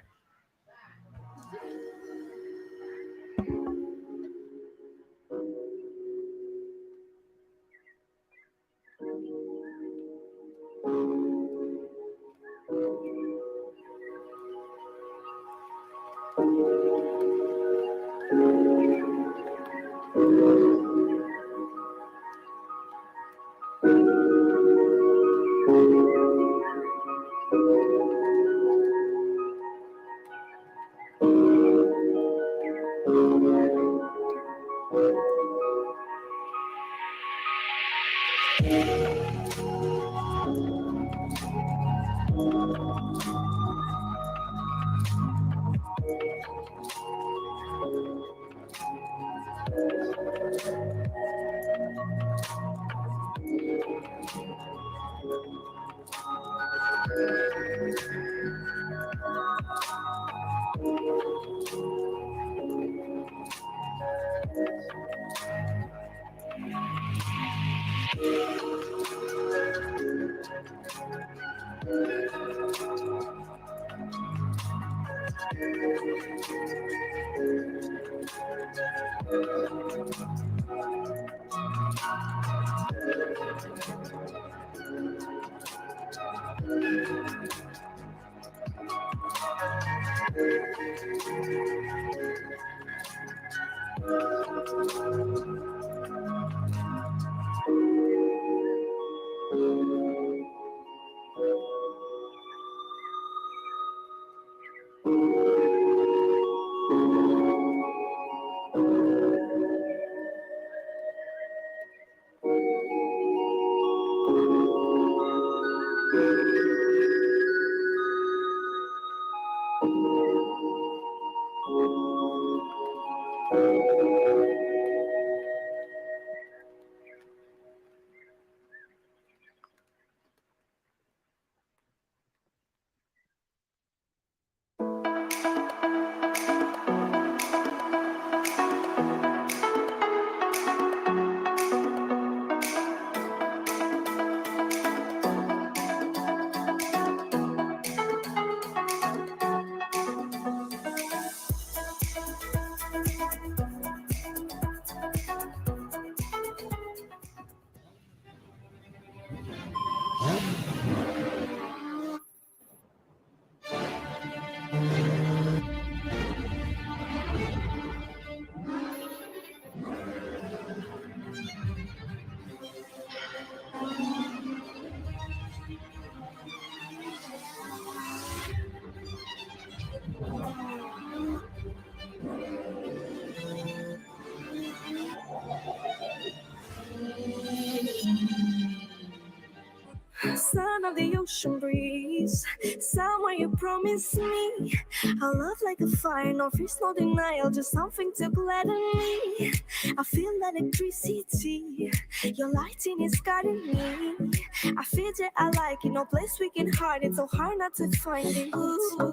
Son of the ocean breeze, somewhere you promised me a love like a fire, no fears, no denial, just something to gladden me. I feel electricity, your lighting is guiding me. I feel that I like it, no place we can hide it, so hard not to find it. Ooh, no,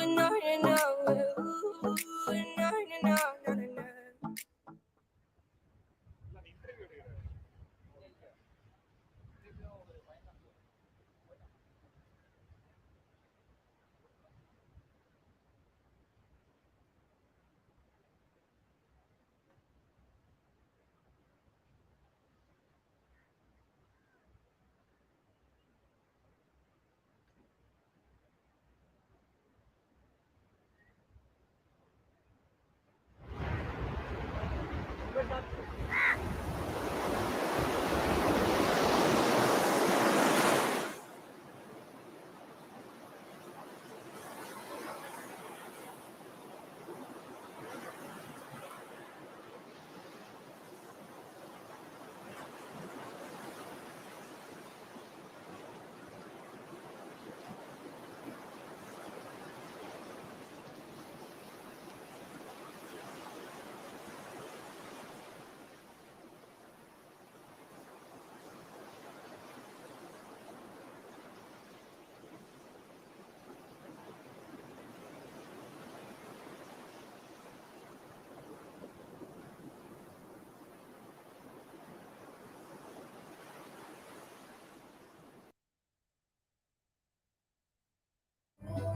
no, no, ooh, no, no, no, no, no.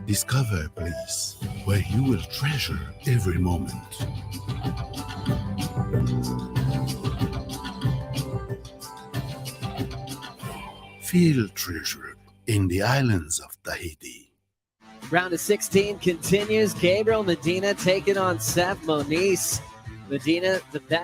Discover a place where you will treasure every moment. Feel treasured in the islands of Tahiti.
Round of 16 continues. Gabriel Medina taking on Seth Moniz. Medina, the best